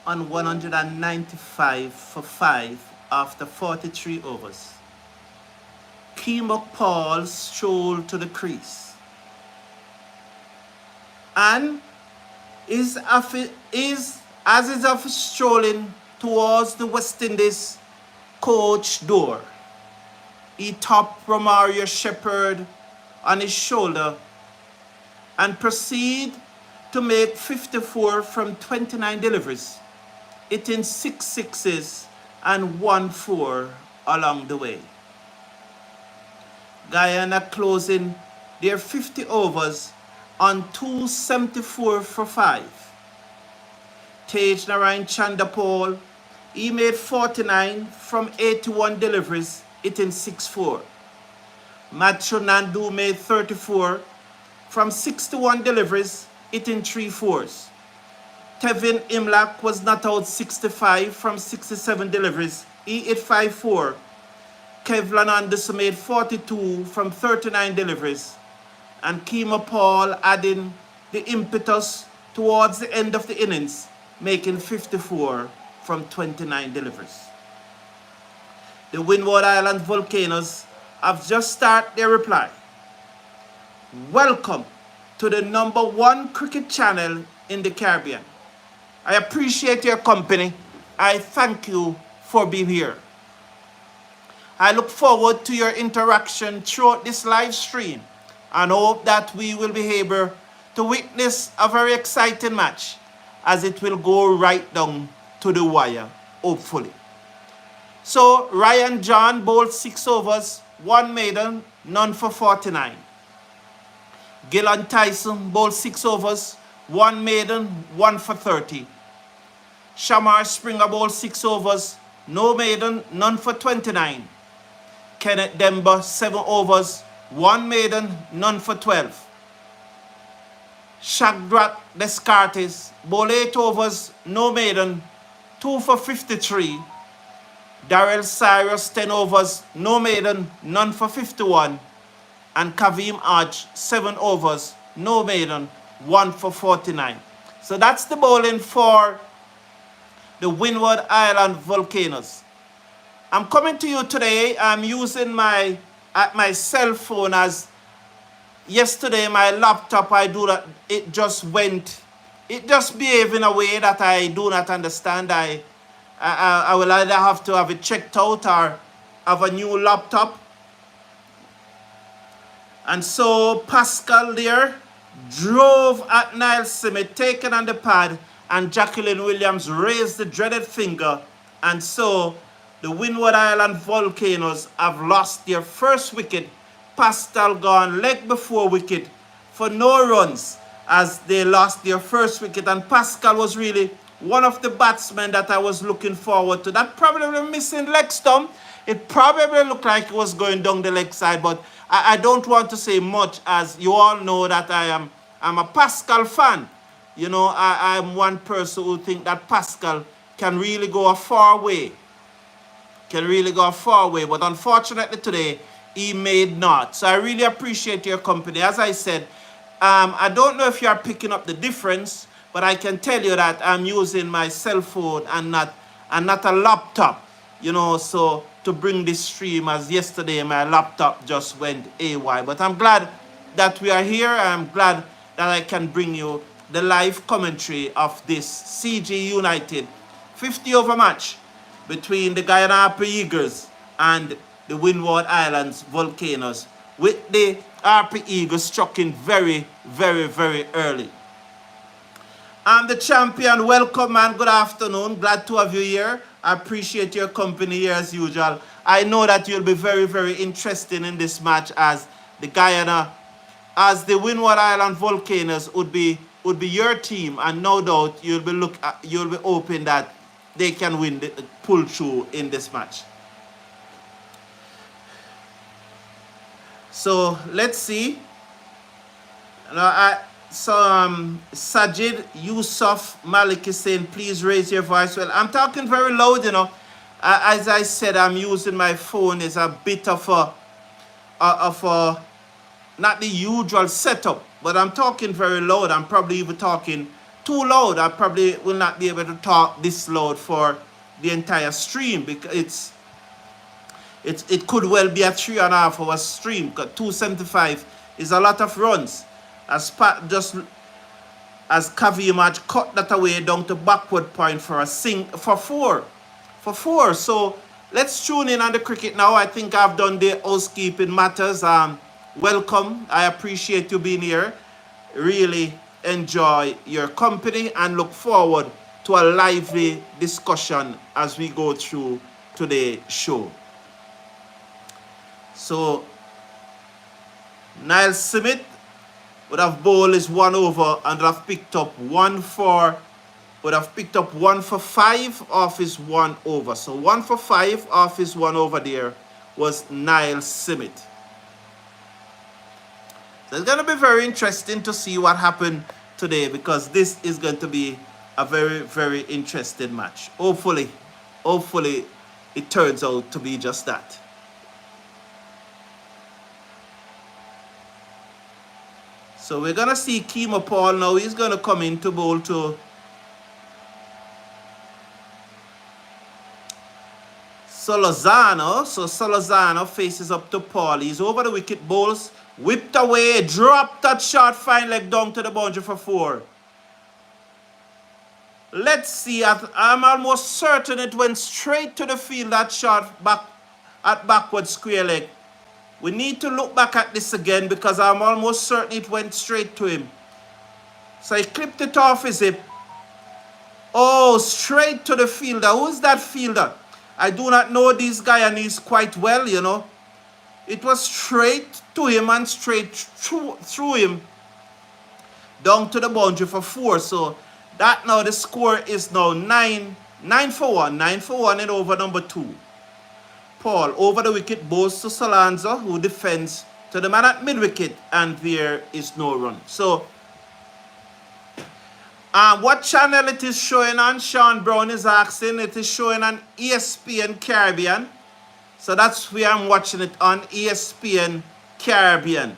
on 195 for 5 after 43 overs. Keemok Paul strolled to the crease and as is of strolling towards the West Indies coach door, he tapped Romario Shepherd on his shoulder and proceeded to make 54 from 29 deliveries, hitting 6 sixes and 1 4 along the way. Guyana closing their 50 overs on 274 for 5. Tej Narayan Chandapal, he made 49 from 81 deliveries, hitting 6-4. Matthew Nandu made 34 from 61 deliveries, hitting 3 fours. Tevin Imlak was not out 65 from 67 deliveries, he hit 5-4. Kevlon Anderson made 42 from 39 deliveries, and Keemok Paul adding the impetus towards the end of the innings, making 54 from 29 deliveries. The Windward Islands Volcanoes have just started their reply. Welcome to the #1 cricket channel in the Caribbean. I appreciate your company. I thank you for being here. I look forward to your interaction throughout this live stream and hope that we will be able to witness a very exciting match as it will go right down to the wire, hopefully. So Ryan John bowled 6 overs, 1 maiden, none for 49. Gilon Tyson bowled 6 overs, 1 maiden, 1 for 30. Shamar Springer bowled 6 overs, no maiden, none for 29. Kenneth Dember 7 overs, 1 maiden, none for 12. Shadrack Descartes bowled 8 overs, no maiden, 2 for 53. Darel Cyrus 10 overs, no maiden, none for 51. And Kavem Hodge 7 overs, no maiden, 1 for 49. So that's the bowling for the Windward Island Volcanoes. I'm coming to you today. I'm using my cell phone, as yesterday my laptop, it just behaved in a way that I do not understand. I will either have to have it checked out or have a new laptop. And so Pascal there drove at Niall Simmet, taken on the pad, and Jacqueline Williams raised the dreaded finger, and so the Windward Island Volcanoes have lost their first wicket. Pascal gone leg before wicket for no runs as they lost their first wicket. And Pascal was really one of the batsmen that I was looking forward to. That probably missing leg stump. It probably looked like it was going down the leg side, but I don't want to say much, as you all know that I'm a Pascal fan. You know, I'm one person who think that Pascal can really go a far way. But unfortunately today, he made not. So I really appreciate your company. As I said, I don't know if you are picking up the difference, but I can tell you that I'm using my cell phone and not a laptop, you know, so to bring this stream, as yesterday my laptop just went AY. But I'm glad that we are here. I'm glad that I can bring you the live commentary of this CG United 50 over match between the Guyana Harpy Eagles and the Windward Islands Volcanoes, with the Harpy Eagles striking very, very, very early. I'm the champion. Welcome, man. Good afternoon. Glad to have you here. I appreciate your company here as usual. I know that you'll be very, very interested in this match, as the Windward Island Volcanoes would be your team, and no doubt you'll be hoping that they can win the pull through in this match. So let's see. Sajid Yusuf Malik is saying, please raise your voice. Well, I'm talking very loud, you know. As I said, I'm using my phone. It's a bit of a not the usual setup, but I'm talking very loud. I'm probably even talking too loud. I probably will not be able to talk this loud for the entire stream, because it could well be a 3.5 hour stream, because 275 is a lot of runs. As Kavem had cut that away down to backward point for four. So let's tune in on the cricket now. I think I've done the housekeeping matters. Welcome. I appreciate you being here. Really enjoy your company and look forward to a lively discussion as we go through today's show. So Niall Smith would have bowled his 1 over and would have picked up 1 for 5 off his 1 over. So 1 for 5 off his 1 over there was Niall Smith. So it's going to be very interesting to see what happened today, because this is going to be a very, very interesting match. Hopefully it turns out to be just that. So we're going to see Kemo Paul now. He's going to come in to bowl to Solozano. So Solozano faces up to Paul. He's over the wicket, bowls, whipped away, dropped that shot, fine leg down to the boundary for 4. Let's see. I'm almost certain it went straight to the field, that shot back at backward square leg. We need to look back at this again, because I'm almost certain it went straight to him. So he clipped it off his hip. Oh, straight to the fielder. Who's that fielder? I do not know these Guyanese quite well, you know. It was straight to him and straight through him down to the boundary for 4. So that now the score is now 9 for 1. 9 for 1 in over number 2. Paul over the wicket, bowls to Solozano, who defends to the man at mid-wicket, and there is no run. So, what channel it is showing on? Sean Brown is asking. It is showing on ESPN Caribbean. So that's where I'm watching it, on ESPN Caribbean.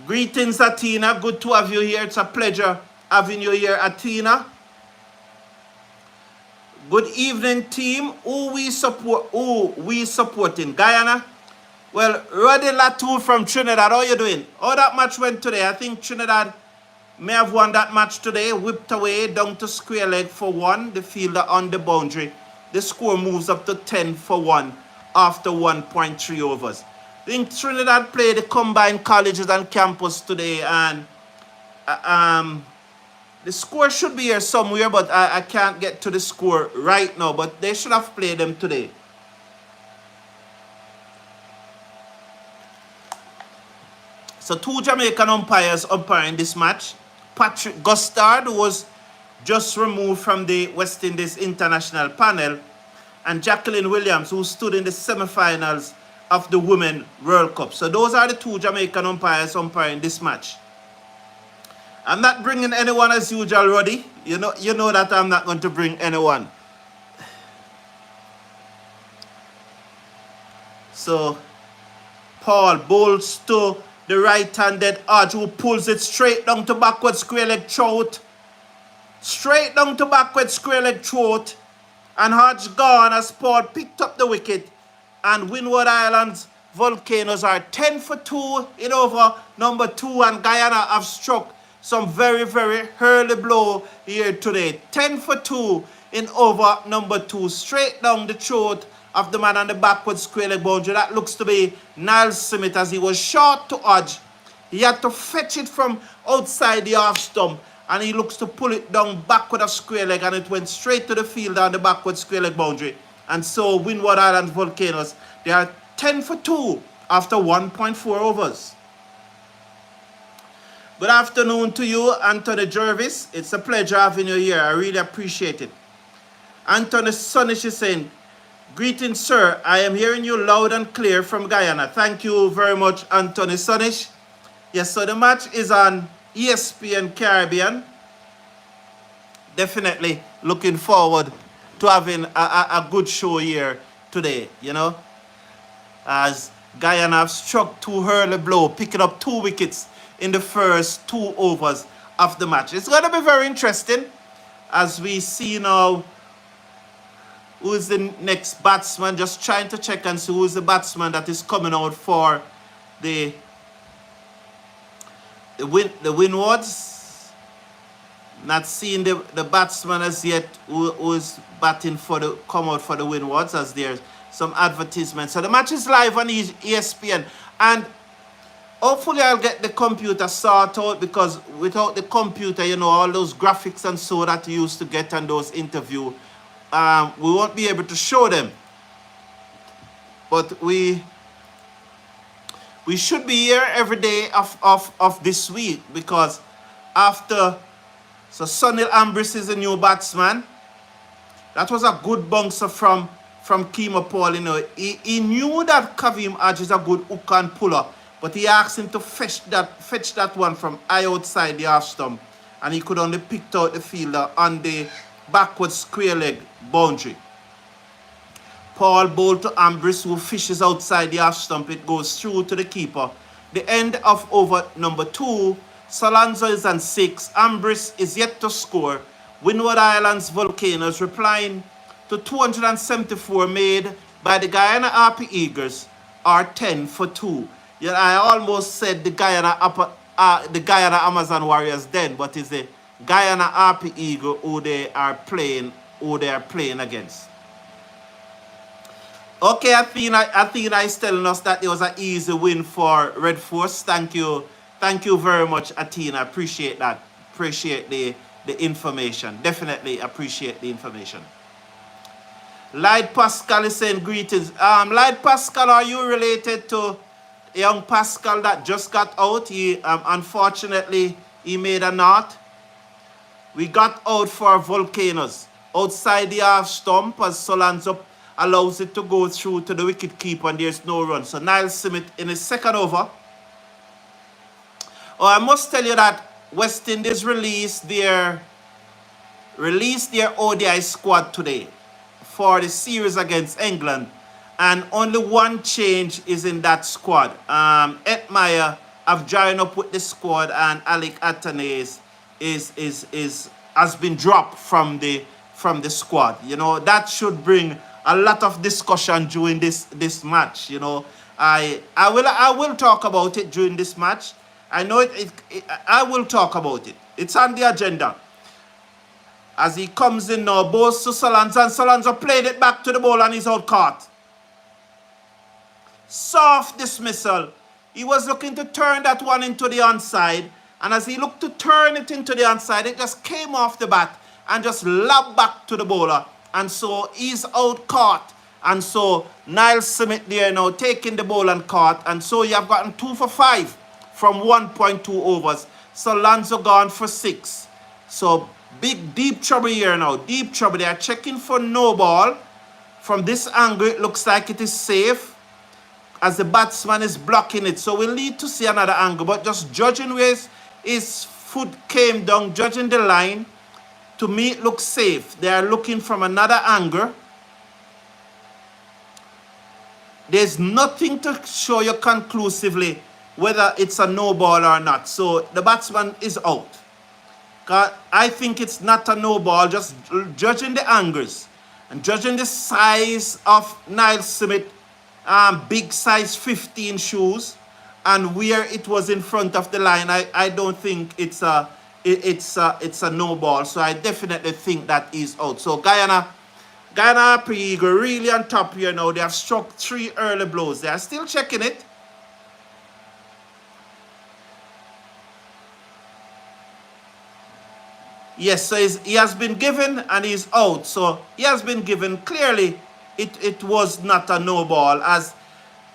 Greetings, Atina. Good to have you here. It's a pleasure having you here, Atina. Good evening, team. Who we supporting? Guyana? Well, Roddy Latour from Trinidad. How you doing? How that match went today? I think Trinidad may have won that match today. Whipped away down to square leg for 1. The fielder on the boundary. The score moves up to 10 for 1 after 1.3 overs. I think Trinidad played the combined colleges and campus today, and the score should be here somewhere, but I can't get to the score right now. But they should have played them today. So 2 Jamaican umpires umpiring this match. Patrick Gustard, who was just removed from the West Indies international panel, and Jacqueline Williams, who stood in the semi-finals of the Women World Cup. So those are the 2 Jamaican umpires umpiring this match. I'm not bringing anyone as usual, Roddy. You know that I'm not going to bring anyone. So Paul bowls to the right-handed Hodge, who pulls it straight down to backward square leg throat. Straight down to backward square leg throat. And Hodge gone as Paul picked up the wicket. And Windward Islands Volcanoes are 10 for 2 in over number 2. And Guyana have struck some very, very early blow here today. 10 for 2 in over number 2. Straight down the throat of the man on the backward square leg boundary. That looks to be Niall Smith, as he was short to Hodge. He had to fetch it from outside the half stump, and he looks to pull it down backward of square leg, and it went straight to the field on the backward square leg boundary. And so Windward Islands Volcanoes, they are 10 for 2 after 1.4 overs. Good afternoon to you, Anthony Jervis. It's a pleasure having you here. I really appreciate it. Anthony Sonish is saying, greetings, sir. I am hearing you loud and clear from Guyana. Thank you very much, Anthony Sonish. Yes, so the match is on ESPN Caribbean. Definitely looking forward to having a good show here today, you know, as Guyana have struck 2 early blow, picking up 2 wickets in the first 2 overs of the match. It's going to be very interesting as we see now who is the next batsman. Just trying to check and see who is the batsman that is coming out for the Windwards. Not seeing the batsman as yet who is batting for the come out for the Windwards, as there's some advertisements. So the match is live on ESPN, and hopefully I'll get the computer sorted out, because without the computer, you know, all those graphics and so that you used to get on those interviews, we won't be able to show them. But we should be here every day of this week, because after, so Sunil Ambris is a new batsman. That was a good bouncer from Kemo Paul, you know. He knew that Kavem Hodge is a good hook and puller, but he asked him to fetch that one from high outside the half stump, and he could only pick out the fielder on the backward square leg boundary. Paul bowled to Ambris, who fishes outside the half stump. It goes through to the keeper. The end of over number 2. Solozano is on 6. Ambris is yet to score. Windward Islands Volcanoes replying to 274 made by the Guyana Harpy Eagles are 10 for 2. Yeah, I almost said the Guyana Amazon Warriors then, but it's the Guyana Harpy Eagle who they are playing against. Okay, Athena is telling us that it was an easy win for Red Force. Thank you very much, Athena. Appreciate that. Appreciate the information. Definitely appreciate the information. Light Pascal is saying greetings. Light Pascal, are you related to young Pascal that just got out? He unfortunately he made a knot. We got out for Volcanoes outside the half stump as Solozano allows it to go through to the wicket keeper, and there's no run. So Niall Smith in his second over. Oh, I must tell you that West Indies released their ODI squad today for the series against England, and only one change is in that squad. Ed Meyer have joined up with the squad, and Alec Atanase has been dropped from the squad. You know, that should bring a lot of discussion during this match. You know, I will talk about it during this match. I know I will talk about it. It's on the agenda. As he comes in now, both to Solozano, and Solozano played it back to the ball and he's out caught. Soft dismissal. He was looking to turn that one into the onside, and as he looked to turn it into the onside, it just came off the bat and just lobbed back to the bowler. And so he's out caught. And so Niall Smith there now taking the ball and caught. And so you have gotten 2 for 5 from 1.2 overs. Solozano gone for 6. So deep trouble here now. Deep trouble. They are checking for no ball. From this angle, it looks like it is safe, as the batsman is blocking it. So we'll need to see another angle. But just judging where his foot came down, judging the line, to me it looks safe. They are looking from another angle. There's nothing to show you conclusively whether it's a no ball or not. So the batsman is out. I think it's not a no ball, just judging the angles and judging the size of Niall Smith, big size 15 shoes, and where it was in front of the line. I don't think it's a no ball. So I definitely think that is out. So Guyana Harpy Eagle really on top here now. They have struck 3 early blows. They are still checking it. Yes, so he has been given and he's out. So he has been given. Clearly, it was not a no ball, as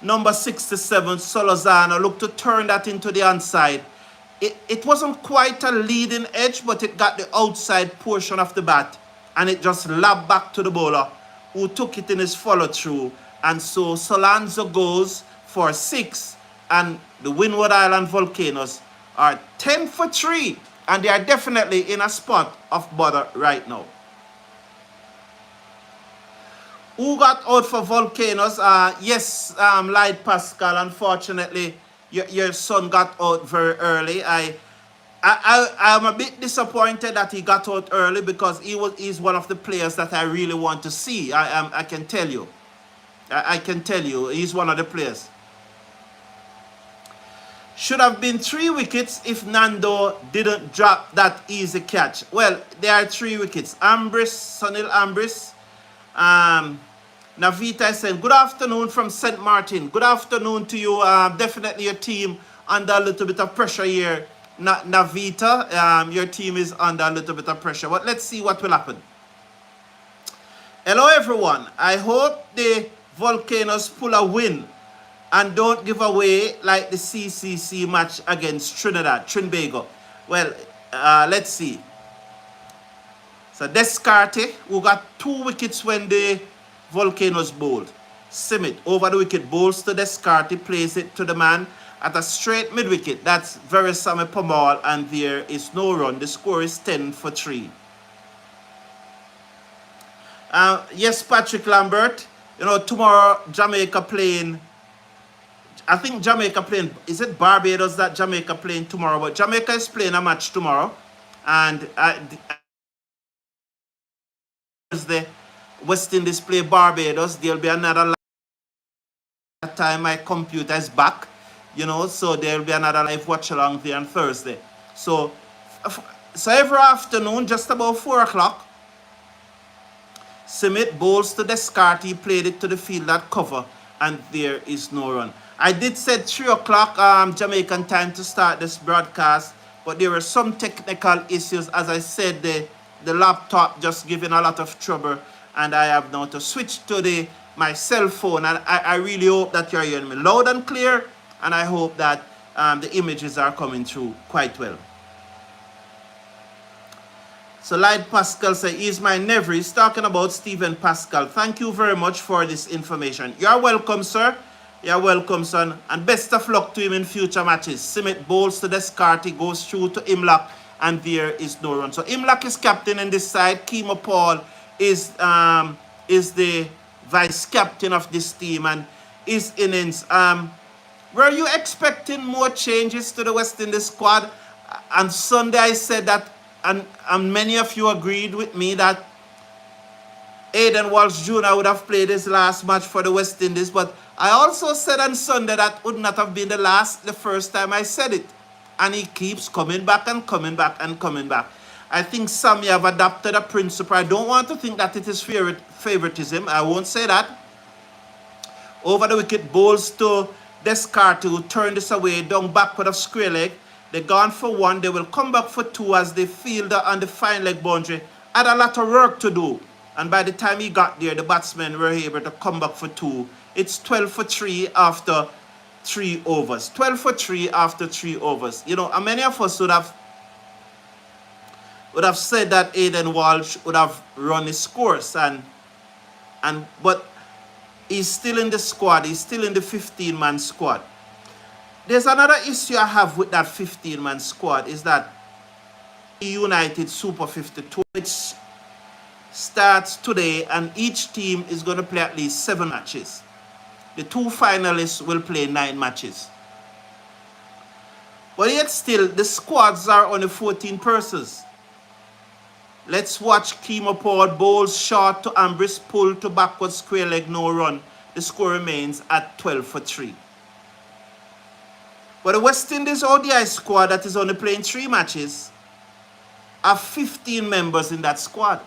number 67, Solozano, looked to turn that into the onside. It wasn't quite a leading edge, but it got the outside portion of the bat, and it just lobbed back to the bowler, who took it in his follow-through. And so Solozano goes for 6, and the Windward Island Volcanoes are 10 for 3. And they are definitely in a spot of bother right now. Who got out for Volcanoes? Yes, Light Pascal. Unfortunately, your son got out very early. I'm a bit disappointed that he got out early because he's one of the players that I really want to see. I can tell you. I can tell you he's one of the players. Should have been 3 wickets if Nandu didn't drop that easy catch. Well, there are 3 wickets. Ambris, Sunil Ambris. Navita is saying, good afternoon from St. Martin. Good afternoon to you. Definitely your team under a little bit of pressure here. Navita, your team is under a little bit of pressure. But let's see what will happen. Hello, everyone. I hope the Volcanoes pull a win and don't give away like the CCC match against Trinidad. Well, let's see. So Descartes, who got 2 wickets when the Volcanoes bowled. Simit over the wicket, bowls to Descartes, plays it to the man at a straight mid-wicket. That's very Sami Pamal, and there is no run. The score is 10 for 3. Yes, Patrick Lambert. You know, tomorrow Jamaica playing. I think Jamaica playing, is it Barbados that Jamaica playing tomorrow? But Jamaica is playing a match tomorrow. And Thursday, West Indies play Barbados. There'll be another live time. My computer is back, you know, so there'll be another live watch along there on Thursday. So every afternoon, just about 4 o'clock, Simit bowls to Descartes. He played it to the field at cover, and there is no run. I did say 3 o'clock Jamaican time to start this broadcast, but there were some technical issues. As I said, the laptop just giving a lot of trouble, and I have now to switch to my cell phone. And I really hope that you're hearing me loud and clear, and I hope that the images are coming through quite well. So like Pascal said, he's my nephew. He's talking about Stephen Pascal. Thank you very much for this information. You're welcome, sir. You're welcome, son. And best of luck to him in future matches. Simit bowls to Descartes, goes through to Imlach, and there is no run. So Imlach is captain in this side. Kemo Paul is the vice captain of this team, and his innings. Were you expecting more changes to the West Indies squad? On Sunday I said that, and many of you agreed with me that Aiden Walsh Jr. would have played his last match for the West Indies, but I also said on Sunday that would not have been the first time I said it. And he keeps coming back and coming back and coming back. I think some have adopted a principle. I don't want to think that it is favoritism. I won't say that. Over the wicket, bowls to Descartes, who turned this away, down backward of square leg. They're gone for 1. They will come back for 2 as the fielder on the fine leg boundary had a lot of work to do. And by the time he got there, the batsmen were able to come back for 2. It's 12 for 3 after 3 overs. 12 for 3 after 3 overs. You know, and many of us would have said that Aiden Walsh would have run his course, but he's still in the squad. He's still in the 15-man squad. There's another issue I have with that 15-man squad is that United Super50 Tournament, which starts today, and each team is going to play at least 7 matches. The 2 finalists will play 9 matches. But yet still, the squads are only 14 persons. Let's watch Kemo Paul bowls short to Ambris, pull to backward square leg, no run. The score remains at 12 for 3. But the West Indies ODI squad that is only playing 3 matches have 15 members in that squad.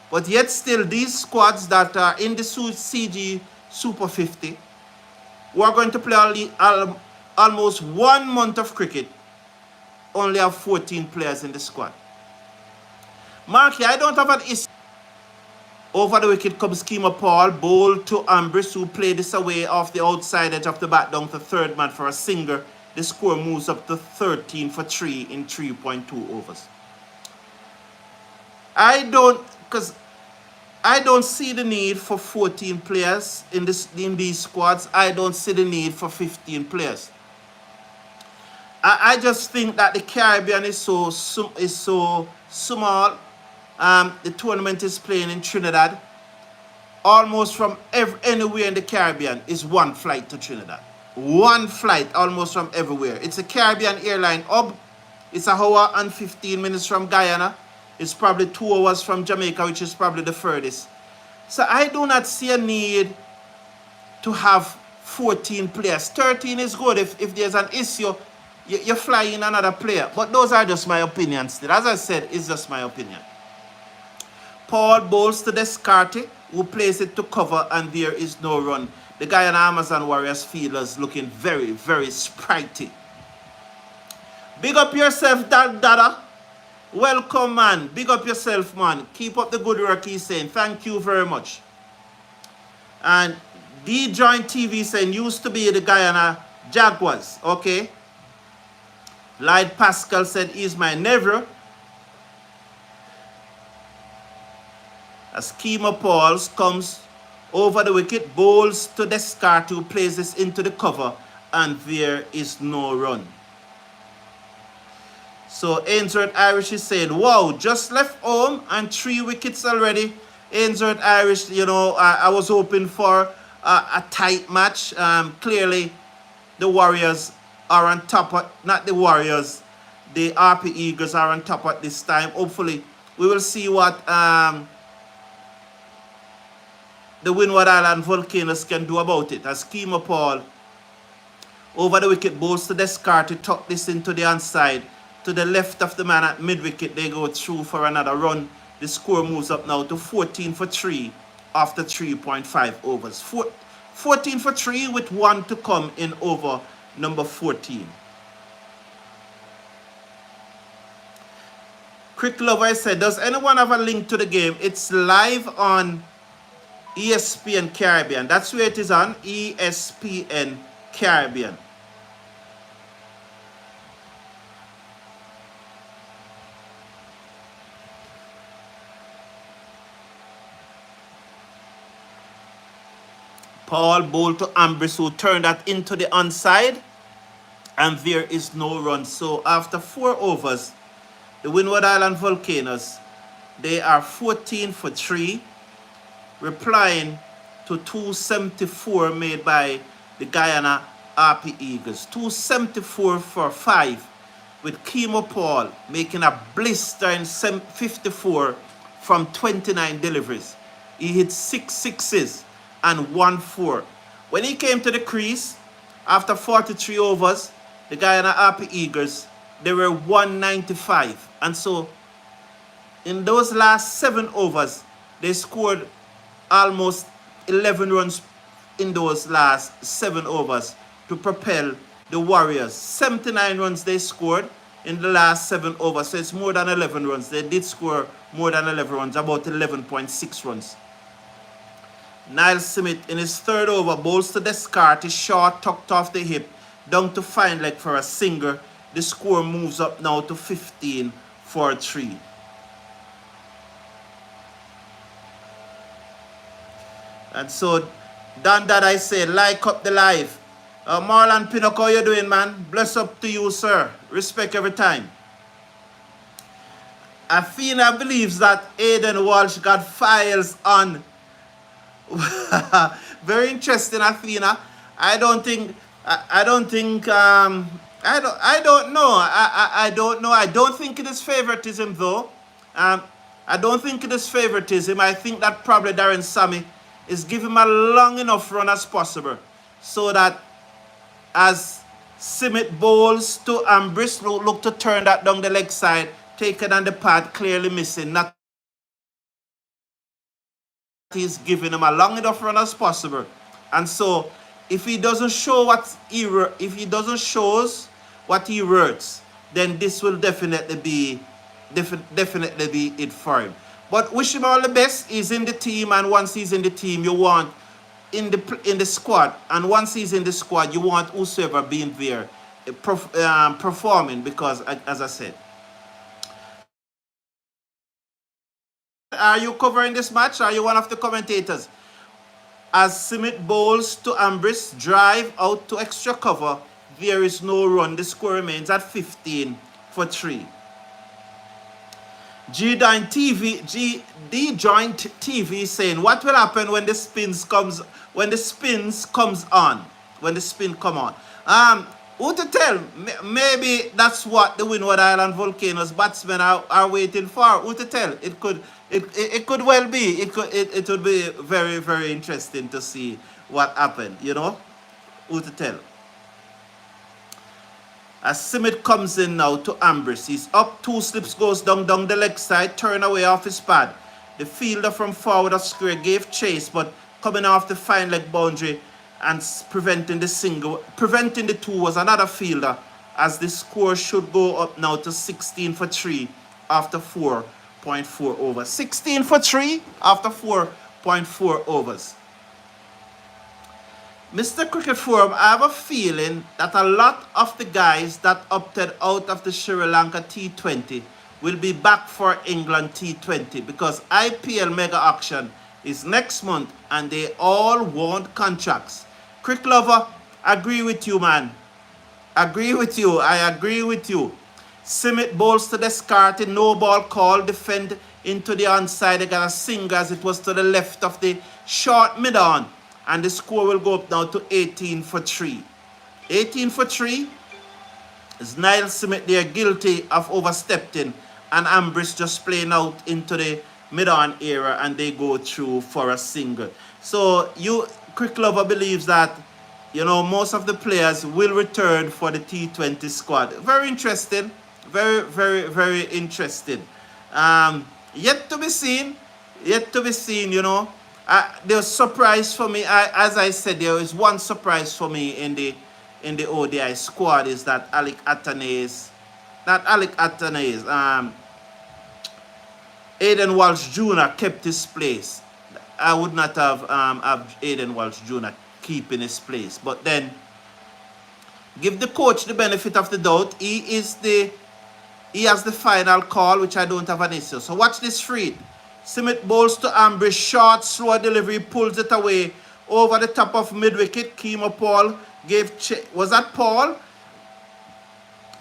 But yet still, these squads that are in the CG Super 50, who are going to play almost 1 month of cricket, only have 14 players in the squad. Marky, I don't have an issue. Over the wicket comes Kemo Paul, bowl to Ambris, who played this away off the outside edge of the bat down to 3rd man for a singer. The score moves up to 13 for 3 in 3.2 overs. I don't see the need for 14 players in these squads. I don't see the need for 15 players. I just think that the Caribbean is so small. The tournament is playing in Trinidad. Almost from anywhere in the Caribbean is 1 flight to Trinidad. one flight almost from everywhere. It's a Caribbean airline hub. It's an hour and 15 minutes from Guyana. It's probably 2 hours from Jamaica, which is probably the furthest. So I do not see a need to have 14 players. 13 is good. If there's an issue, you fly in another player. But those are just my opinions still. As I said, it's just my opinion. Paul bowls to Descartes, who plays it to cover, and there is no run. The Guyana Amazon Warriors fielders looking very, very sprightly. Big up yourself, Dada. Welcome, man. Big up yourself, man. Keep up the good work, he's saying. Thank you very much. And D-Joint TV saying, used to be the Guyana Jaguars. Okay. Light Pascal said, he's my nephew. As Kima Pauls comes over the wicket, bowls to Descartes, who plays this into the cover, and there is no run. So Ainsworth Irish is saying, wow, just left home and 3 wickets already. Ainsworth Irish, you know, I was hoping for a tight match. Clearly, the Warriors are on top of, not the Warriors, the Harpy Eagles are on top at this time. Hopefully, we will see what the Windward Islands Volcanoes can do about it. As Kima Paul over the wicket bowls to Descartes to tuck this into the onside. To the left of the man at mid-wicket, they go through for another run. The score moves up now to 14 for 3 after 3.5 overs. 14 for 3 with 1 to come in over number 14. Quick Lover said, does anyone have a link to the game? It's live on ESPN Caribbean. That's where it is on, ESPN Caribbean. Paul bowled to Ambris, who turned that into the onside, and there is no run. So after 4 overs, the Windward Islands Volcanoes, they are 14 for 3, replying to 274 made by the Guyana Harpy Eagles. 274 for 5, with Kimo Paul making a blistering 54 from 29 deliveries. He hit 6 sixes and 1 4. When he came to the crease, after 43 overs, the Guyana Harpy Eagles, they were 195. And so, in those last 7 overs, they scored almost 11 runs in those last 7 overs to propel the Warriors. 79 runs they scored in the last 7 overs. So it's more than 11 runs. They did score more than 11 runs, about 11.6 runs. Niall Smith in his 3rd over bowls to Descartes, short tucked off the hip, down to fine leg for a single. The score moves up now to 15 for 3. And so, done that, I say, like up the live. Marlon Pinnock, how you doing, man? Bless up to you, sir. Respect every time. Athena believes that Aiden Walsh got files on. Very interesting, Athena. I don't know. I don't think it is favoritism, though. I don't think it is favoritism. I think that probably Darren Sammy is giving him a long enough run as possible, so that as Simit bowls to Ambris, look to turn that down the leg side, take it on the pad, clearly missing. Not he's giving him a long enough run as possible, and so if he doesn't show what he works, then this will definitely be it for him. But wish him all the best. He's in the team, and once he's in the team, you want in the squad, and once he's in the squad, you want whosoever being there performing, because as I said. Are you covering this match? Are you one of the commentators? As Simit bowls to Ambris, drive out to extra cover, there is no run. The score remains at 15 for 3. D-Joint TV saying, what will happen when the spins comes on? when the spin come on. Who to tell? Maybe that's what the Windward Island Volcanoes batsmen are waiting for. Who to tell? It could well be. It would be very, very interesting to see what happened, you know? Who to tell? As Simit comes in now to Ambris. He's up, 2 slips, goes down the leg side, turn away off his pad. The fielder from forward of square gave chase, but coming off the fine leg boundary and preventing the 2 was another fielder, as the score should go up now to 16 for 3 after 4.4 overs. 16 for 3 after 4.4 overs. Mr. Cricket Forum, I have a feeling that a lot of the guys that opted out of the Sri Lanka T20 will be back for England T20 because IPL mega auction is next month and they all want contracts. Cricket lover, agree with you, man. Agree with you. I agree with you. Simit bowls to Descartes, no ball call, defend into the onside. They got a single as it was to the left of the short mid-on. And the score will go up now to 18 for 3. 18 for 3 is Niall Simit there guilty of overstepping and Ambris just playing out into the mid-on area and they go through for a single. So you, Cricket Lover, believes that, you know, most of the players will return for the T20 squad. Very interesting. Very, very, very interesting. Yet to be seen. Yet to be seen, you know. There's surprise for me. As I said, there is one surprise for me in the ODI squad is that Alec Athanaze, Aiden Walsh Jr. kept his place. I would not have Aiden Walsh Jr. keeping his place. But then, give the coach the benefit of the doubt. He has the final call, which I don't have an issue. So watch this read. Simit bowls to Ambris, short, slow delivery, pulls it away over the top of mid-wicket. Kima Paul gave, was that Paul?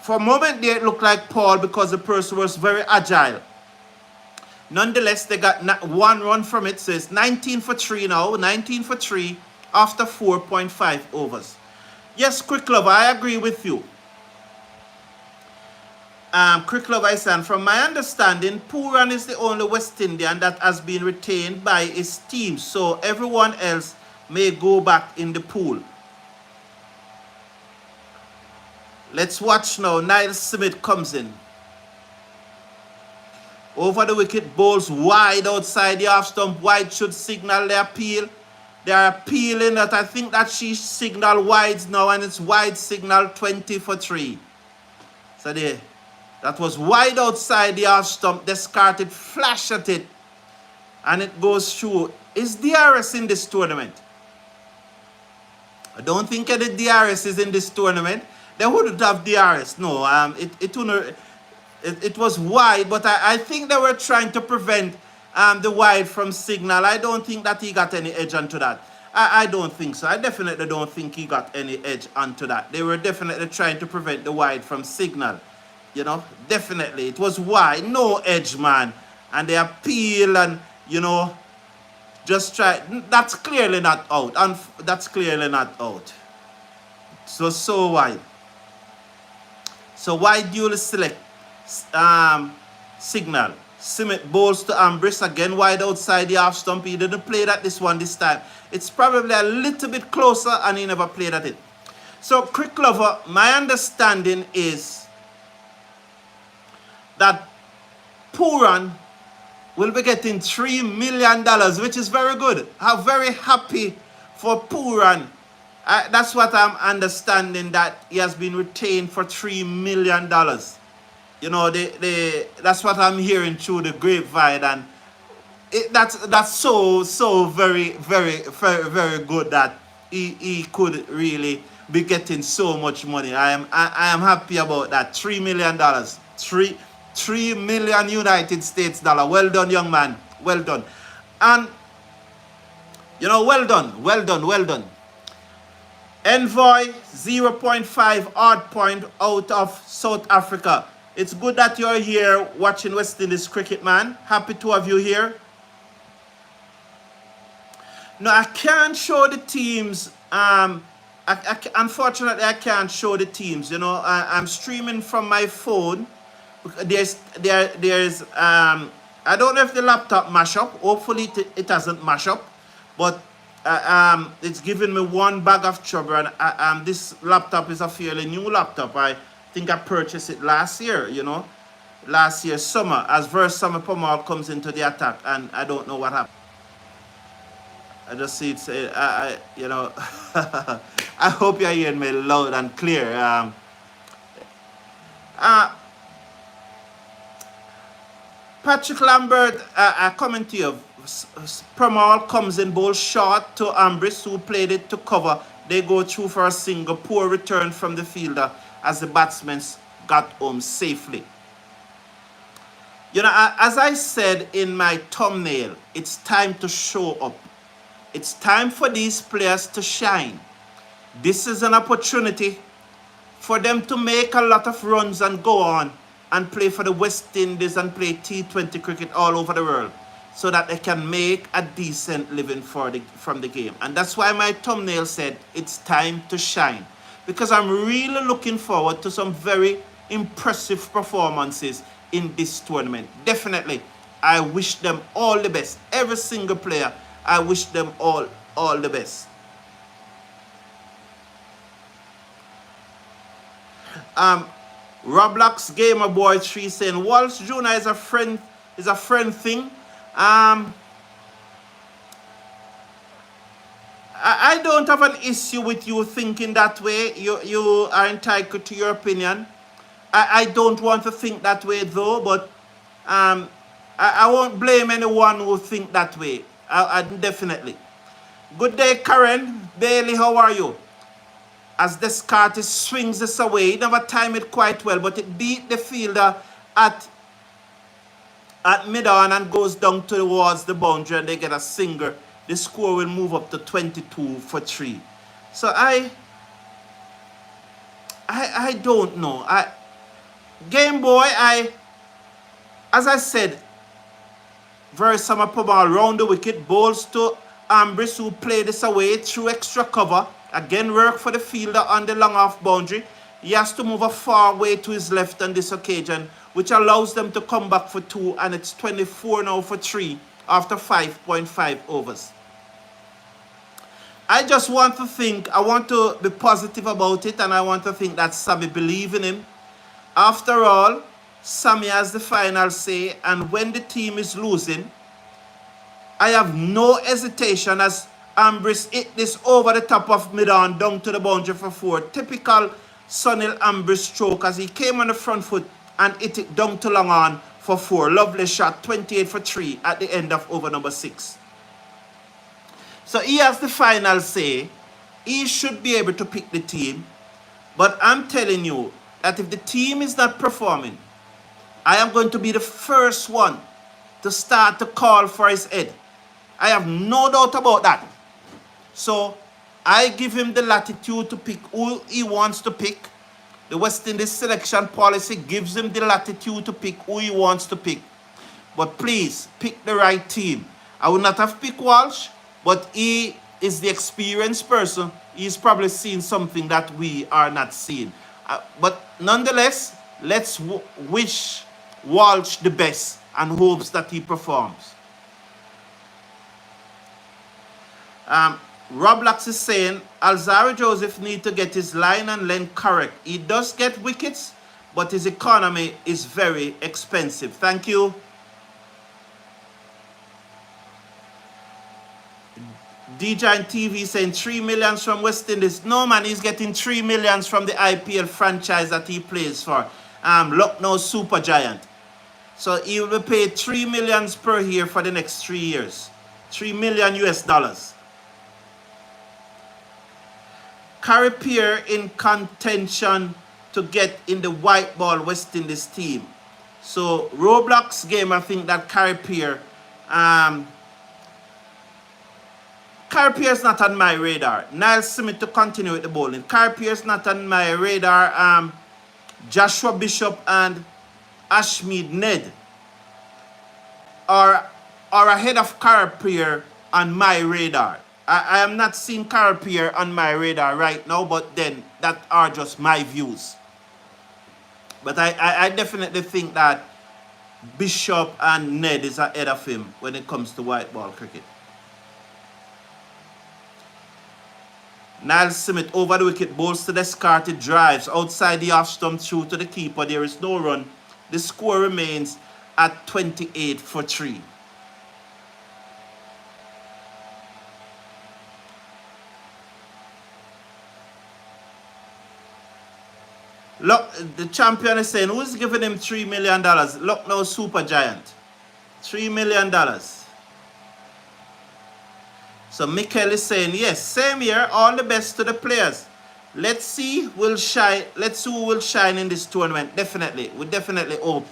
For a moment there it looked like Paul because the person was very agile. Nonetheless, they got 1 run from it, so it's 19 for 3 now, 19 for 3 after 4.5 overs. Yes, Cricket Lover, I agree with you. Cricket Lover is saying, from my understanding, Pooran is the only West Indian that has been retained by his team, so everyone else may go back in the pool. Let's watch now. Niall Simit comes in. Over the wicket, bowls wide outside the off stump. Wide should signal the appeal. They are appealing that. I think that she signal wides now, and it's wide signal 20 for 3. So there. That was wide outside the off stump. Descartes flash at it. And it goes through. Is Darius in this tournament? I don't think any Darius is in this tournament. They wouldn't have Darius. No, it was wide, but I think they were trying to prevent the wide from signal. I don't think that he got any edge onto that. I don't think so. I definitely don't think he got any edge onto that. They were definitely trying to prevent the wide from signal. You know, definitely. It was wide, no edge, man. And they appeal and, you know, just try. That's clearly not out. And that's clearly not out. So wide. So wide dual select signal. Simit bowls to Ambris again wide outside the half stump. He didn't play that this time. It's probably a little bit closer and he never played at it. So, Cricket Lover, my understanding is that Pooran will be getting $3 million, which is very good. I'm very happy for Pooran. That's what I'm understanding, that he has been retained for $3 million. You know, that's what I'm hearing through the grapevine, and that's so very, very, very, very good that he could really be getting so much money. I am happy about that. $3 million. 3 million United States dollar. Well done, young man. Well done. And, you know, well done. Envoy, 0.5 odd point out of South Africa. It's good that you're here watching West Indies cricket, man. Happy to have you here. No, I can't show the teams. I unfortunately, I can't show the teams. You know, I'm streaming from my phone. There's I don't know if the laptop mash up. Hopefully it doesn't mash up, but it's giving me one bag of trouble. And this laptop is a fairly new laptop. I think I purchased it last year. You know, last year summer, as Verse Summer Pomal comes into the attack, and I don't know what happened. I just see it say, you know, I hope you're hearing me loud and clear. Patrick Lambert, coming to you. Pramal comes in bowl short to Ambris, who played it to cover. They go through for a single. Poor return from the fielder as the batsmen got home safely. You know, as I said in my thumbnail, it's time to show up. It's time for these players to shine. This is an opportunity for them to make a lot of runs and go on and play for the West Indies and play T20 cricket all over the world so that they can make a decent living from the game. And that's why my thumbnail said it's time to shine, because I'm really looking forward to some very impressive performances in this tournament. Definitely, I wish them all the best. Every single player, I wish them all the best. Roblox Gamer Boy 3 saying Walsh Jr. is a friend thing. I don't have an issue with you thinking that way. You are entitled to your opinion. I don't want to think that way though, but I won't blame anyone who think that way. I definitely. Good day, Karen. Bailey, how are you? As Descartes swings this away, he never timed it quite well, but it beat the fielder at mid-on and goes down towards the boundary, and they get a single. The score will move up to 22 for 3. So I don't know. Game Boy, as I said, very summer Pomal round the wicket, bowls to Ambris, who played this away through extra cover. Again, work for the fielder on the long off boundary. He has to move a far way to his left on this occasion, which allows them to come back for 2, and it's 24 now for 3 after 5.5 overs. I just want to think, I want to be positive about it, and I want to think that Sammy believes in him. After all, Sammy has the final say, and when the team is losing, I have no hesitation as Ambris hit this over the top of mid-on down to the boundary for 4. Typical Sunil Ambris stroke as he came on the front foot and hit it down to long on for 4. Lovely shot, 28 for 3 at the end of over number 6. So he has the final say. He should be able to pick the team. But I'm telling you that if the team is not performing, I am going to be the first one to start to call for his head. I have no doubt about that. So I give him the latitude to pick who he wants to pick. The West Indies selection policy gives him the latitude to pick who he wants to pick. But please, pick the right team. I would not have picked Walsh, but he is the experienced person. He's probably seen something that we are not seeing. But nonetheless, let's wish Walsh the best and hopes that he performs. Roblox is saying Alzari Joseph need to get his line and length correct. He does get wickets, but his economy is very expensive. Thank you. D-Giant TV saying 3 million from West Indies. No man, he's getting 3 million from the IPL franchise that he plays for. Lucknow Super Giant. So he will be paid 3 million per year for the next 3 years. 3 million US dollars. Carrier in contention to get in the white ball West Indies team. So Roblox game, I think that Carrier is not on my radar. Niles Smith to continue with the bowling. Carrier is not on my radar. Joshua Bishop and Ashmead Ned are ahead of Carrier on my radar. I am not seeing Carpier on my radar right now, but then that are just my views. But I definitely think that Bishop and Ned is ahead of him when it comes to white ball cricket. Niall Smith over the wicket, bowls to Descartes, drives outside the off stump through to the keeper. There is no run. The score remains at 28 for 3. Look, the champion is saying, who's giving him $3 million? Look now, Super Giant. $3 million. So Mikel is saying, yes, same here, all the best to the players. Let's see who will shine in this tournament. Definitely. We definitely hope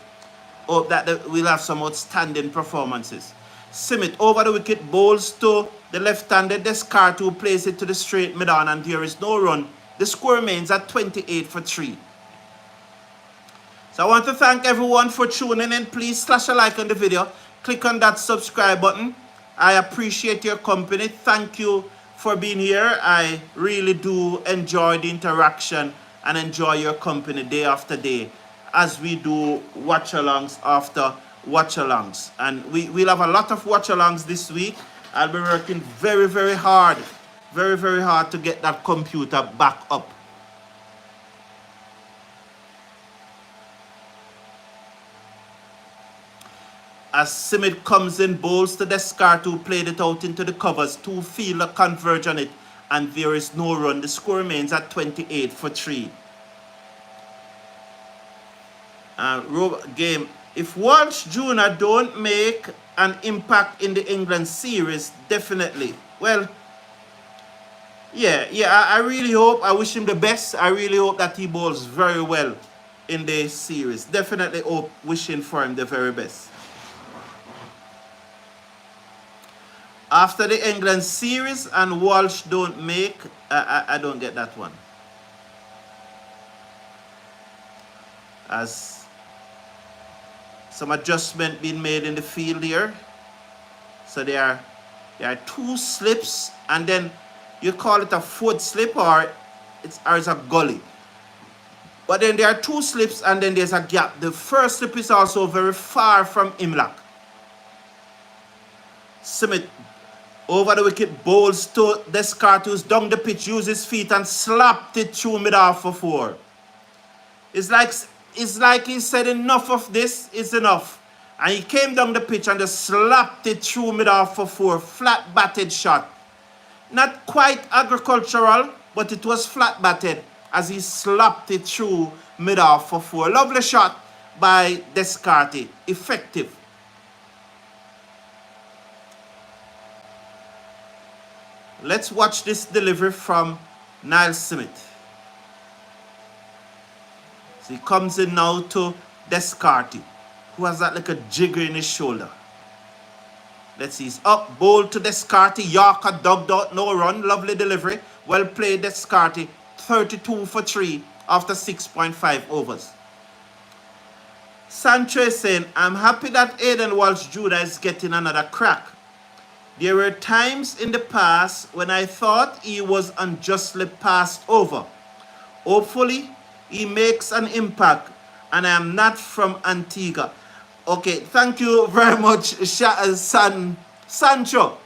that we'll have some outstanding performances. Simit over the wicket, bowls to the left-handed Descartes, who plays it to the straight mid-on, and there is no run. The score remains at 28 for 3. So I want to thank everyone for tuning in. Please slash a like on the video. Click on that subscribe button. I appreciate your company. Thank you for being here. I really do enjoy the interaction and enjoy your company day after day as we do watch-alongs after watch-alongs. And we'll have a lot of watch-alongs this week. I'll be working very, very hard to get that computer back up. As Simit comes in, bowls to Descartes, who played it out into the covers. 2 fielder converge on it, and there is no run. The score remains at 28 for 3. Game. If Walsh Jr. don't make an impact in the England series, definitely. Well, yeah, I really hope, I wish him the best. I really hope that he bowls very well in the series. Definitely hope, wishing for him the very best. After the England series and Walsh don't make, I don't get that one. As some adjustment being made in the field here. So there are 2 slips, and then you call it a foot slip, or it's a gully. But then there are 2 slips, and then there's a gap. The first slip is also very far from Imlach. Smith over the wicket, bowls to Descartes, who's down the pitch, uses his feet and slapped it through mid-off for 4. It's like he said, enough of this is enough. And he came down the pitch and just slapped it through mid-off for 4. Flat batted shot. Not quite agricultural, but it was flat batted as he slapped it through mid-off for 4. Lovely shot by Descartes. Effective. Let's watch this delivery from Niall Smith. So he comes in now to Descartes, who has that like a jigger in his shoulder. Let's see, he's up, bowl to Descartes, Yorker dug out, no run, lovely delivery. Well played, Descartes, 32 for 3 after 6.5 overs. Sancho is saying, I'm happy that Aiden Walsh Jr. is getting another crack. There were times in the past when I thought he was unjustly passed over. Hopefully, he makes an impact, and I am not from Antigua. Okay, thank you very much, Sancho.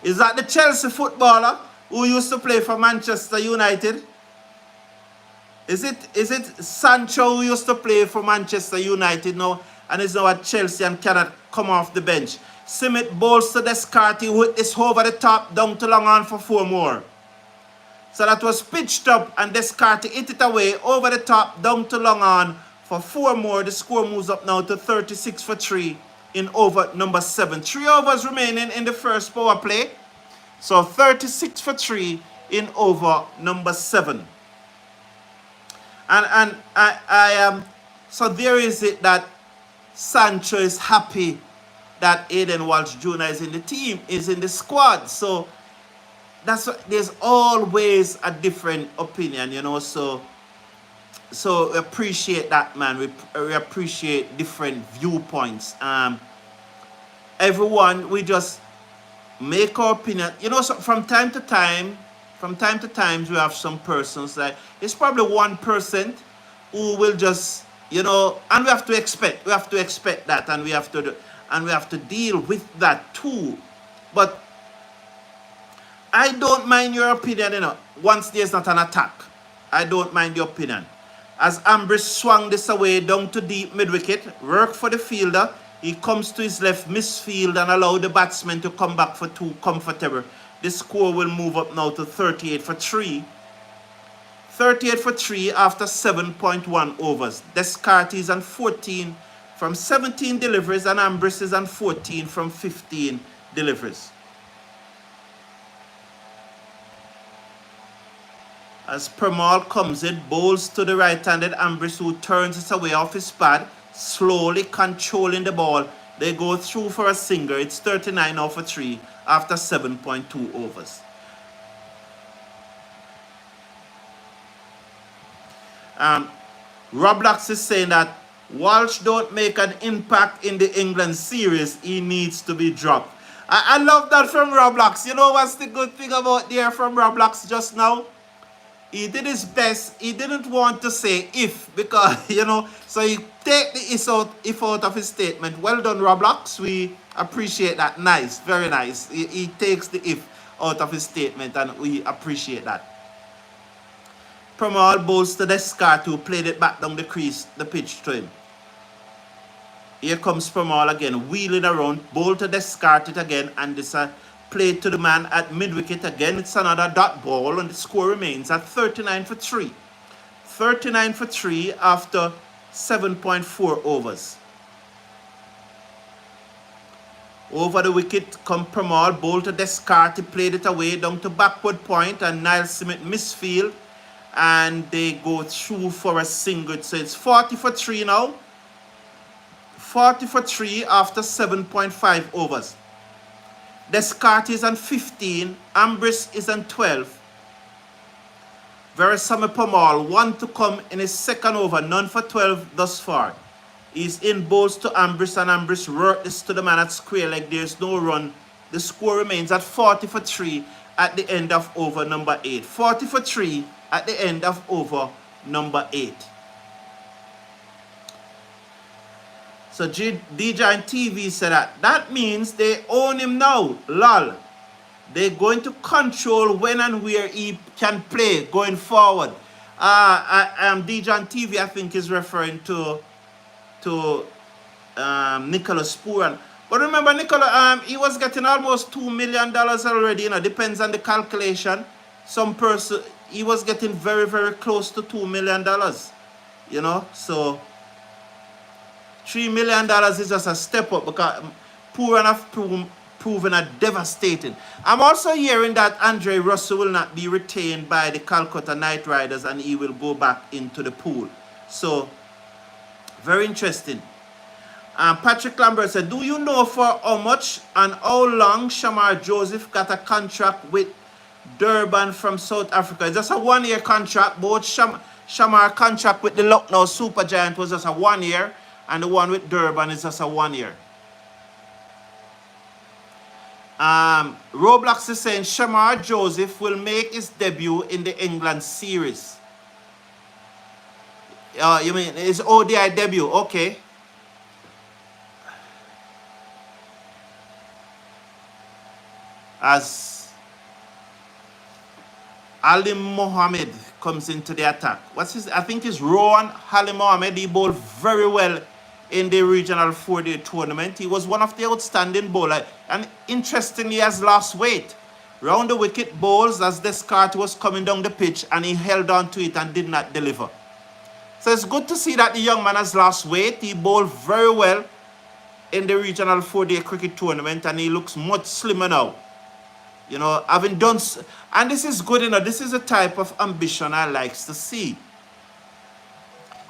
Is that the Chelsea footballer who used to play for Manchester United? Is it Sancho who used to play for Manchester United now and is now at Chelsea and cannot come off the bench? Simit bowls to Descartes with this over the top down to long on for 4 more. So that was pitched up and Descartes hit it away over the top down to long on for 4 more. The score moves up now to 36 for 3 in over number 7. 3 overs remaining in the first power play. So 36 for 3 in over number 7. And I am so there is it that Sancho is happy that Aiden Walsh Jr. is in the team, is in the squad. So that's what, there's always a different opinion, you know. So we appreciate that, man. We appreciate different viewpoints. Everyone, we just make our opinion. You know, so from time to time, we have some persons like it's probably 1% who will just, you know, and we have to expect that, and we have to deal with that too. But I don't mind your opinion, you know, once there's not an attack. I don't mind your opinion. As Ambris swung this away down to deep mid-wicket, work for the fielder. He comes to his left, misfield, and allow the batsman to come back for 2 comfortable. The score will move up now to 38 for 3. 38 for 3 after 7.1 overs. Descartes is on 14 from 17 deliveries, and Ambris is on 14 from 15 deliveries. As Permal comes in, bowls to the right-handed Ambris, who turns it away off his pad, slowly controlling the ball. They go through for a single. It's 39 now for 3 after 7.2 overs. Roblox is saying that Walsh don't make an impact in the England series. He needs to be dropped. I love that from Roblox. You know what's the good thing about there from Roblox just now? He did his best. He didn't want to say if, because, you know, so he take the if out of his statement. Well done, Roblox. We appreciate that. Nice, very nice. He takes the if out of his statement, and we appreciate that. Permal bowls to Descartes, who played it back down the crease, the pitch to him. Here comes Permal again, wheeling around, bowl to Descartes it again, and this played to the man at mid-wicket again. It's another dot ball, and the score remains at 39 for 3. 39 for 3 after 7.4 overs. Over the wicket come Permal, bowl to Descartes, he played it away down to backward point, and Niall Smith misfield, and they go through for a single. So it's 40 for 3 now. 40 for 3 after 7.5 overs. Descartes is on 15, Ambris is on 12. Veresamy Permal, 1 to come in his second over, none for 12 thus far. He's in bowls to Ambris, and Ambris worked this to the man at square leg. There's no run. The score remains at 40 for 3 at the end of over number 8. 40 for 3 at the end of over number 8. So DJ and TV said that means they own him now. Lol. They're going to control when and where he can play going forward. DJ and TV, I think, is referring to Nicholas Pooran. But remember, Nicola, he was getting almost $2 million already. You know, depends on the calculation. Some person, he was getting very, very close to $2 million. You know, so $3 million is just a step up, because Pooran have proven a devastating. I'm also hearing that Andre Russell will not be retained by the Calcutta Knight Riders, and he will go back into the pool. So, very interesting. Patrick Lambert said, do you know for how much and how long Shamar Joseph got a contract with Durban from South Africa? It's just a 1-year contract. Both Shamar contract with the Lucknow Supergiant was just a 1 year, and the one with Durban is just a 1 year. Roblox is saying Shamar Joseph will make his debut in the England series. You mean his ODI debut? Okay. As Ali Mohammed comes into the attack. What's his? I think it's Rowan Ali Mohammed. He bowled very well in the regional 4-day tournament. He was one of the outstanding bowlers, and interestingly, he has lost weight. Round the wicket bowls as Descartes was coming down the pitch, and he held on to it and did not deliver. So it's good to see that the young man has lost weight. He bowled very well in the regional 4-day cricket tournament, and he looks much slimmer now. You know, having done, and this is good, you know, this is a type of ambition I likes to see.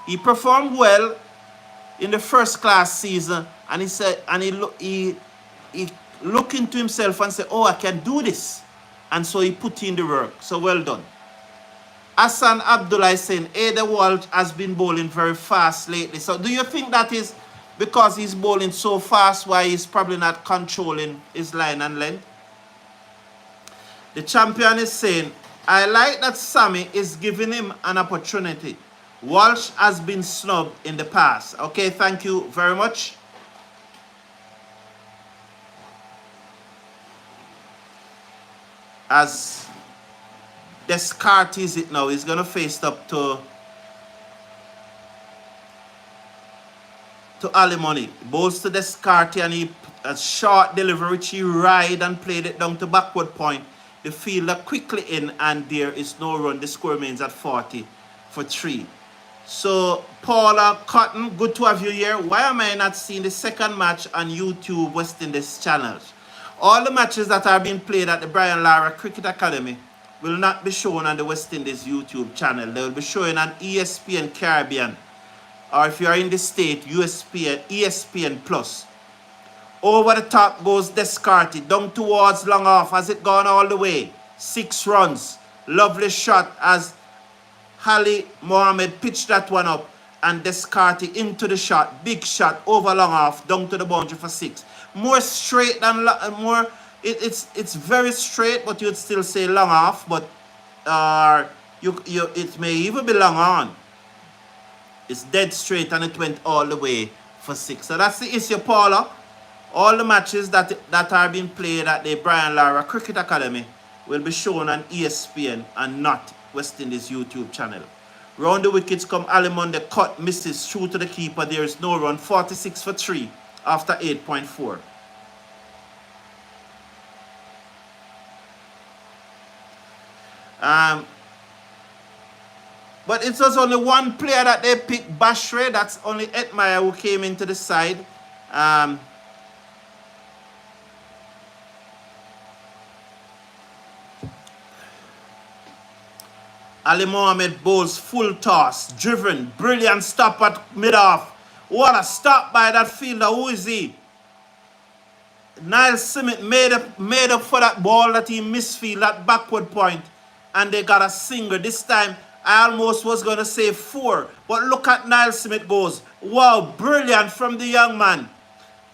He performed well in the first class season, and he said, and he looked into himself and said, oh, I can do this. And so he put in the work. So well done. Hassan Abdullah is saying, Ada Walsh has been bowling very fast lately. So do you think that is because he's bowling so fast why he's probably not controlling his line and length? The champion is saying, I like that Sammy is giving him an opportunity. Walsh has been snubbed in the past. Okay, thank you very much. As Descartes is it now, he's going to face up to Maloney. Bowls to Descartes and he a short delivery which he ride and played it down to backward point. The fielder quickly in and there is no run. The score remains at 40 for 3. So Paula Cotton, good to have you here. Why am I not seeing the second match on YouTube West Indies channels? All the matches that are being played at the Brian Lara Cricket Academy will not be shown on the West Indies YouTube channel. They will be showing on ESPN Caribbean, or if you are in the state, ESPN Plus. Over the top goes Descartes, down towards long off. Has it gone all the way? 6 runs. Lovely shot as Ali Mohammed pitched that one up and Descartes into the shot. Big shot over long off, down to the boundary for 6. More straight than more. It's very straight, but you'd still say long off. But it may even be long on. It's dead straight and it went all the way for 6. So that's the issue, Paula. All the matches that are being played at the Brian Lara Cricket Academy will be shown on ESPN and not West Indies YouTube channel. Round the wickets come Alimonde, cut, misses, through to the keeper. There is no run. 46 for 3 after 8.4. But it was only one player that they picked, Bashre. That's only Etmire who came into the side. Ali Mohammed bowls full toss, driven, brilliant stop at mid-off. What a stop by that fielder. Who is he? Niall Simmet made up for that ball that he misfield, that backward point, and they got a single. This time, I almost was going to say 4, but look at Niall Simmet goes. Wow, brilliant from the young man.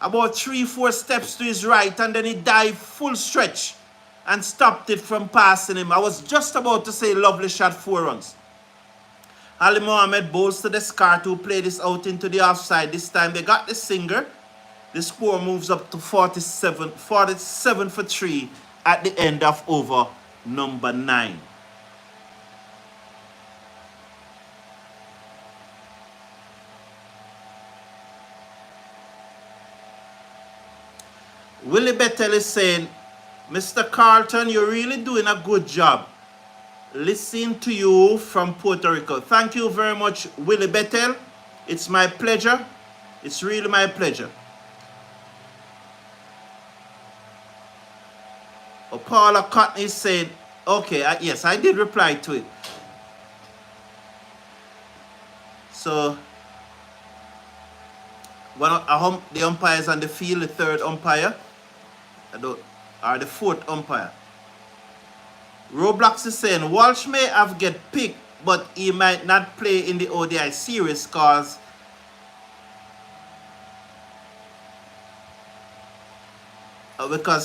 About 3-4 steps to his right, and then he dived full stretch and stopped it from passing him. I was just about to say lovely shot, 4 runs. Ali Mohammed bowls to Descartes, who played this out into the offside. This time they got the single. The score moves up to 47 for 3 at the end of over number 9. Willie Bettel is saying, Mr. Carlton, you're really doing a good job. Listening to you from Puerto Rico. Thank you very much, Willie Bettel. It's my pleasure. It's really my pleasure. Paula Cotton is saying, okay, yes, I did reply to it. So, the umpires on the field, the 3rd umpire, or the 4th umpire. Roblox is saying, Walsh may have get picked, but he might not play in the ODI series because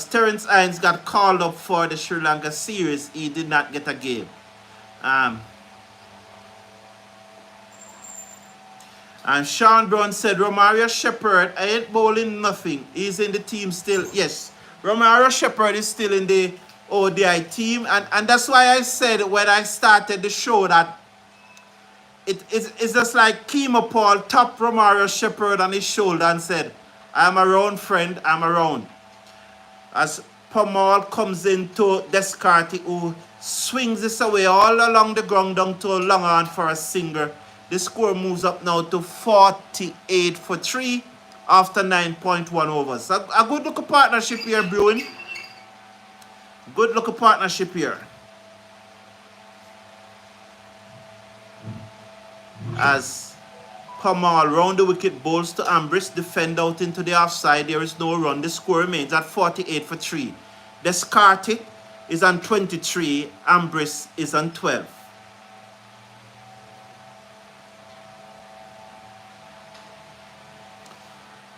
Terence Hines got called up for the Sri Lanka series. He did not get a game. And Sean Brown said, Romario Shepherd, I ain't bowling nothing. He's in the team still. Yes, Romario Shepherd is still in the ODI team. And that's why I said when I started the show that it's just like Kemo Paul tapped Romario Shepherd on his shoulder and said, I'm around, friend, I'm around. As Pamal comes into Descartes, who swings this away all along the ground down to long on for a single. The score moves up now to 48 for 3 after 9.1 overs. A good looking partnership here, brewing. Good looking partnership here. As Pamal round the wicket bowls to Ambris, defend out into the offside. There is no run. The score remains at 48 for 3. Descartes is on 23. Ambris is on 12.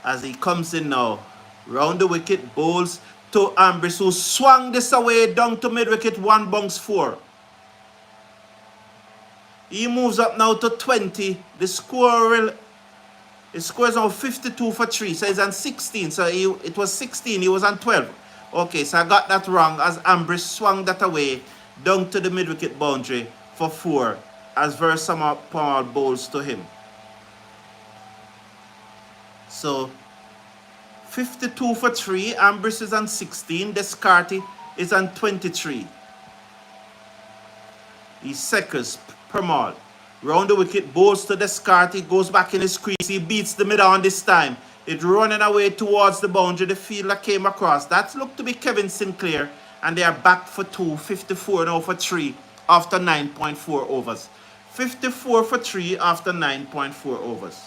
As he comes in now, round the wicket, bowls to Ambris, who swung this away down to mid-wicket, 1 bounce 4. He moves up now to 20. The score is now 52 for 3. So he's on 16. So it was 16. He was on 12. Okay, so I got that wrong as Ambris swung that away down to the mid-wicket boundary for 4 as Paul bowls to him. So 52 for 3. Ambris is on 16. Descartes is on 23. He seconds Permal. Round the wicket, bowls to Descartes, goes back in his crease. He beats the mid-on this time. It's running away towards the boundary. The fielder came across. That looked to be Kevin Sinclair. And they are back for 2. 54 now for 3 after 9.4 overs. 54 for 3 after 9.4 overs.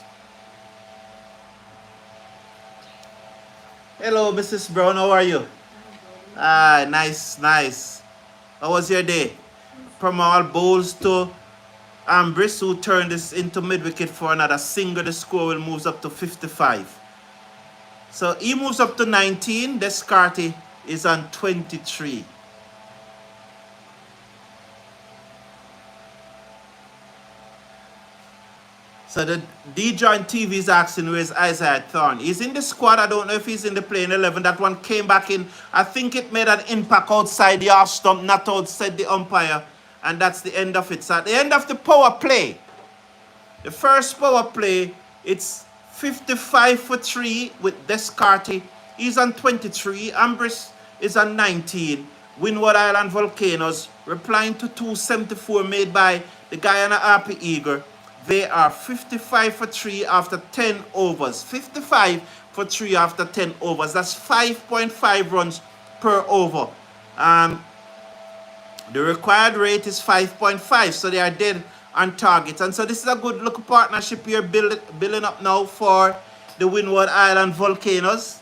Hello, Mrs. Brown. How are you? Ah, nice, nice. How was your day? Permal bowls to Ambris, who turned this into mid-wicket for another single. The score will move up to 55. So he moves up to 19. Descartes is on 23. So the D-Joint TV is asking where's Isaiah Thorne. He's in the squad. I don't know if he's in the playing 11. That one came back in. I think it made an impact outside the off stump, not outside the umpire. And that's the end of it. So at the end of the power play, the first power play, it's 55 for 3 with Descartes. He's on 23. Ambris is on 19. Windward Islands Volcanoes, replying to 274 made by the Guyana Harpy Eagles. They are 55 for 3 after 10 overs. 55 for 3 after 10 overs. That's 5.5 runs per over. The required rate is 5.5, so they are dead on target. And so this is a good look partnership here building up now for the Windward Island Volcanoes.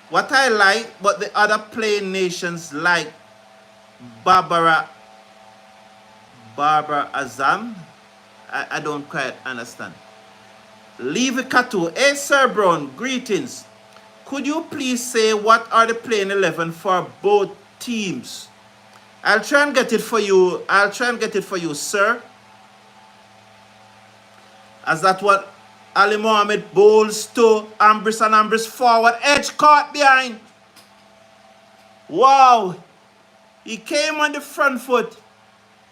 What I like, but the other playing nations like Barbara Azam, I don't quite understand. Levi Katu, hey Sir Brown, greetings. Could you please say what are the playing 11 for both teams? I'll try and get it for you. I'll try and get it for you, sir. As that what Ali Mohammed bowls to Ambris, and Ambris forward edge caught behind. Wow. He came on the front foot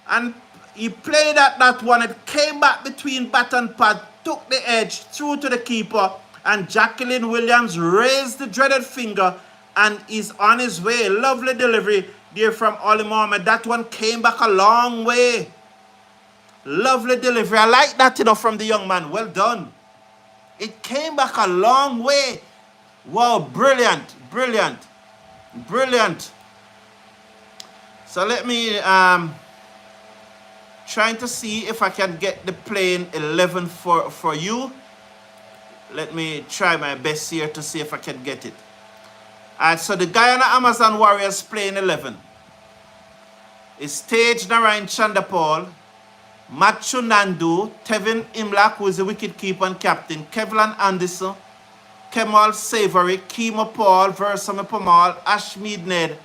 and he played at that one. It came back between bat and pad, took the edge through to the keeper. And Jacqueline Williams raised the dreaded finger and is on his way. Lovely delivery there from Ali Mohammed. That one came back a long way. Lovely delivery. I like that, from the young man. Well done. It came back a long way. Wow, brilliant, brilliant, brilliant. So let me trying to see if I can get the playing 11 for you. Let me try my best here to see if I can get it. Alright, so the Guyana Amazon Warriors playing 11 is Tej Narayan Chandapal, Machu Nandu, Tevin Imlak, who is the wicketkeeper and captain, Kevlon Anderson, Kemal Savory, Kimo Paul, Versame Pamal, Ashmead Ned,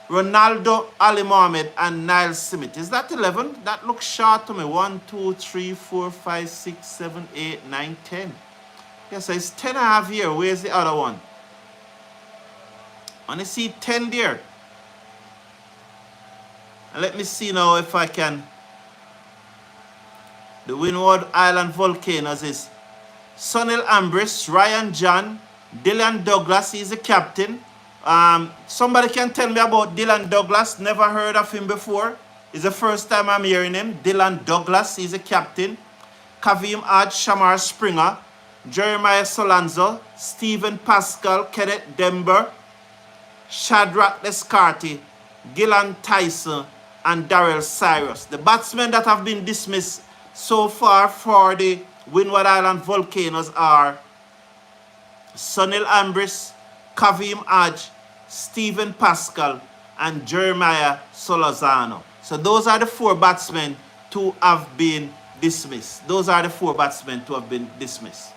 Ronaldo Ali Mohammed, and Niall Simit. Is that 11? That looks short to me. 1, 2, 3, 4, 5, 6, 7, 8, 9, 10. Yes, so it's 10 and a half here. Where's the other one? I want to see 10 there. And let me see now if I can. The Windward Island Volcanoes is Sunil Ambris, Ryan John, Dillon Douglas, he's the captain. Somebody can tell me about Dillon Douglas. Never heard of him before. It's the first time I'm hearing him. Dillon Douglas, he's a captain. Kavem, Hodge, Shamar, Springer. Jeremiah Solanzo, Stephen, Pascal, Kenneth, Dember, Shadrack, Descartes, Gilon, Tyson, and Darel, Cyrus. The batsmen that have been dismissed so far for the Windward Island Volcanoes are Sunil Ambris, Kavem Hodge, Stephen Pascal, and Jeremiah Solozano. So those are the 4 batsmen to have been dismissed. Those are the 4 batsmen to have been dismissed.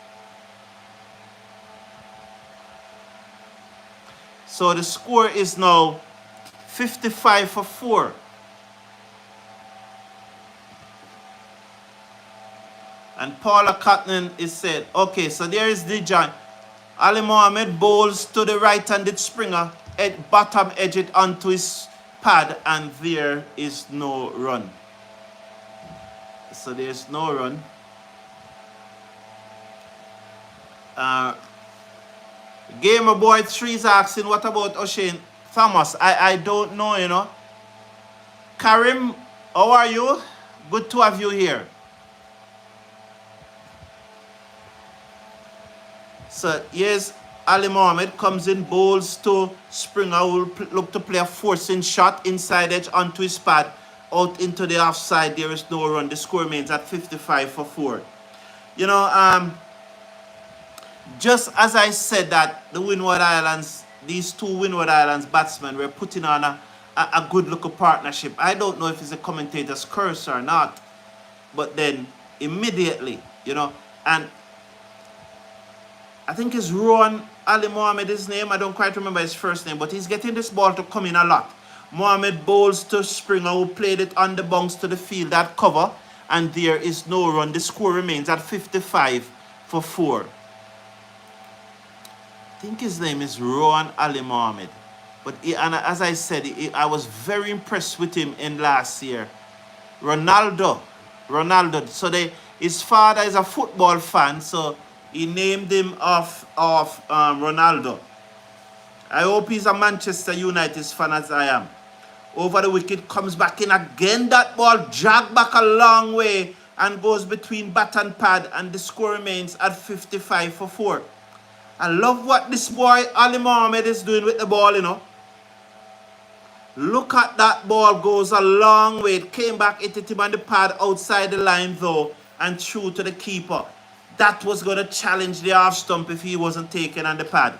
So the score is now 55 for 4. And Paula Cotton is said, okay, so there is the giant. Ali Mohammed bowls to the right-handed springer, bottom edge it onto his pad, and there is no run. So there's no run. Gamer Boy 3 is asking, what about O'Shane Thomas? I don't know, you know. Karim, how are you? Good to have you here. So here's Ali Mohammed, comes in, bowls to Springer, will look to play a forcing shot inside edge onto his pad, out into the offside. There is no run. The score remains at 55 for 4. You know, just as I said that the Windward Islands, these two Windward Islands batsmen were putting on a good looking partnership. I don't know if it's a commentator's curse or not, but then immediately, you know, and I think it's Rowan Ali Mohammed, his name. I don't quite remember his first name, but he's getting this ball to come in a lot. Mohammed bowls to Springer, who played it on the bounce to the field at cover, and there is no run. The score remains at 55 for 4. I think his name is Rowan Ali Mohammed. But and as I said, I was very impressed with him in last year. Ronaldo. So his father is a football fan, so he named him off Ronaldo. I hope he's a Manchester United fan as I am. Over the wicket, comes back in again. That ball dragged back a long way and goes between bat and pad, and the score remains at 55 for 4. I love what this boy Ali Mohammed is doing with the ball, you know. Look at that ball, goes a long way. It came back, hit him on the pad outside the line though, and through to the keeper. That was going to challenge the half stump if he wasn't taken on the pad.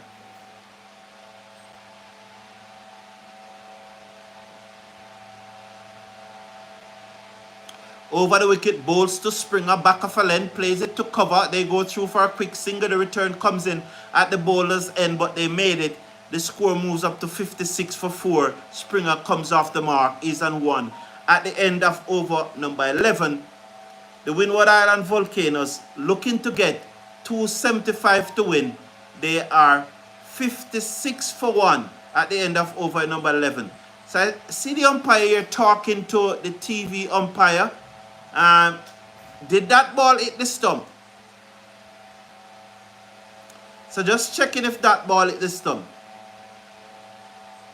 Over the wicket, bowls to Springer, back of a length, plays it to cover. They go through for a quick single. The return comes in at the bowler's end, but they made it. The score moves up to 56 for 4. Springer comes off the mark, is on 1. At the end of over number 11, the Windward Islands Volcanoes looking to get 275 to win. They are 56 for 1 at the end of over number 11. So I see the umpire here talking to the TV umpire. Did that ball hit the stump? So just checking if that ball hit the stump.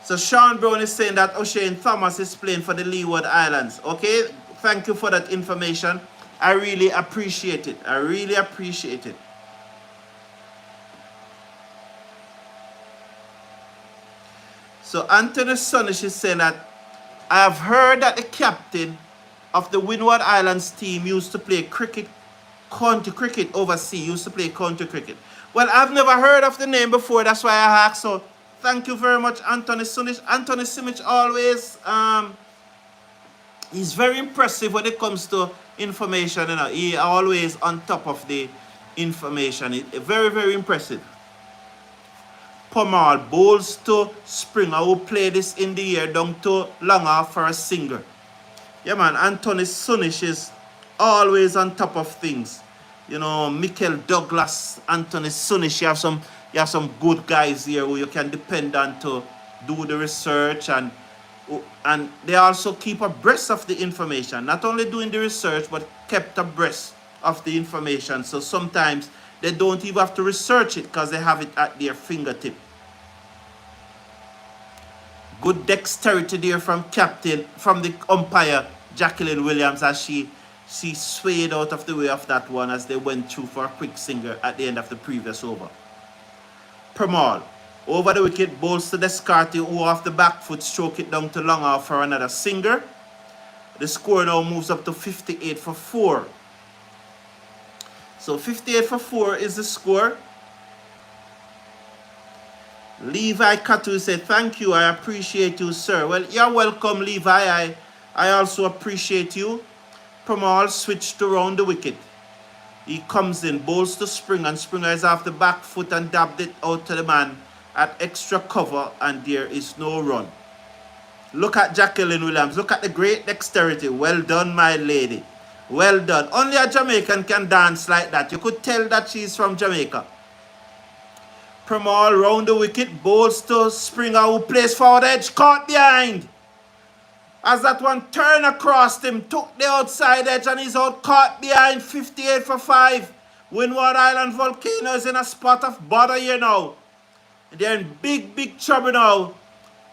So Sean Brown is saying that O'Shane Thomas is playing for the Leeward Islands. Okay, thank you for that information. I really appreciate it. I really appreciate it. So Anthony Sunish is saying that I have heard that the captain of the Windward Islands team used to play county cricket overseas. Used to play county cricket. Well, I've never heard of the name before. That's why I asked. So thank you very much, Anthony Sunish. Anthony Sunish always he's very impressive when it comes to information. You know, he always on top of the information. Very, very impressive. Pomal bowls to Springer, who played this in the air down to Longer for a single. Yeah, man, Anthony Sunish is always on top of things. You know, Michael Douglas, Anthony Sunish, you have some good guys here who you can depend on to do the research, and they also keep abreast of the information. Not only doing the research, but kept abreast of the information. So sometimes they don't even have to research it because they have it at their fingertip. Good dexterity there from the umpire, Jacqueline Williams, as she swayed out of the way of that one as they went through for a quick single at the end of the previous over. Permal, over the wicket, bowls to Descartes, who off the back foot stroke it down to Longer for another single. The score now moves up to 58 for 4. So 58 for 4 is the score. Levi Katu said, thank you, I appreciate you, sir. Well, you're welcome, Levi. I also appreciate you. Permal switched around the wicket. He comes in, bowls to Springer, and Springer is off the back foot and dabbed it out to the man. at extra cover, and there is no run. Look at Jacqueline Williams. Look at the great dexterity. Well done, my lady. Well done. Only a Jamaican can dance like that. You could tell that she's from Jamaica. Premal round the wicket. Bowls to Springer, who plays forward edge. Caught behind. As that one turned across him, took the outside edge and he's out, caught behind. 58 for 5. Windward Islands Volcanoes in a spot of bother here now. They're in big trouble now.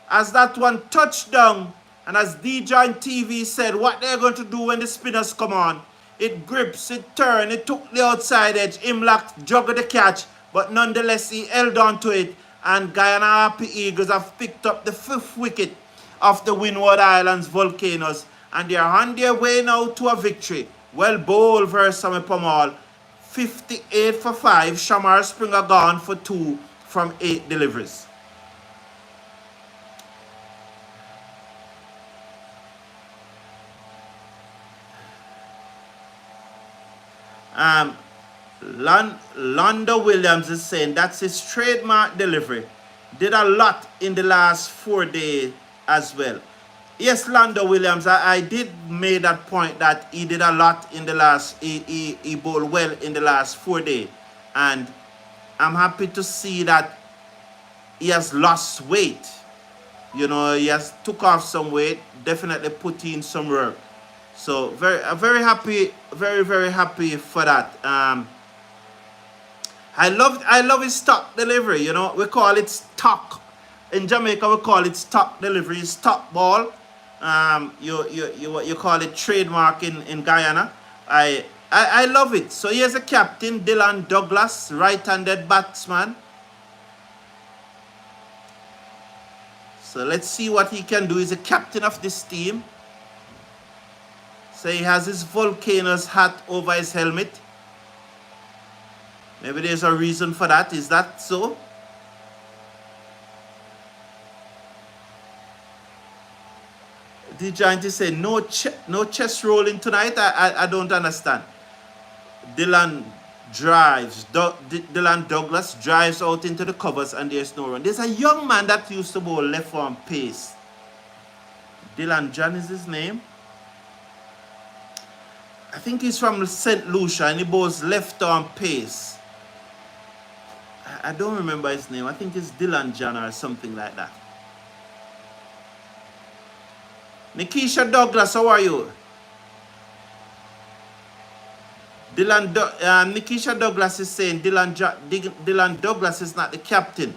As that one touched down, and as DJ TV said, what they're going to do when the spinners come on. It grips, it turns, it took the outside edge. Imlak juggled the catch, but nonetheless he held on to it. And Guyana Harpy Eagles have picked up the 5th wicket of the Windward Islands Volcanoes. And they are on their way now to a victory. Well bowled versus Pamal. 58 for 5. Shamar Springer gone for 2 from 8 deliveries. Londo Williams is saying that's his trademark delivery. Did a lot in the last 4 days as well. Yes, Londo Williams, I did make that point that he did a lot in the last, he bowled well in the last 4 days. And I'm happy to see that he has lost weight. You know, he has took off some weight, definitely put in some work. So very happy, very happy for that. I love his stock delivery. You know, we call it stock. In Jamaica, we call it stock delivery, stock ball. You call it trademark in Guyana. I love it. So here's a captain, Dillon Douglas, right-handed batsman. So let's see what he can do. He's a captain of this team. So he has his Volcanoes hat over his helmet. Maybe there's a reason for that. Is that so? The giant is saying no chest rolling tonight. I don't understand. Dillon drives. Dillon Douglas drives out into the covers and there's no run. There's a young man that used to bowl left arm pace. Dillon John is his name. I think he's from St. Lucia and he bowls left arm pace. I don't remember his name. I think it's Dillon John or something like that. Nikisha Douglas, how are you? Nikisha Douglas is saying Dillon Douglas is not the captain.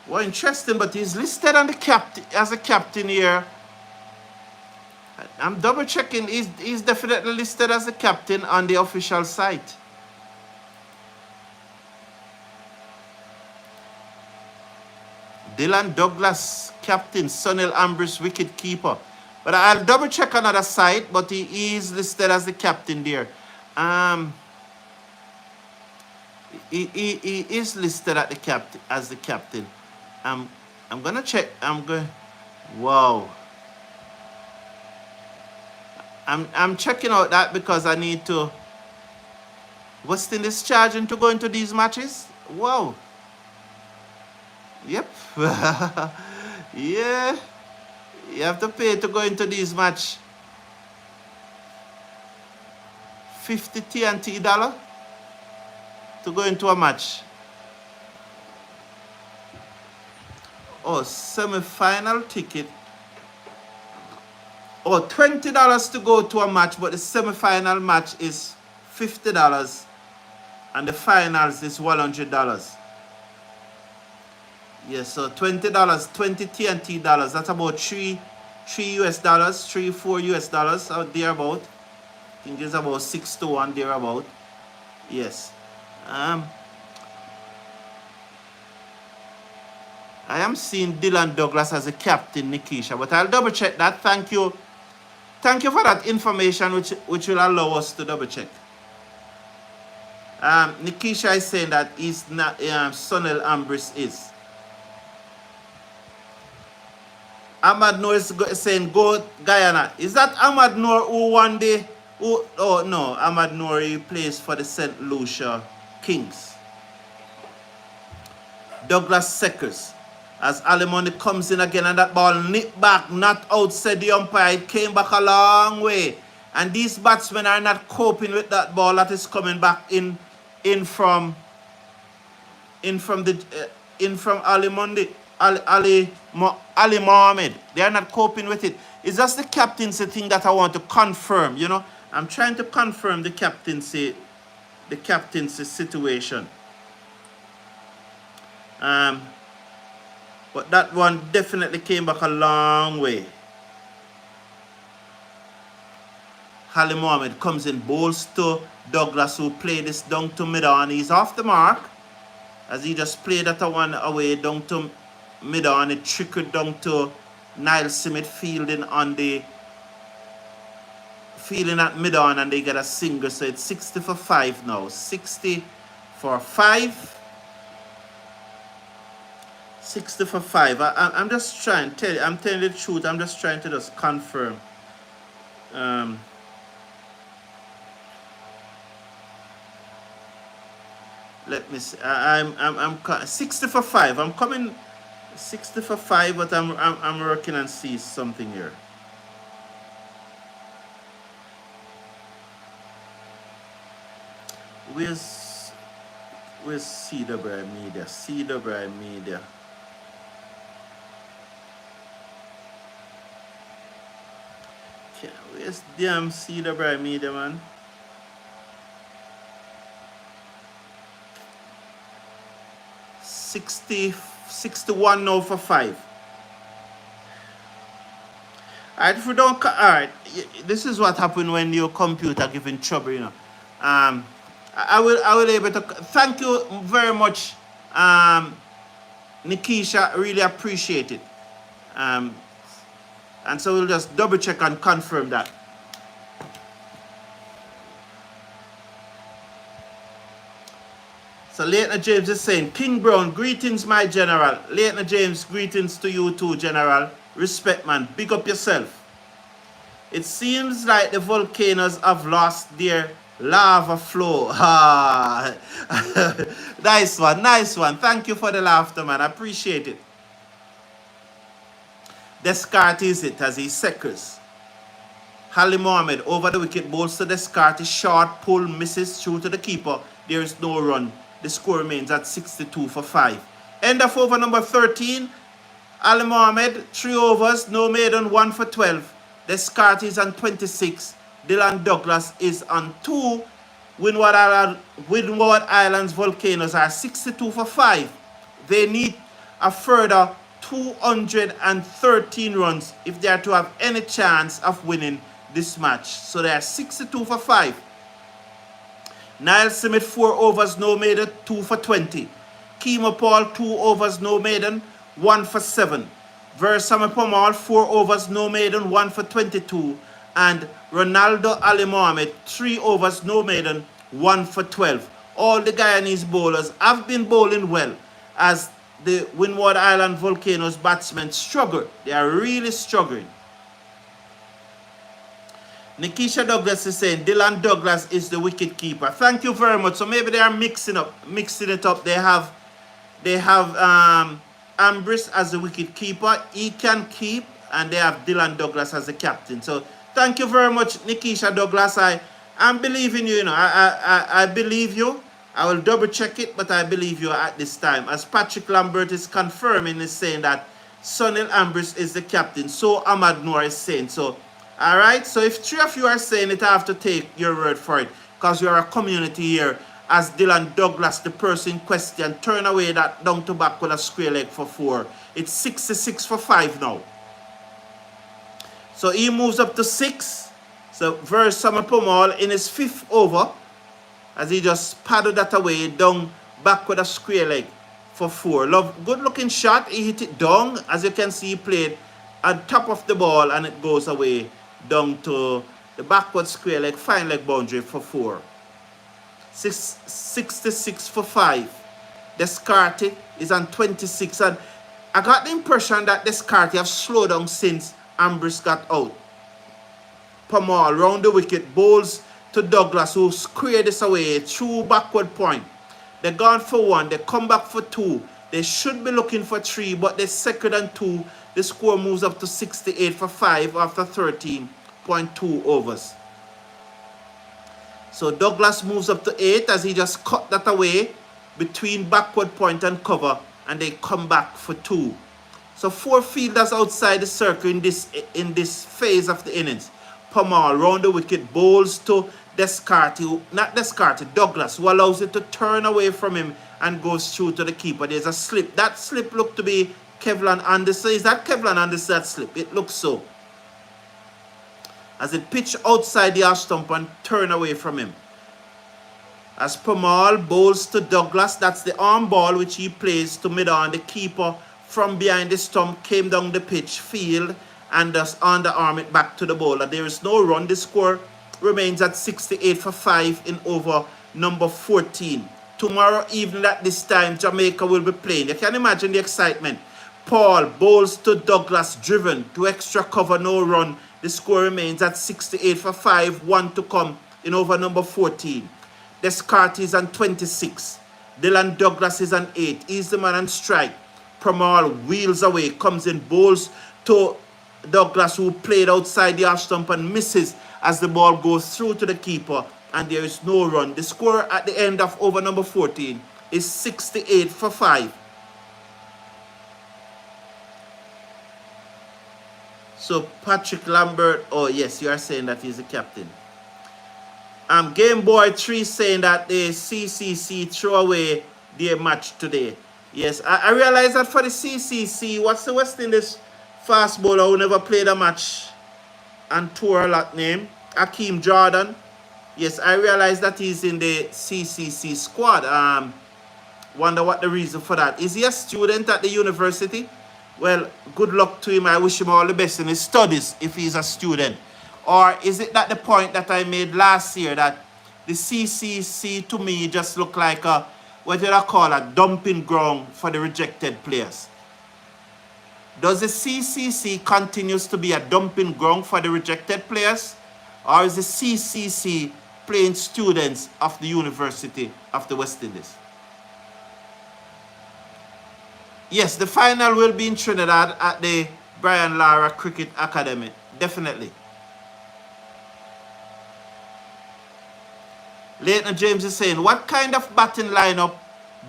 Well, interesting, but he's listed on the captain as a captain here. I'm double checking. He's definitely listed as a captain on the official site. Dillon Douglas, captain, Sunil Ambris, wicket keeper. But I'll double check another site, but he is listed as the captain there. He is listed at the as the captain. I'm gonna check. Wow. I'm checking out that because I need to. West Indies charging to go into these matches? Wow. Yep. Yeah. You have to pay to go into these match. 50 TNT dollar to go into a match. Oh, semi-final ticket. Oh, $20 to go to a match, but the semi-final match is $50 and the finals is $100. Yes, so $20, 20 TNT dollars. That's about $3 US, $4 US out there about. I think it's about 6 to 1 there about. Yes. I am seeing Dillon Douglas as a captain, Nikisha, but I'll double check that. Thank you. Thank you for that information, which will allow us to double check. Nikisha is saying that he's not Sunil Ambris is. Ahmad Noor is saying go Guyana. Is that Ahmad Noor who one day? Oh no, Ahmad Noor, he plays for the St. Lucia Kings. Douglas Seckers. As Maloney comes in again and that ball nipped back, not outside the umpire. It came back a long way. And these batsmen are not coping with that ball that is coming back in from Ali Mohammed. They are not coping with it. It's just the captaincy thing that I want to confirm, you know. I'm trying to confirm the captaincy situation. But that one definitely came back a long way. Ali Mohammed comes in, bowls to Douglas, who played this down to mid-on. He's off the mark, as he just played that one away down to mid-on. It trickled down to Niall Smith fielding at mid-on, and they get a single. So it's 60 for 5 now. 60 for 5. 60 for 5. I'm just trying to tell you, I'm telling you the truth. I'm just trying to just confirm. Let me see. I'm 60 for 5. I'm coming 60 for 5, but I'm working and see something here. Where's CWI Media? CWI Media. Okay, where's damn CWI Media, man? $61 now for 5. Alright, if we don't, alright, this is what happened when your computer giving trouble, you know. I will able to thank you very much, Nikisha. Really appreciate it. And so we'll just double check and confirm that. So Lieutenant James is saying, King Brown, greetings, my general. Lieutenant James, greetings to you too, general. Respect, man. Big up yourself. It seems like the volcanoes have lost their lava flow. Ah. Nice one, nice one. Thank you for the laughter, man. I appreciate it. Descartes is it as he Seckers. Ali Mohammed over the wicket, bowls to Descartes. Short pull, misses through to the keeper. There is no run. The score remains at 62 for 5. End of over number 13. Ali Mohammed, 3 overs, no maiden, 1 for 12. Descartes is on 26. Dillon Douglas is on 2. Windward Islands Volcanoes are 62 for 5. They need a further 213 runs if they are to have any chance of winning this match. So they are 62 for 5. Niall Smith, 4 overs, no maiden, 2 for 20. Kemo Paul, 2 overs, no maiden, 1 for 7. Versame Pomal, 4 overs, no maiden, 1 for 22. And Ronaldo Ali Mohammed, 3 overs, no maiden, 1 for 12. All the Guyanese bowlers have been bowling well as the Windward Island Volcanoes batsmen struggle. They are really struggling. Nikisha Douglas is saying Dillon Douglas is the wicket keeper. Thank you very much. So maybe they are mixing it up. They have Ambris as the wicket keeper. He can keep, and they have Dillon Douglas as the captain. So thank you very much, Nikisha Douglas. I'm believing you. You know, I believe you. I will double check it, but I believe you at this time. As Patrick Lambert is confirming, is saying that Sunil Ambris is the captain. So Ahmad Noor is saying so. All right, so if 3 of you are saying it, I have to take your word for it, because you are a community here. As Dillon Douglas, the person in question, turn away that down to back with a square leg for 4. It's 66 for 5 now. So he moves up to 6. So Versame Pomal in his 5th over, as he just paddled that away down back with a square leg for 4. Good looking shot. He hit it down. As you can see, he played on top of the ball and it goes away down to the backward square leg, fine leg boundary for 4. 66 for 5. Descartes is on 26. And I got the impression that Descartes have slowed down since Ambris got out. Pomal round the wicket, bowls to Douglas, who squared this away through backward point. They gone for 1, they come back for 2. They should be looking for 3, but they're second and 2. The score moves up to 68 for 5 after 13.2 overs. So Douglas moves up to 8 as he just cut that away between backward point and cover, and they come back for 2. So 4 fielders outside the circle in this phase of the innings. Pamal round the wicket, bowls to Douglas, who allows it to turn away from him and goes through to the keeper. There's a slip. That slip looked to be Kevlon Anderson. Is that Kevlon Anderson, that slip? It looks so. As it pitched outside the off stump and turn away from him. As Pamal bowls to Douglas, that's the arm ball which he plays to mid-on. The keeper from behind the stump came down the pitch field and just underarm it back to the bowler. There is no run. The score remains at 68 for 5 in over number 14. Tomorrow evening at this time, Jamaica will be playing. You can imagine the excitement. Paul bowls to Douglas, driven to extra cover, no run. The score remains at 68 for 5, 1 to come in over number 14. Descartes is on 26. Dillon Douglas is on 8. He's the man on strike. Pramal wheels away, comes in, bowls to Douglas, who played outside the off stump and misses as the ball goes through to the keeper, and there is no run. The score at the end of over number 14 is 68 for 5. So Patrick Lambert, oh yes, you are saying that he's the captain. Game Boy 3 saying that the CCC threw away their match today. Yes, I realize that for the CCC, what's the West Indies fast bowler who never played a match and tour a lot name? Akeem Jordan. Yes, I realize that he's in the CCC squad. Wonder what the reason for that. Is he a student at the university? Well, good luck to him. I wish him all the best in his studies if he's a student. Or is it that the point that I made last year that the CCC to me just look like a, what did I call, a dumping ground for the rejected players? Does the CCC continues to be a dumping ground for the rejected players? Or is the CCC playing students of the University of the West Indies? Yes, the final will be in Trinidad at the Brian Lara Cricket Academy. Definitely. Leighton James is saying, what kind of batting lineup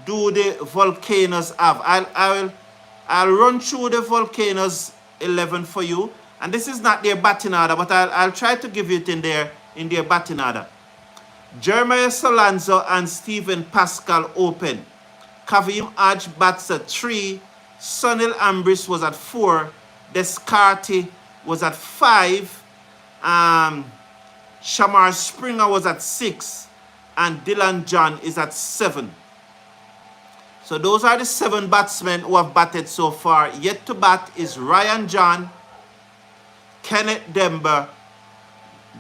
do the Volcanoes have? I'll run through the Volcanoes 11 for you. And this is not their batting order, but I'll try to give it in their batting order. Jeremiah Solanzo and Stephen Pascal open. Kavem Hodge bats at 3. Sunil Ambris was at 4. Descartes was at 5. Shamar Springer was at 6. And Dillon John is at 7. So those are the 7 batsmen who have batted so far. Yet to bat is Ryan John, Kenneth Dember,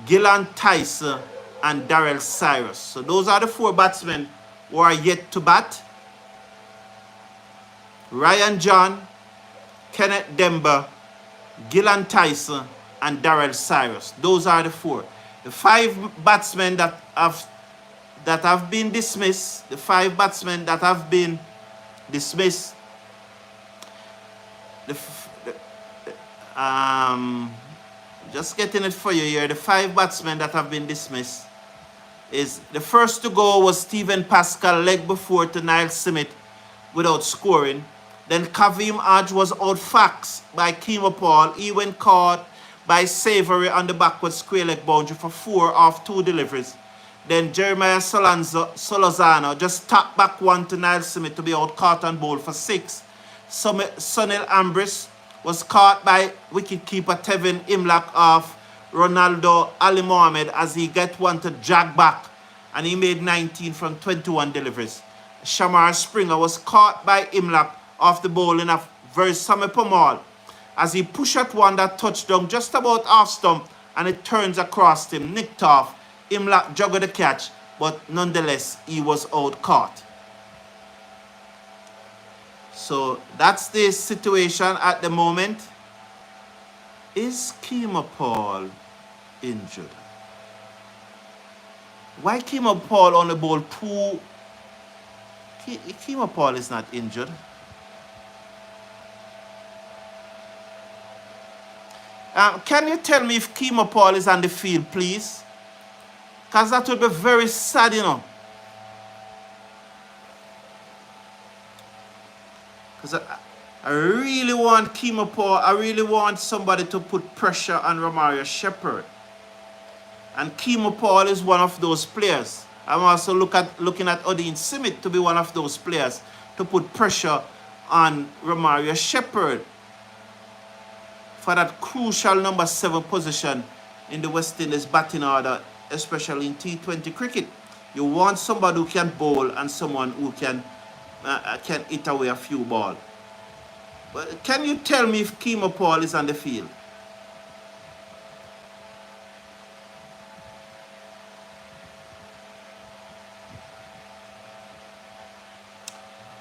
Gilon Tyson, and Darel Cyrus. So those are the 4 batsmen who are yet to bat. Ryan John, Kenneth Dember, Gilon Tyson, and Darel Cyrus. Those are the 4. The 5 batsmen that have been dismissed. The 5 batsmen that have been dismissed. Just getting it for you here. The 5 batsmen that have been dismissed is the first to go was Stephen Pascal, leg before to Niall Smith without scoring. Then Kavem Hodge was outfaxed by Kemo Paul. He went caught by Savory on the backward square leg boundary for 4 off 2 deliveries. Then Jeremiah Solozano just tapped back 1 to Niall Smith to be out caught and bowled for 6. Sunil Ambris was caught by wicketkeeper Tevin Imlak of Ronaldo Ali Mohammed as he got 1 to jag back, and he made 19 from 21 deliveries. Shamar Springer was caught by Imlak off the bowling of Versame Pamal as he pushed at 1 that touched down just about off stump, and it turns across him, nicked off. Imlak juggled the catch, but nonetheless he was out caught. So that's the situation at the moment. Is Kemo Paul injured? Why Kemo Paul on the ball 2? Kemo Paul is not injured. Can you tell me if Kemo Paul is on the field, please? Because that would be very sad, you know. Because I really want Kemo Paul. I really want somebody to put pressure on Romario Shepherd. And Kemo Paul is one of those players. I'm also looking at Odin Simit to be one of those players to put pressure on Romario Shepherd for that crucial number 7 position in the West Indies batting order, especially in T20 cricket. You want somebody who can bowl and someone who can hit away a few balls. But can you tell me if Kemo Paul is on the field?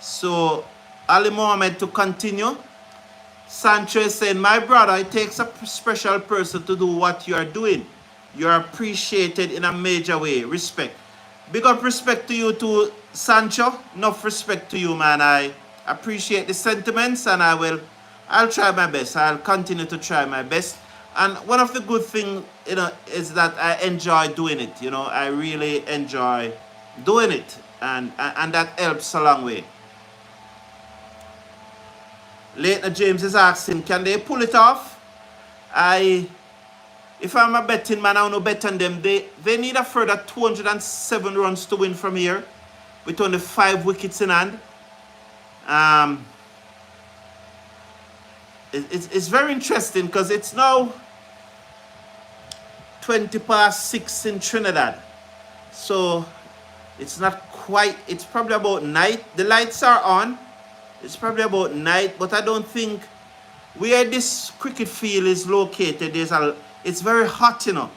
So, Ali Mohammed to continue. Sancho is saying, my brother, it takes a special person to do what you are doing. You are appreciated in a major way. Respect. Big up respect to you too, Sancho. Enough respect to you, man. I appreciate the sentiments and I'll try my best. I'll continue to try my best. And one of the good things, you know, is that I enjoy doing it. You know, I really enjoy doing it. And that helps a long way. Later James is asking, can they pull it off? If I'm a betting man, I want to bet on them. They need a further 207 runs to win from here with only 5 wickets in hand. It's very interesting because it's now 20 past 6 in Trinidad. So it's not quite, it's probably about night. The lights are on. It's probably about night, but I don't think where this cricket field is located, it's very hot, you know.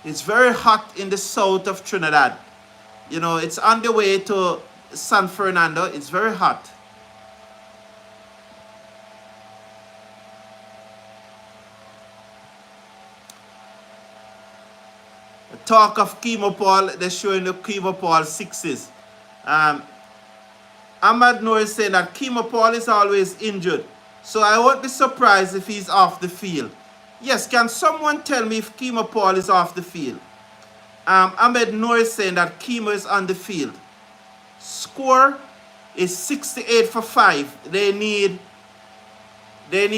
It's very hot in the south of Trinidad. You know, it's on the way to San Fernando. It's very hot. The talk of Kemo Paul, they're showing the Kemo Paul 6s. Ahmad Noor is saying that Kemo Paul is always injured, so I won't be surprised if he's off the field. Yes, can someone tell me if Kemo Paul is off the field? Ahmed Noor is saying that Kemo is on the field. Score is 68 for 5. They need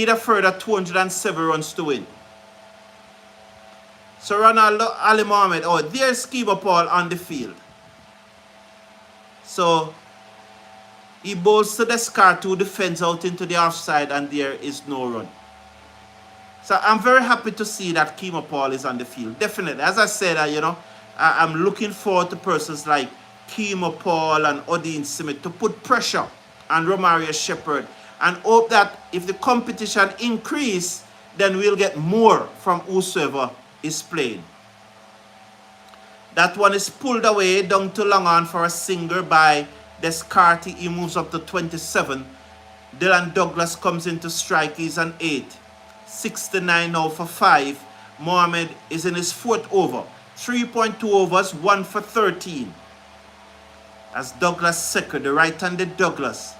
a further 207 runs to win. So Ronaldo Ali Mohammed, oh, there's Kemo Paul on the field. So he bowls to Descartes, who defends out into the offside, and there is no run. So I'm very happy to see that Kemo Paul is on the field. Definitely. As I said, you know, I'm looking forward to persons like Kemo Paul and Odin Simit to put pressure on Romario Shepherd and hope that if the competition increase, then we'll get more from whosoever is playing. That one is pulled away down to long on for a single by Descartes. He moves up to 27. Dillon Douglas comes into strike. He's an 8. 69 now for 5. Mohammed is in his 4th over. 3.2 overs, 1 for 13. As Douglas second, the right-handed Douglas.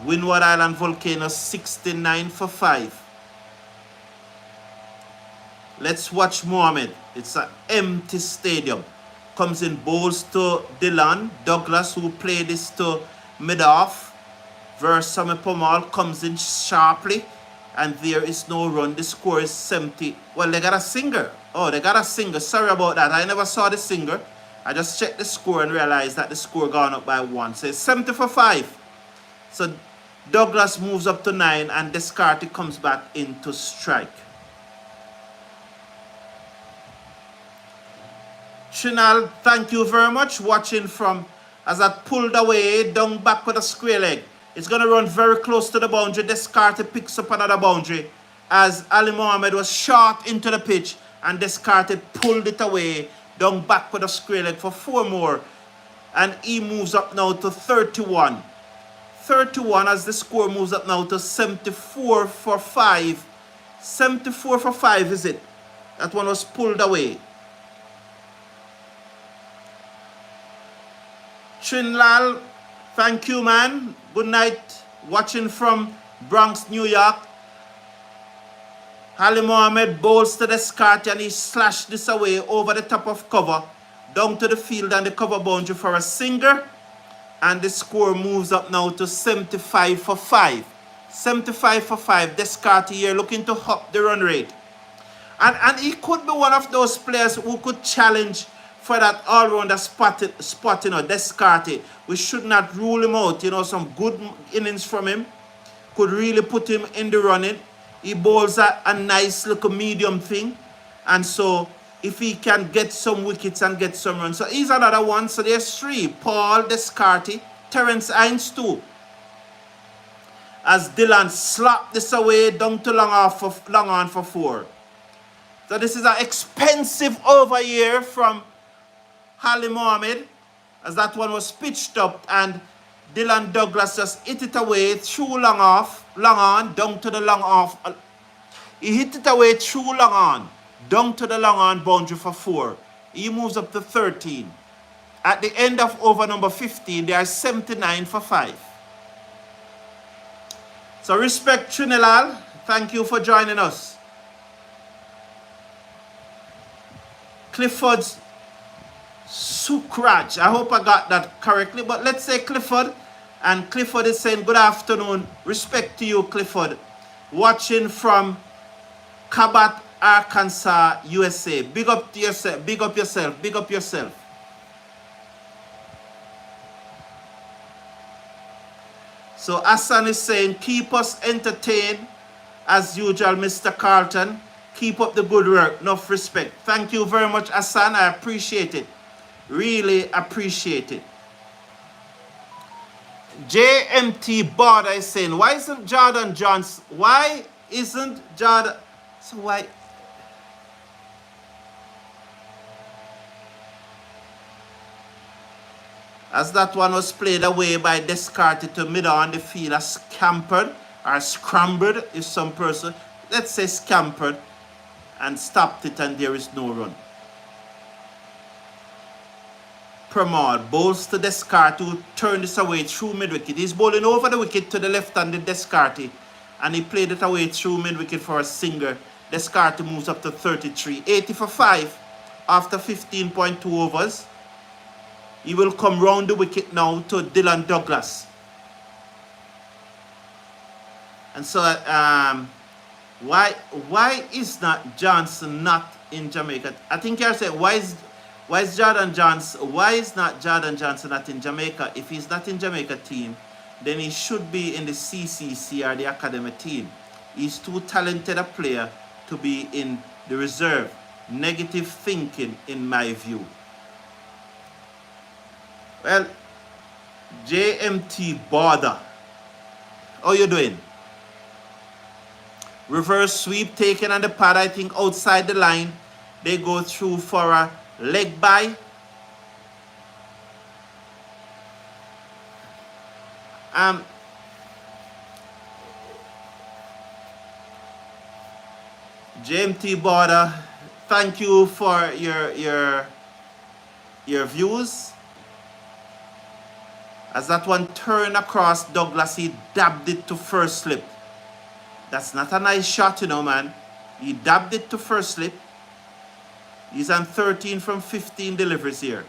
Windward Islands Volcanoes 69 for 5. Let's watch Mohammed. It's an empty stadium. Comes in, bowls to Dillon. Douglas, who played this to mid-off. Versame Pomal comes in sharply. And there is no run. The score is 70. Well, they got a singer. Oh, they got a singer. Sorry about that. I never saw the singer. I just checked the score and realized that the score gone up by 1. So it's 70 for 5. So Douglas moves up to 9 and Descartes comes back into strike. Chinal, thank you very much. Watching from as I pulled away, down back with a square leg. It's going to run very close to the boundary. Descartes picks up another boundary as Ali Mohammed was shot into the pitch and Descartes pulled it away, down back with a square leg for 4 more. And he moves up now to 31. 31 as the score moves up now to 74 for 5. 74 for 5 is it? That one was pulled away. Chinlal, thank you, man. Good night. Watching from Bronx, New York. Ali Mohammed bowls to Descartes and he slashed this away over the top of cover, down to the field and the cover boundary for a single. And the score moves up now to 75 for 5. 75 for 5. Descartes here looking to up the run rate. And he could be one of those players who could challenge for that all-rounder spot, you know, Descartes. We should not rule him out. You know, some good innings from him could really put him in the running. He bowls a nice little medium thing. And so if he can get some wickets and get some runs. So he's another one. So there's 3. Paul, Descartes, Terence Hines 2. As Dillon slapped this away down to long on for 4. So this is an expensive over here from Ali Mohammed. As that one was pitched up and Dillon Douglas just hit it away through long on, down to the long off. He hit it away through long on, down to the long on boundary for 4. He moves up to 13. At the end of over number 15, they are 79 for 5. So respect Trinidad. Thank you for joining us. Clifford's Sukraj. I hope I got that correctly, but let's say Clifford. And Clifford is saying good afternoon. Respect to you, Clifford. Watching from Cabot, Arkansas, USA. Big up to yourself. Big up yourself. Big up yourself. So Hassan is saying keep us entertained as usual, Mr. Carlton. Keep up the good work. Enough respect. Thank you very much, Hassan. I appreciate it. Really appreciate it. JMT Border is saying, why isn't Jordan Johnson? Why isn't Jordan? So why? As that one was played away by Descartes to mid on the field, a scampered or scrambled, if some person, let's say scampered, and stopped it, and there is no run. Pramod bowls to Descartes to turn this away through mid-wicket. He's bowling over the wicket to the left-handed Descartes, and he played it away through mid-wicket for a single. Descartes moves up to 33. 80 for 5 after 15.2 overs. He will come round the wicket now to Dillon Douglas. And so, why is not Johnson not in Jamaica? I think you're saying, why is Jordan Johnson? Why is not Jordan Johnson not in Jamaica? If he's not in Jamaica team, then he should be in the CCC or the academy team. He's too talented a player to be in the reserve. Negative thinking, in my view. Well, JMT Border, how you doing? Reverse sweep taken on the pad, I think outside the line. They go through for a leg by. JMT Border, thank you for your views. As that one turned across Douglas, he dabbed it to first slip. That's not a nice shot, you know, man. He dabbed it to first slip. He's on 13 from 15 deliveries here.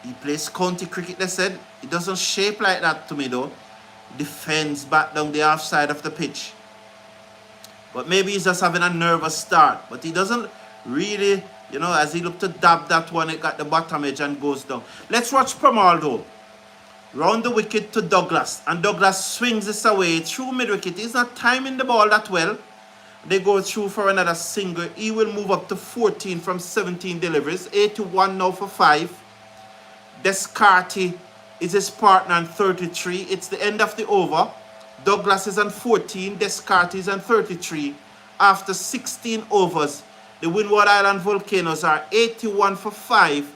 He plays county cricket, they said. It doesn't shape like that to me, though. Defends back down the off side of the pitch. But maybe he's just having a nervous start. But he doesn't really, you know, as he looked to dab that one, it got the bottom edge and goes down. Let's watch Pramal, though. Round the wicket to Douglas. And Douglas swings this away through mid-wicket. He's not timing the ball that well. They go through for another single. He will move up to 14 from 17 deliveries. 81 now for 5. Descartes is his partner on 33. It's the end of the over. Douglas is on 14. Descartes is on 33. After 16 overs, the Windward Islands Volcanoes are 81 for 5.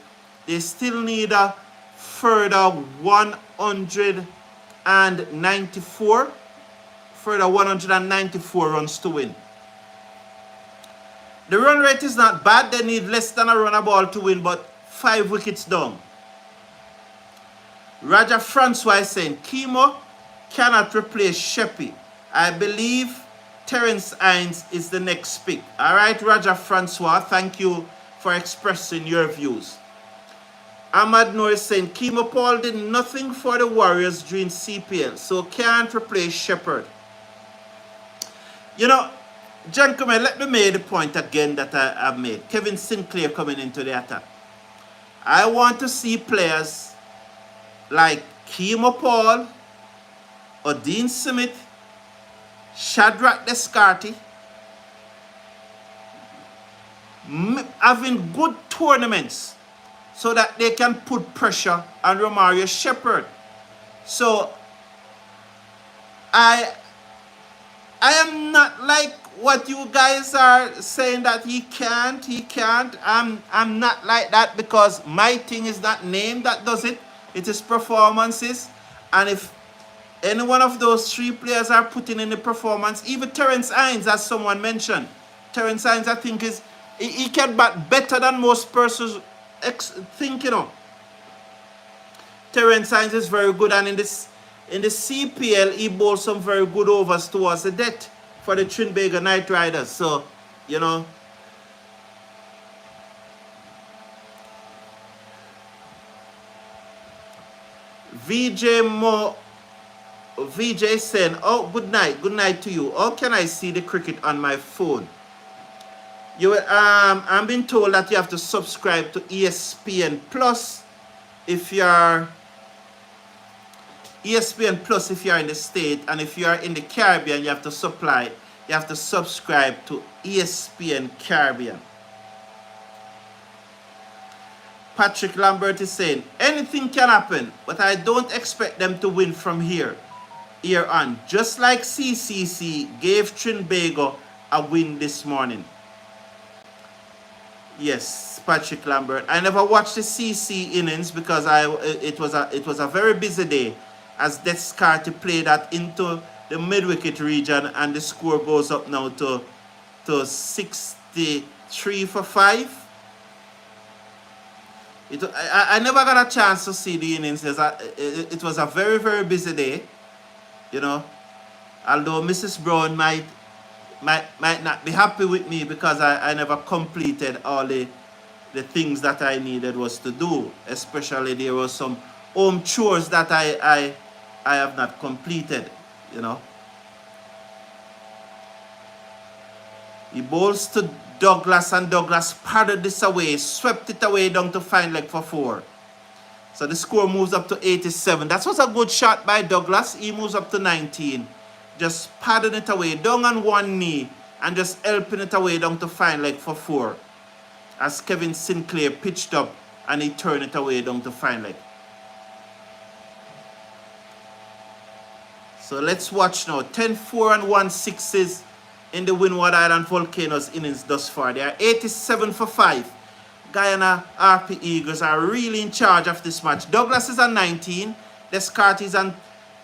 They still need a further 194. Further 194 runs to win. The run rate is not bad. They need less than a run a ball to win, but 5 wickets down. Raja Francois is saying, Kimo cannot replace Sheppy. I believe Terence Hines is the next pick. All right, Roger Francois, thank you for expressing your views. Ahmad Noor is saying, Kemo Paul did nothing for the Warriors during CPL, so can't replace Shepherd. You know, gentlemen, let me make the point again that I've made. Kevin Sinclair coming into the attack. I want to see players like Kemo Paul, Dean Smith, Shadrack Descartes, having good tournaments so that they can put pressure on Romario Shepherd. So I am not like what you guys are saying that he can't. I'm not like that, because my thing is not name that does it. It is performances. And if any one of those three players are putting in the performance, even Terence Hines, as someone mentioned, Terence Hines, I think he can bat better than most persons think, you know. Terence Hines is very good, and in the CPL, he bowled some very good overs towards the death for the Trinidad Knight Riders. So, you know, VJ saying, oh, good night to you. How can I see the cricket on my phone? I'm being told that you have to subscribe to ESPN Plus if you're ESPN Plus if you're in the state, and if you are in the Caribbean, you have to subscribe to ESPN Caribbean. Patrick Lambert is saying, anything can happen, but I don't expect them to win from here on. Just like CCC gave Trinidad a win this morning. Yes, Patrick Lambert. I never watched the CC innings because it was a very busy day, as Descartes played that into the mid-wicket region, and the score goes up now to 63 for 5. I never got a chance to see the innings. It was a very, very busy day, you know. Although Mrs. Brown might not be happy with me because I never completed all the things that I needed was to do. Especially there were some home chores that I have not completed, you know. He bowls to Douglas, and Douglas padded this away, swept it away down to fine leg for 4. So the score moves up to 87. That was a good shot by Douglas. He moves up to 19. Just padding it away, down on one knee, and just helping it away down to fine leg for 4. As Kevin Sinclair pitched up, and he turned it away down to fine leg. So let's watch now. 10-4 and 1 sixes in the Windward Islands Volcanoes innings thus far. They are 87 for 5. Guyana Harpy Eagles are really in charge of this match. Douglas is on 19. Descartes is on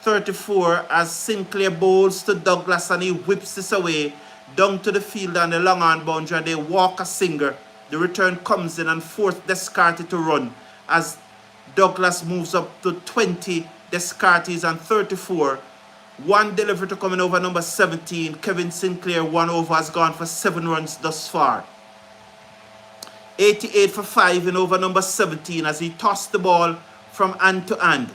34 as Sinclair bowls to Douglas, and he whips this away down to the field on the long on boundary, and they walk a singer. The return comes in and forces Descartes to run as Douglas moves up to 20. Descartes on 34. One delivery to coming over number 17. Kevin Sinclair, 1 over, has gone for 7 runs thus far. 88 for 5 in over number 17 as he tossed the ball from hand to hand.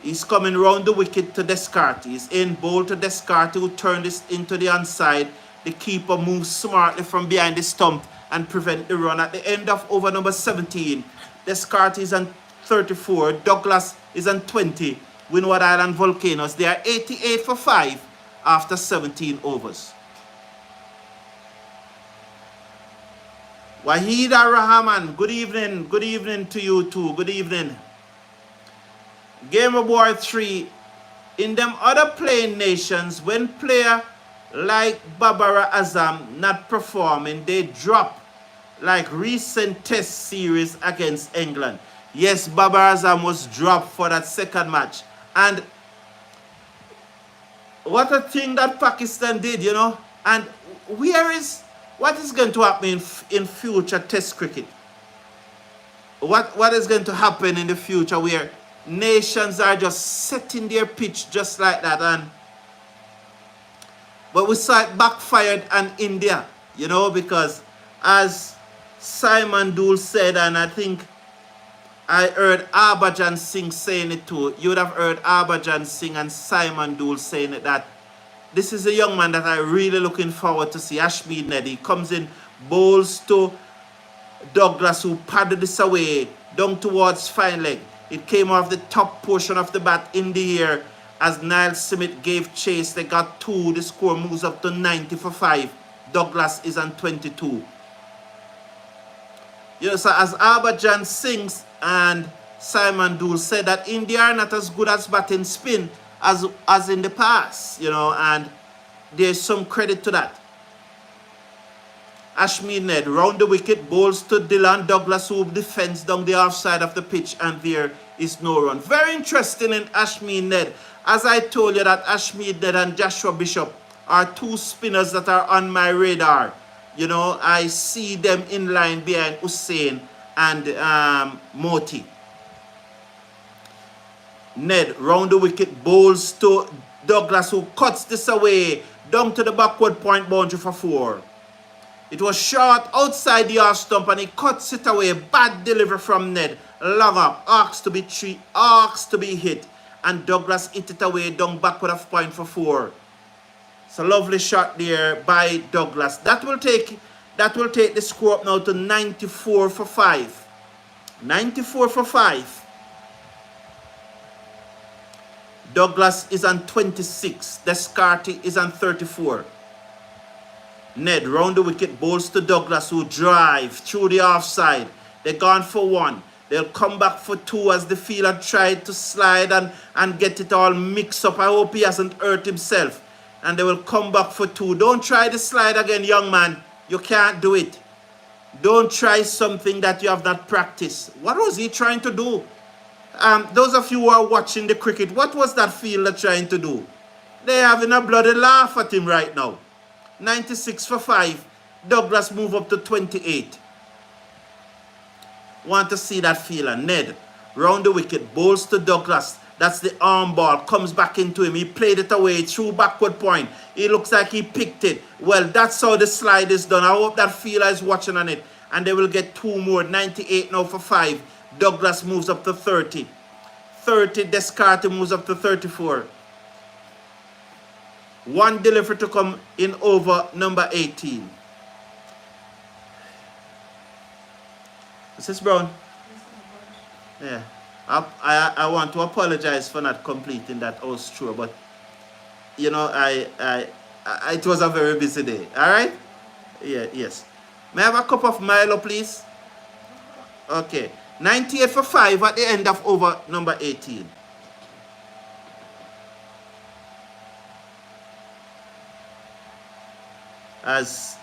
He's coming round the wicket to Descartes. He's in bowl to Descartes, who turned this into the onside. The keeper moves smartly from behind the stump and prevent the run. At the end of over number 17, Descartes is on 34. Douglas is on 20. Windward Islands Volcanoes, they are 88 for 5 after 17 overs. Wahida Rahman, good evening to you too, good evening. Game of War 3, in them other playing nations, when player like Barbara Azam not performing, they drop, like recent test series against England. Yes, Barbara Azam was dropped for that second match. And what a thing that Pakistan did, you know. And what is going to happen in future test cricket? What is going to happen in the future where nations are just setting their pitch just like that, and But we saw it backfired on India, you know, because as Simon Dool said, and I think I heard Harbhajan Singh saying it too. You would have heard Harbhajan Singh and Simon Dool saying it, that this is a young man that I really looking forward to see. Ashmead Ned, he comes in, bowls to Douglas, who padded this away down towards fine leg. It came off the top portion of the bat in the air as Niall Smith gave chase. They got 2. The score moves up to 90 for 5. Douglas is on 22. You know, so as Harbhajan Singh and Simon Dool said, that India are not as good as batting spin as in the past, you know, and there's some credit to that. Ashmead Ned round the wicket, bowls to Dillon. Douglas who defends down the offside of the pitch, and there is no run. Very interesting in Ashmead Ned. As I told you, that Ashmead Ned and Joshua Bishop are 2 spinners that are on my radar. You know, I see them in line behind Hussain and Moti. Ned round the wicket, bowls to Douglas, who cuts this away down to the backward point boundary for 4. It was short outside the off stump and he cuts it away. Bad delivery from Ned. Long up, arcs to be hit, and Douglas hit it away down backward of point for 4. It's a lovely shot there by Douglas. That will take the score up now to 94 for 5. 94 for 5. Douglas is on 26. Descartes is on 34. Ned round the wicket, bowls to Douglas, who drive through the offside. They're gone for 1. They'll come back for 2 as the fielder tried to slide and get it all mixed up. I hope he hasn't hurt himself. And they will come back for 2. Don't try the slide again, young man. You can't do it. Don't try something that you have not practiced. What was he trying to do? Those of you who are watching the cricket, what was that fielder trying to do? They're having a bloody laugh at him right now. 96 for 5. Douglas move up to 28. Want to see that fielder. Ned round the wicket, bowls to Douglas. That's the arm ball. Comes back into him. He played it away through backward point. It looks like he picked it. Well, that's how the slide is done. I hope that fielder is watching on it. And they will get 2 more. 98 now for 5. Douglas moves up to 30. 30. Descartes moves up to 34. 1 delivery to come in over number 18. Mrs. Brown? Yeah. I want to apologize for not completing that house tour, but you know, it was a very busy day. All right? Yeah, yes. May I have a cup of Milo, please? Okay. 98 for 5 at the end of over number 18. As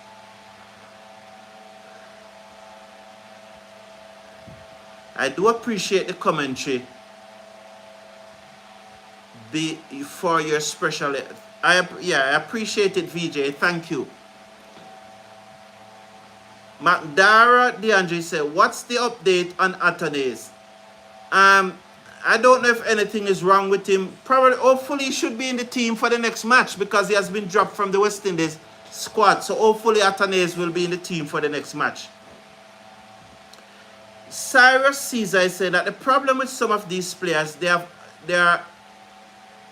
I do appreciate the commentary for your special. I appreciate it, VJ. Thank you. Dara DeAndre said, "What's the update on Atanes?" I don't know if anything is wrong with him. Probably, hopefully, he should be in the team for the next match because he has been dropped from the West Indies squad. So hopefully, Atanes will be in the team for the next match. Cyrus Caesar said that the problem with some of these players, they are.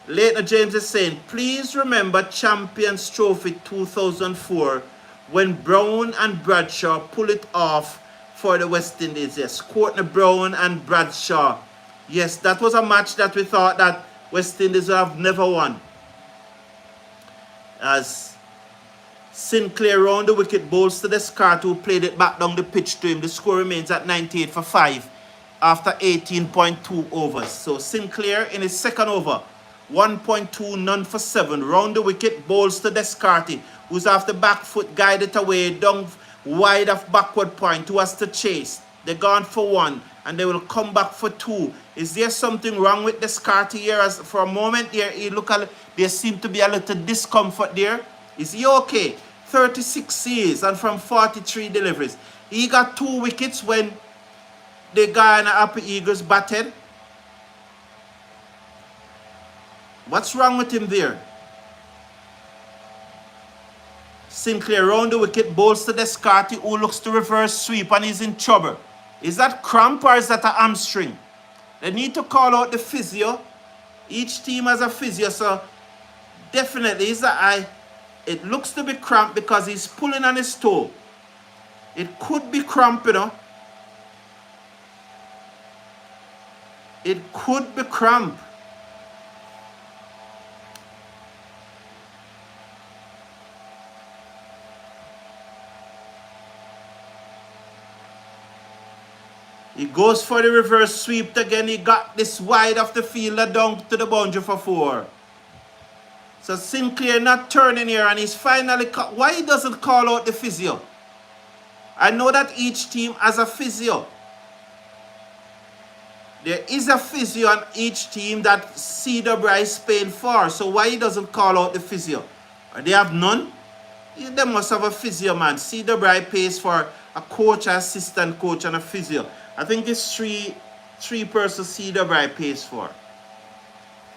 Later James is saying, please remember Champions Trophy 2004 when Brown and Bradshaw pull it off for the West Indies. Yes, Courtney Brown and Bradshaw. Yes, that was a match that we thought that West Indies would have never won. As Sinclair round the wicket, bowls to Descartes, who played it back down the pitch to him. The score remains at 98 for 5 after 18.2 overs. So Sinclair in his second over, 1.2, none for 7. Round the wicket, bowls to Descartes, who's after back foot, guided away down wide of backward point, who has to chase. They're gone for 1, and they will come back for 2. Is there something wrong with Descartes here? As for a moment there, there seemed to be a little discomfort there. Is he okay? 36 years and from 43 deliveries. He got 2 wickets when the Guyana Harpy Eagles batted. What's wrong with him there? Sinclair round the wicket, bowls to Descartes, who looks to reverse sweep and he's in trouble. Is that cramp or is that a hamstring? They need to call out the physio. Each team has a physio, so definitely is that it looks to be cramp because he's pulling on his toe. It could be cramp, you know. It could be cramp. He goes for the reverse sweep again. He got this wide of the fielder down to the boundary for 4. So Sinclair not turning here, and he's finally caught. Why he doesn't call out the physio? I know that each team has a physio. There is a physio on each team that CW is paying for. So why he doesn't call out the physio? Or they have none? They must have a physio, man. CW pays for a coach, assistant coach, and a physio. I think it's three person CW pays for.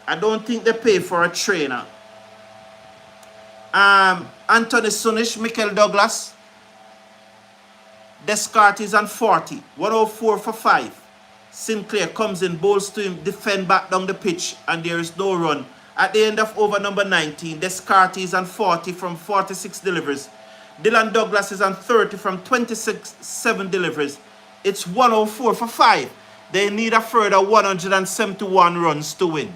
I don't think they pay for a trainer. Anthony Sunish, Michael Douglas, Descartes on 40, 104 for 5. Sinclair comes in, bowls to him, defend back down the pitch, and there is no run. At the end of over number 19, Descartes on 40 from 46 deliveries. Dillon Douglas is on 30 from 7 deliveries. It's 104 for 5. They need a further 171 runs to win.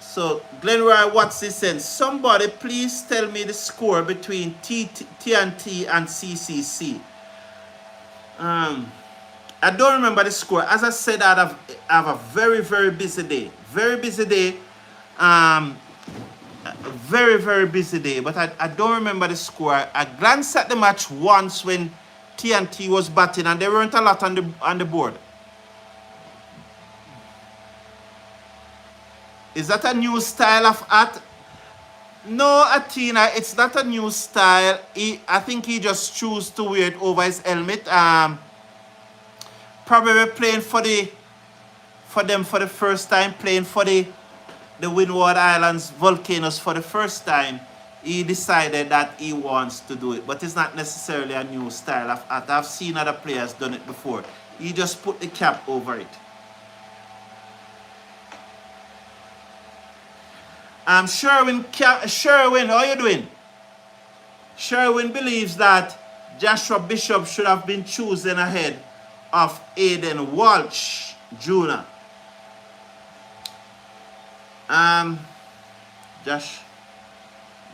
So Glenroy Watson says, somebody please tell me the score between TNT and CCC. I don't remember the score. As I said, I have a very, very busy day. Very busy day. Very, very busy day. But I don't remember the score. I glanced at the match once when TNT was batting and there weren't a lot on the board. Is that a new style of art? No, Athena, it's not a new style. I think he just chose to wear it over his helmet. Probably playing for them for the first time, playing for the Windward Islands Volcanoes for the first time. He decided that he wants to do it, but it's not necessarily a new style of art. I've seen other players done it before. He just put the cap over it. Sherwin, how you doing? Sherwin believes that Joshua Bishop should have been chosen ahead of Aiden Walsh Jr.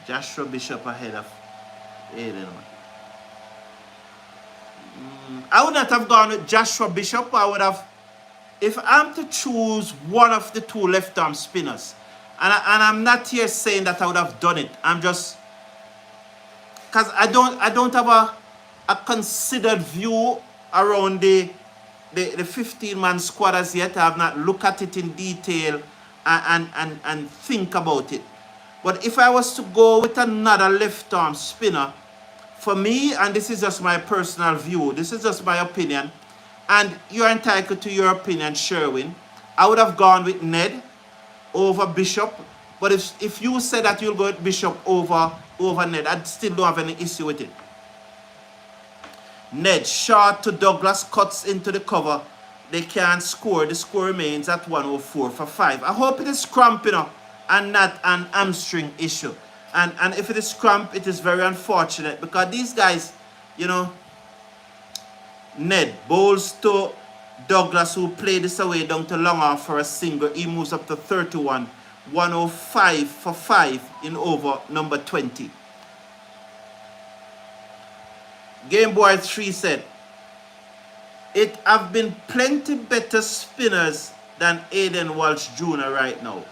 Joshua Bishop ahead of Aiden. I would not have gone with Joshua Bishop. I would have, if I'm to choose one of the two left-arm spinners, and I'm not here saying that I would have done it. I'm just, because I don't have a considered view around the 15-man squad as yet. I have not looked at it in detail and think about it. But if I was to go with another left-arm spinner, for me, and this is just my personal view, this is just my opinion, and you're entitled to your opinion, Sherwin, I would have gone with Ned over Bishop. But if you say that you'll go with Bishop over Ned, I still don't have any issue with it. Ned, short to Douglas, cuts into the cover. They can't score. The score remains at 104 for 5. I hope it is cramp, you know, and not an hamstring issue. And if it is cramp, it is very unfortunate because these guys, you know, Ned bowls to Douglas, who played this away down to long off for a single. He moves up to 31. 105 for 5 in over number 20. Game Boy 3 said, it have been plenty better spinners than Aiden Walsh Jr. right now.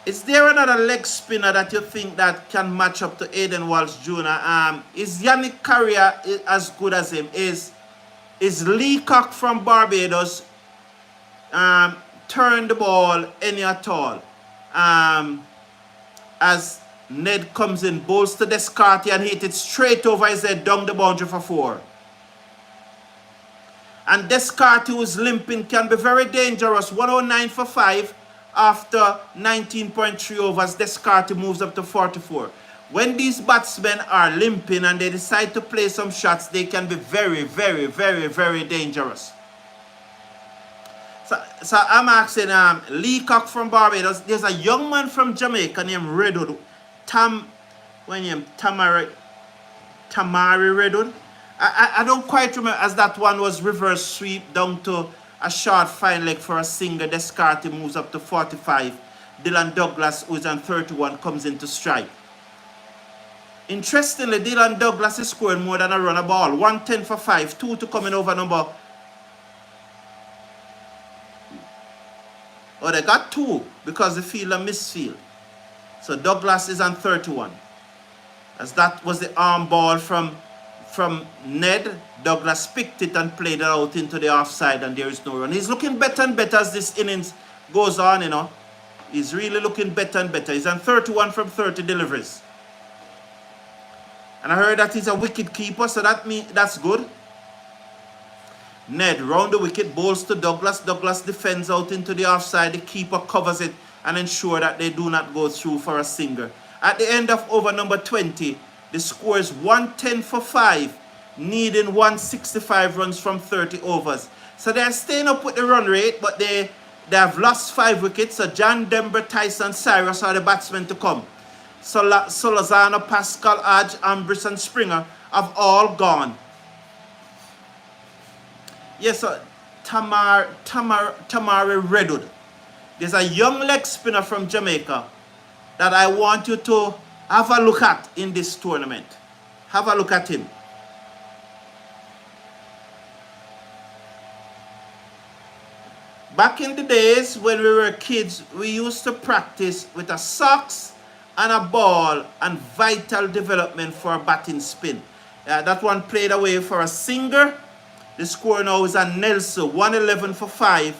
Is there another leg spinner that you think that can match up to Aiden Walsh Jr.? Is Yannick Carrier as good as him? Is Leacock from Barbados turn the ball any at all? As Ned comes in, bowls to Descartes and hit it straight over his head down the boundary for 4. And Descartes, who is limping, can be very dangerous. 109 for 5 after 19.3 overs. Descartes moves up to 44. When these batsmen are limping and they decide to play some shots, they can be very, very, very, very dangerous. So I'm asking Leacock from Barbados. There's a young man from Jamaica named Redwood. Tamari Redwood. I don't quite remember, as that one was reverse sweep down to a short fine leg for a single. Descartes moves up to 45. Dillon Douglas, who is on 31, comes into strike. Interestingly, Dillon Douglas is scoring more than a run a ball. 110 for 5. 2 to coming over number. Oh, they got 2 because the fielder misfield. So Douglas is on 31. As that was the arm ball from Ned. Douglas picked it and played it out into the offside, and there is no run. He's looking better and better as this innings goes on, you know. He's really looking better and better. He's on 31 from 30 deliveries. And I heard that he's a wicket keeper, so that's good. Ned round the wicket, bowls to Douglas. Douglas defends out into the offside. The keeper covers it and ensure that they do not go through for a single. At the end of over number 20, the score is 110 for 5, needing 165 runs from 30 overs. So they're staying up with the run rate, but they have lost 5 wickets. So John, Dember, Tyson, Cyrus are the batsmen to come. Solozano, Pascal, Hodge, Ambris, and Springer have all gone. Yes, sir. Tamari Redwood. There's a young leg spinner from Jamaica that I want you to have a look at in this tournament. Have a look at him. Back in the days when we were kids, we used to practice with a socks and a ball and vital development for a batting spin. That one played away for a single. The score now is on Nelson, 111 for 5.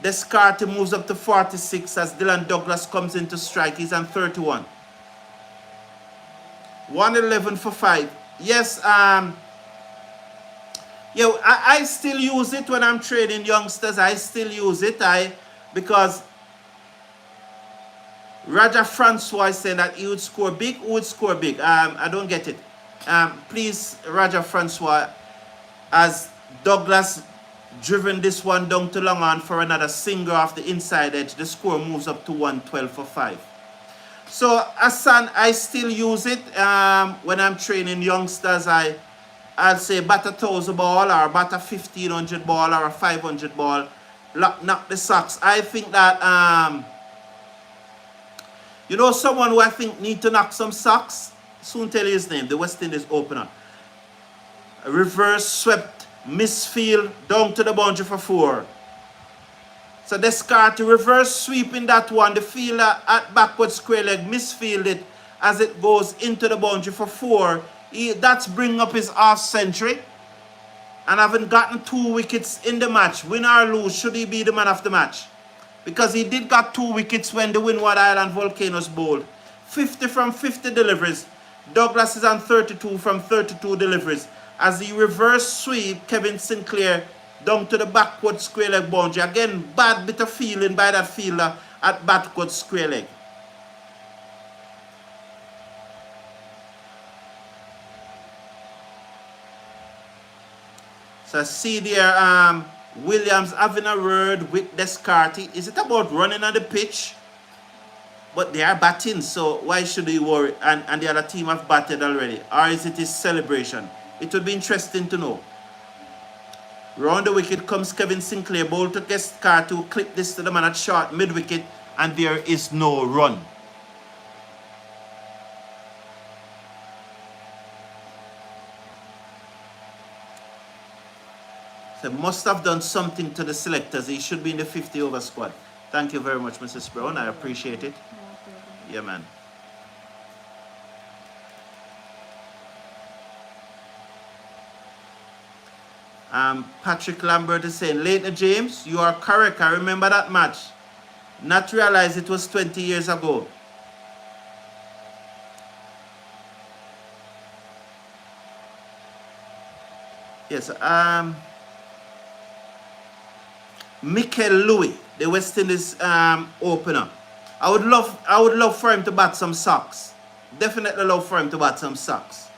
Descartes moves up to 46 as Dillon Douglas comes into strike. He's on 31. 111 for 5. Yes, I still use it when I'm training youngsters. I still use it because Roger Francois is saying that he would score big. Who would score big? I don't get it. Please, Roger Francois, as Douglas driven this one down to long on for another single off the inside edge, the score moves up to 112 for 5. So, Hassan, I still use it when I'm training youngsters. I'll say bat a 1,000 ball or bat a 1,500 ball or a 500 ball, knock the socks. I think that, you know, someone who I think need to knock some socks, soon tell you his name, the West Indies opener. A reverse swept misfield down to the boundary for 4. So Descartes reverse sweeping that one. The fielder at backward square leg misfield it as it goes into the boundary for 4. That's bringing up his half century. And having gotten 2 wickets in the match, win or lose, should he be the man of the match? Because he did got 2 wickets when the Windward Islands Volcanoes bowled. 50 from 50 deliveries. Douglas is on 32 from 32 deliveries. As he reverse sweep Kevin Sinclair down to the backward square leg boundary. Again, bad bit of feeling by that fielder at backward square leg. So see there, Williams having a word with Descartes. Is it about running on the pitch? But they are batting, so why should he worry? And the other team have batted already. Or is it his celebration? It would be interesting to know. Round the wicket comes Kevin Sinclair, bowled to Descartes to clip this to the man at short mid-wicket, and there is no run. So must have done something to the selectors. He should be in the 50-over squad. Thank you very much, Mrs. Brown. I appreciate it. Yeah, man. Patrick Lambert is saying, later James, you are correct. I remember that match. Not realize it was 20 years ago. Yes, Mikel Louis, the West Indies opener. I would love for him to bat some socks. Definitely love for him to bat some socks.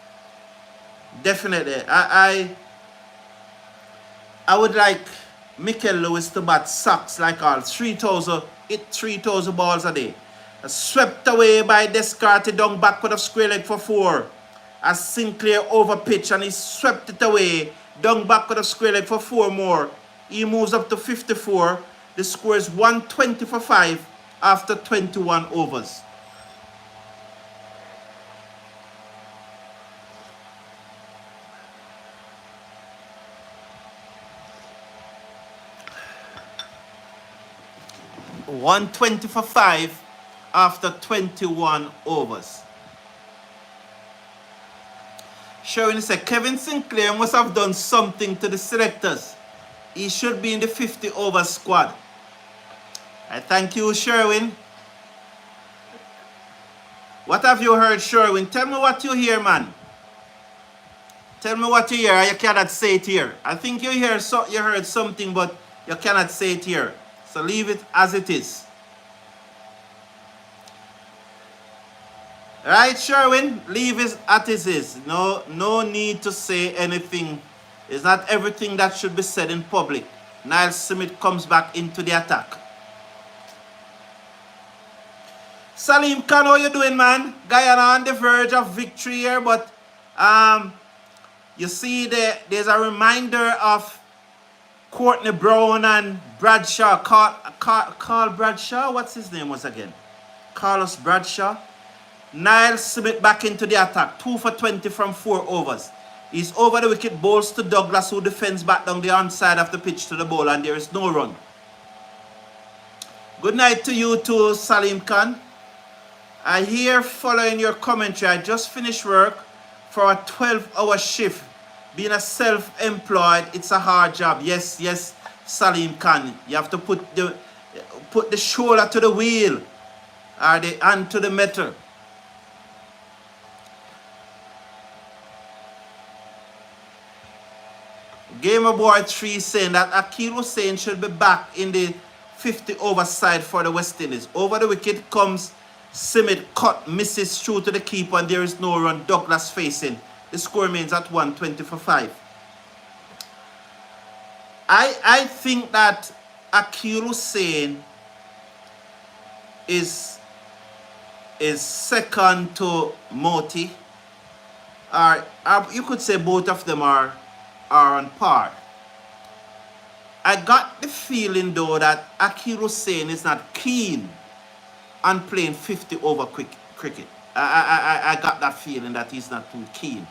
Definitely. I would like Mikel Lewis to bat socks like all 3,000 balls a day. Swept away by Descartes down backward of square leg for 4. As Sinclair over pitch and he swept it away down backward of square leg for 4 more. He moves up to 54. The score is 120 for 5 after 21 overs. $120 for 5 after 21 overs. Sherwin said, Kevin Sinclair must have done something to the selectors. He should be in the 50 over squad. I thank you, Sherwin. What have you heard, Sherwin? Tell me what you hear, man. Tell me what you hear. You cannot say it here. I think you heard something, but you cannot say it here. So leave it as it is. Right, Sherwin? Leave it as it is. No need to say anything. It's not everything that should be said in public. Niall Smith comes back into the attack. Salim Khan, how you doing, man? Guyana on the verge of victory here, but you see there's a reminder of Courtney Brown and Bradshaw. Carl Bradshaw? What's his name once again? Carlos Bradshaw. Niall Smith back into the attack. 2 for 20 from 4 overs. He's over the wicket, bowls to Douglas, who defends back down the onside of the pitch to the ball, and there is no run. Good night to you too, Salim Khan. I hear following your commentary, I just finished work for a 12-hour shift. Being a self-employed, it's a hard job. Yes, Salim Khan. You have to put the shoulder to the wheel or the hand to the metal. Gamer Boy 3 saying that Akil Hussain should be back in the 50 over side for the West Indies. Over the wicket comes Simit, cut, misses through to the keeper, and there is no run. Douglas facing. The score remains at 120 for 5. I think that Akil Hussain is second to Moti. Or you could say both of them are on par. I got the feeling though that Akil Hussain is not keen on playing 50 over cricket. I got that feeling that he's not too keen.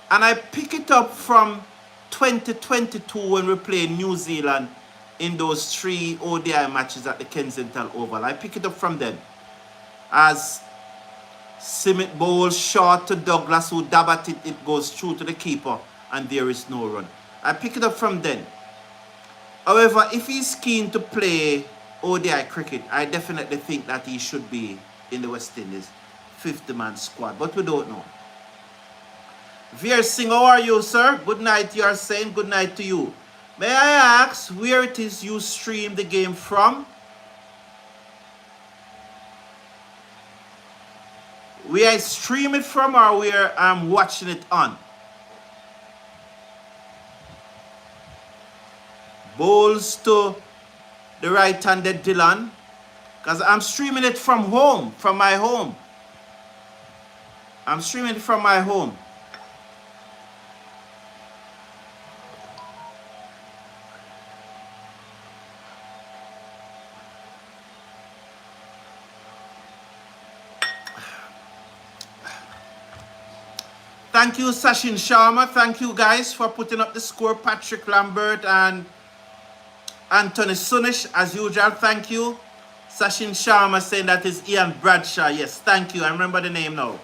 And I pick it up from 2022 when we played New Zealand in those 3 ODI matches at the Kensington Oval. I pick it up from them. As Simit bowls short to Douglas, who dab at it, it goes through to the keeper, and there is no run. I pick it up from then. However, if he's keen to play ODI cricket, I definitely think that he should be in the West Indies 50-man squad, but we don't know. Veer Singh, how are you, sir? Good night, you are saying. Good night to you. May I ask where it is you stream the game from? Where I stream it from or where I'm watching it on? Bowls to the right-handed Dillon. Because I'm streaming it from home, from my home. I'm streaming it from my home. Thank you, Sachin Sharma. Thank you, guys, for putting up the score. Patrick Lambert and Anthony Sunish, as usual. Thank you. Sachin Sharma saying that is Ian Bradshaw. Yes, thank you. I remember the name now.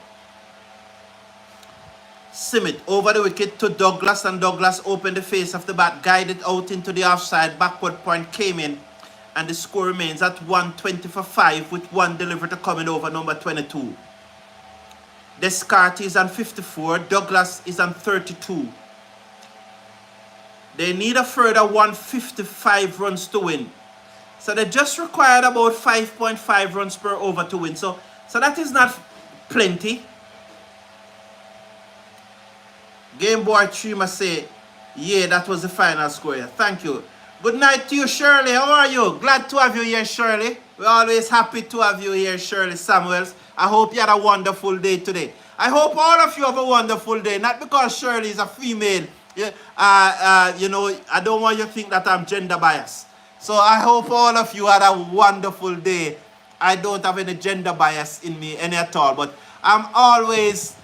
Simit over the wicket to Douglas, and Douglas opened the face of the bat, guided out into the offside. Backward point came in, and the score remains at 120 for 5 with one delivery to coming over number 22. Descartes is on 54. Douglas is on 32. They need a further 155 runs to win. So they just required about 5.5 runs per over to win. So that is not plenty. Game Boy 3 must say, yeah, that was the final score. Thank you. Good night to you, Shirley. How are you? Glad to have you here, Shirley. We're always happy to have you here, Shirley Samuels. I hope you had a wonderful day today. I hope all of you have a wonderful day. Not because Shirley is a female. Yeah, you know, I don't want you to think that I'm gender biased. So I hope all of you had a wonderful day. I don't have any gender bias in me any at all. But I'm always...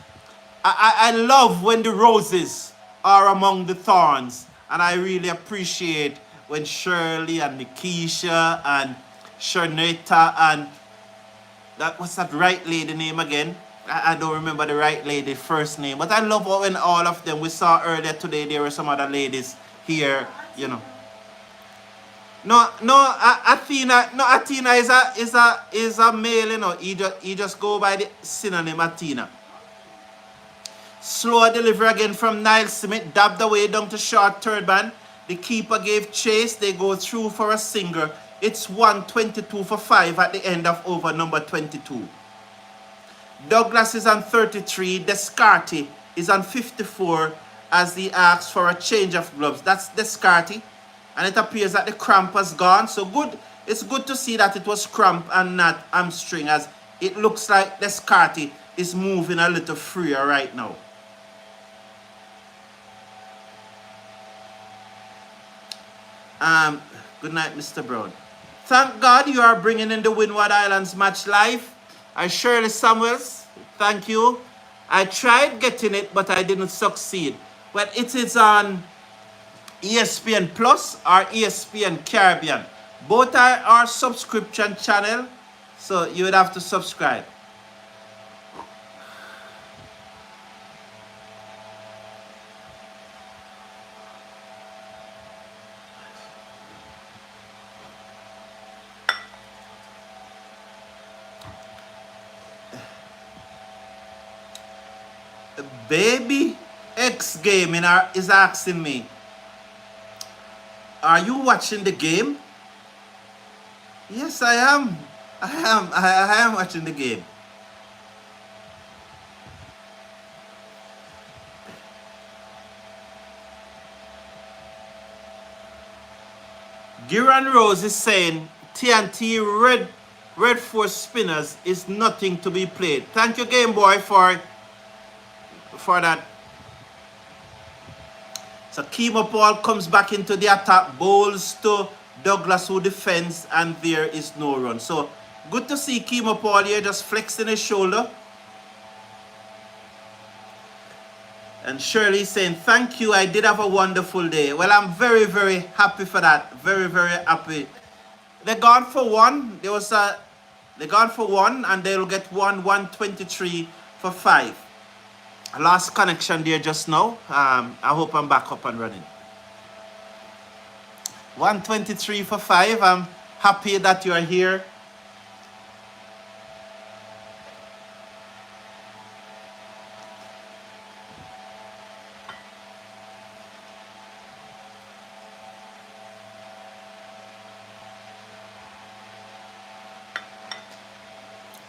I love when the roses are among the thorns, and I really appreciate when Shirley and Nikisha and Shernetta and what's that right lady name again? I don't remember the right lady first name, but I love when all of them, we saw earlier today there were some other ladies here, you know. Athena is a male, you know. He just go by the synonym Athena. Slow delivery again from Niall Smith, dabbed away down to short third man. The keeper gave chase. They go through for a single. It's 122 for 5 at the end of over number 22. Douglas is on 33. Descartes is on 54 as he asks for a change of gloves. That's Descartes. And it appears that the cramp has gone. So good. It's good to see that it was cramp and not hamstring, as it looks like Descartes is moving a little freer right now. Good night, Mr. Brown. Thank God you are bringing in the Windward Islands match live. Shirley Samuels, thank you. I tried getting it, but I didn't succeed. Well, it is on ESPN Plus or ESPN Caribbean. Both are our subscription channel, so you would have to subscribe. Baby X Gaming is asking me, are you watching the game? Yes, I am. I am watching the game. Gilon Rose is saying TNT Red Force Spinners is nothing to be played. Thank you, Game Boy, for that. So Kemo Paul comes back into the attack, bowls to Douglas who defends, and there is no run. So good to see Kemo Paul here just flexing his shoulder. And Shirley saying, thank you, I did have a wonderful day. Well, I'm very, very happy for that. Very, very happy. They're gone for one. They're gone for one, and they'll get 123 for 5. I lost connection there just now. I hope I'm back up and running. 123 for 5. I'm happy that you are here.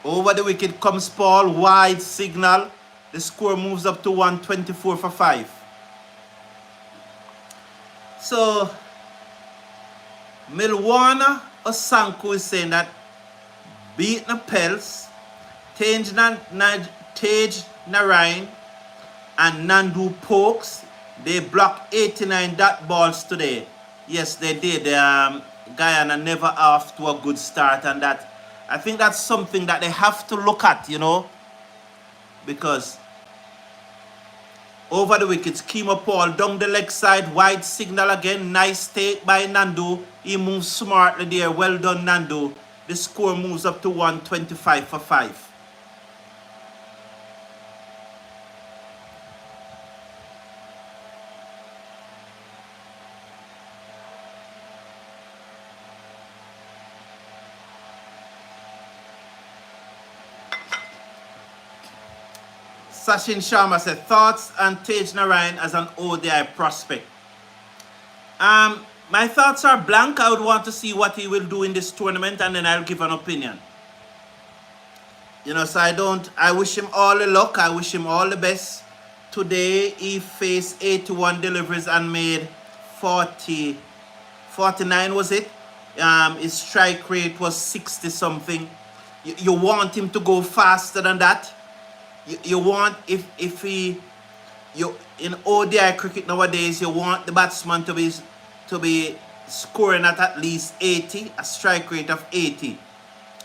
Over the wicket comes Paul, wide signal. The score moves up to 124 for 5. So, Milwana Osanku is saying that Beatna Pels, Tej Narain, and Nandu Pokes, they blocked 89 dot balls today. Yes, they did. Guyana never off to a good start, and that I think that's something that they have to look at, you know, because over the wickets, Kemo Paul down the leg side, wide signal again, nice take by Nandu. He moves smartly there, well done Nandu. The score moves up to 125 for 5. Sachin Sharma said, thoughts on Tej Narain as an ODI prospect. My thoughts are blank. I would want to see what he will do in this tournament, and then I'll give an opinion. So I wish him all the luck. I wish him all the best. Today, he faced 81 deliveries and made 49, was it? His strike rate was 60 something. You want him to go faster than that. You want, if he, in ODI cricket nowadays, you want the batsman to be scoring at least 80, a strike rate of 80.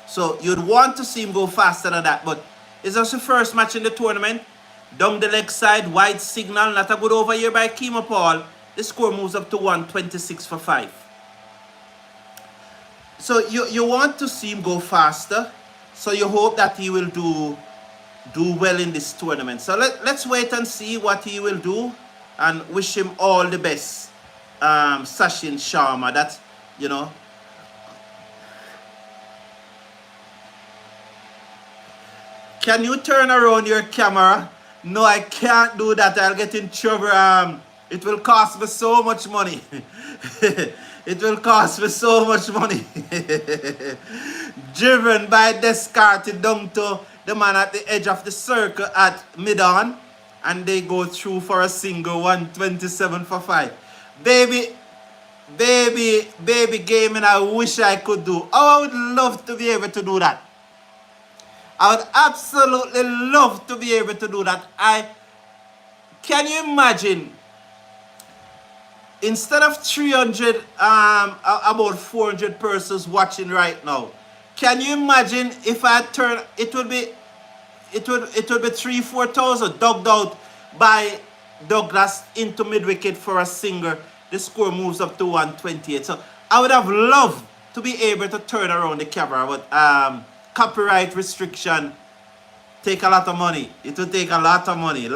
So you'd want to see him go faster than that, but it's just the first match in the tournament. Down the leg side, wide signal, not a good over here by Kemo Paul. The score moves up to 126 for 5. So you want to see him go faster. So you hope that he will do well in this tournament. So let's wait and see what he will do, and wish him all the best. Sachin Sharma, that's, Can you turn around your camera? No, I can't do that. I'll get in trouble. It will cost me so much money. It will cost me so much money. Driven by Descartes down to the man at the edge of the circle at mid-on. And they go through for a single, 127 for 5. Baby gaming, I wish I could do. Oh, I would love to be able to do that. I would absolutely love to be able to do that. Can you imagine, instead of 300, about 400 persons watching right now, can you imagine if I turn, it would be 3,000-4,000 dug out by Douglas into mid-wicket for a single. The score moves up to 128. So I would have loved to be able to turn around the camera, but copyright restriction take a lot of money. It will take a lot of money.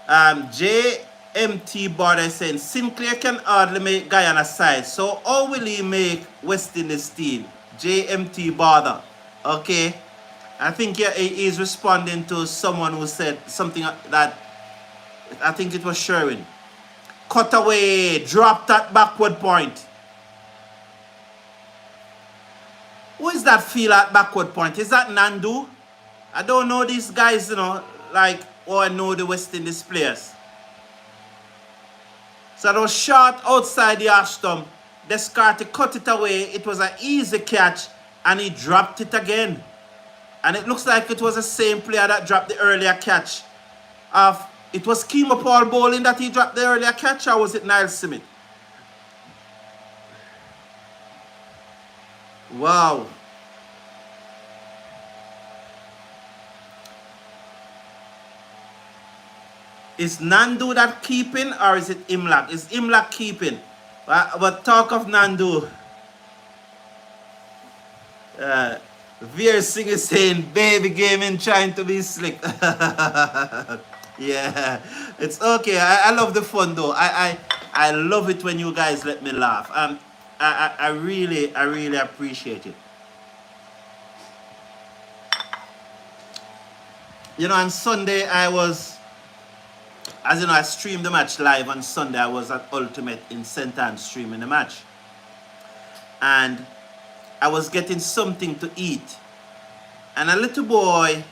JMT Border saying Sinclair can hardly make Guyana side, so how will he make West Indies team? JMT Border. Okay, I think he is responding to someone who said something that, I think it was Sherwin. Cut away, drop that backward point. Who is that feel at backward point? Is that Nandu? I don't know these guys, like, I know the West Indies players. So that was short outside the arch stump. Descartes cut it away. It was an easy catch, and he dropped it again. And it looks like it was the same player that dropped the earlier catch. It was Kemo Paul bowling that he dropped the earlier catch, or was it Niall Smith? Wow. Is Nandu that keeping, or is it Imlak? Is Imlak keeping? But talk of Nandu. Veer Singh is saying, baby gaming trying to be slick. Yeah, it's okay. I love the fun though. I love it when you guys let me laugh. I really appreciate it. On Sunday I was, as you know, I streamed the match live on Sunday. I was at Ultimate in St. Anne streaming the match. And I was getting something to eat. And a little boy,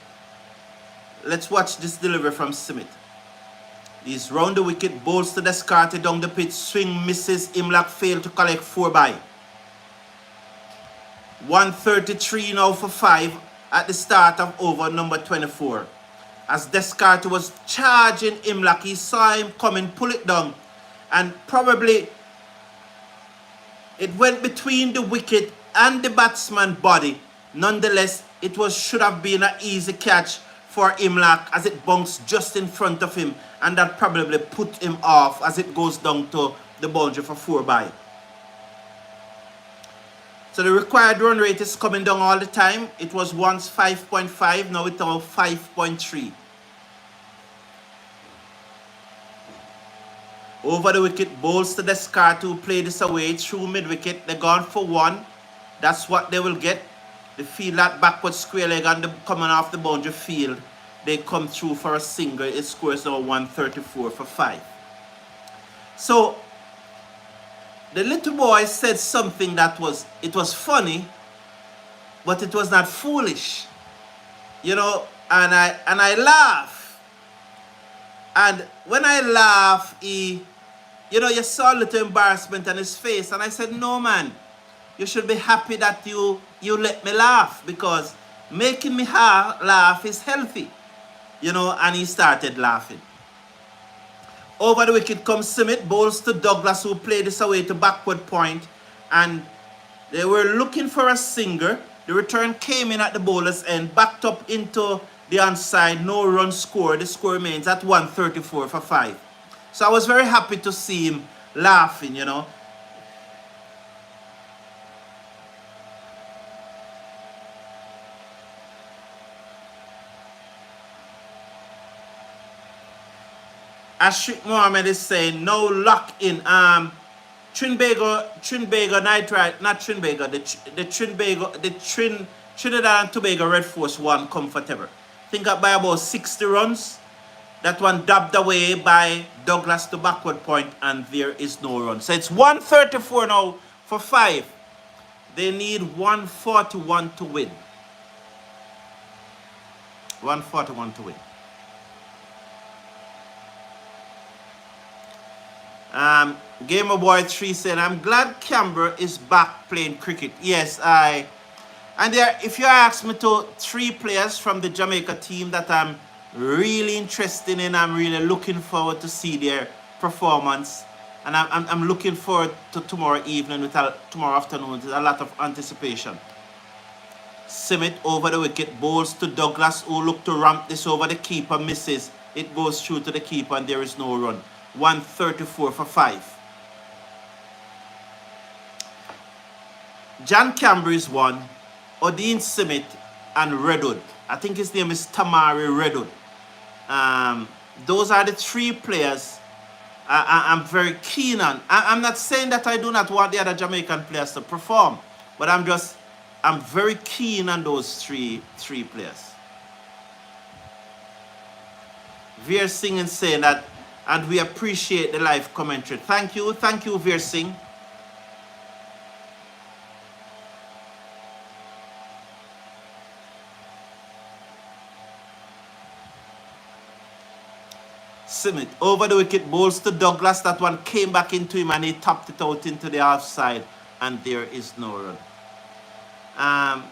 let's watch this delivery from Smith. He's round the wicket, bowls to Descartes down the pitch, swing misses, Imlak failed to collect 4 by. 133 now for 5 at the start of over number 24. As Descartes was charging Imlak, he saw him coming, pull it down, and probably it went between the wicket and the batsman's body. Nonetheless, it should have been an easy catch for Imlak as it bounced just in front of him, and that probably put him off as it goes down to the boundary for 4 by. So the required run rate is coming down all the time. It was once 5.5, now it's now 5.3. Over the wicket, bowls to Descartes to play this away through mid-wicket. They're gone for 1. That's what they will get. They feel that backward square leg and coming off the boundary field. they come through for a single. It scores now 134 for 5. So the little boy said something that was funny, but it was not foolish, you know, and I laugh. And when I laugh, you saw a little embarrassment on his face, and I said, no man, you should be happy that you let me laugh, because making me laugh is healthy, and he started laughing. Over the wicket comes Simit, bowls to Douglas, who played this away to backward point, and they were looking for a singer. The return came in at the bowler's end, backed up into the onside, no run scored. The score remains at 134 for 5. So I was very happy to see him laughing, Ashik Mohammed is saying, no lock in. Trinbago Nitrite, not Trinbago, the Trinidad and Tobago Red Force won comfortable. Think up by about 60 runs. That one dubbed away by Douglas to backward point, and there is no run. So it's 134 now for 5. They need 141 to win. 141 to win. Gamer Boy 3 said, I'm glad Canberra is back playing cricket. Yes, and there, if you ask me to 3 players from the Jamaica team that I'm really interested in, I'm really looking forward to see their performance, and I'm looking forward to tomorrow evening, tomorrow afternoon, with a lot of anticipation. Simit over the wicket, bowls to Douglas, who looked to ramp this over the keeper, misses. It goes through to the keeper, and there is no run. 134 for 5. John Ambris won, Odin Simit, and Redwood. I think his name is Tamari Redwood. Those are the 3 players I'm very keen on. I'm not saying that I do not want the other Jamaican players to perform, but I'm very keen on those three players. Veer Singh is saying that, and we appreciate the live commentary. Thank you, Veer Singh. Simit over the wicket, bowls to Douglas. That one came back into him, and he tapped it out into the offside, and there is no run.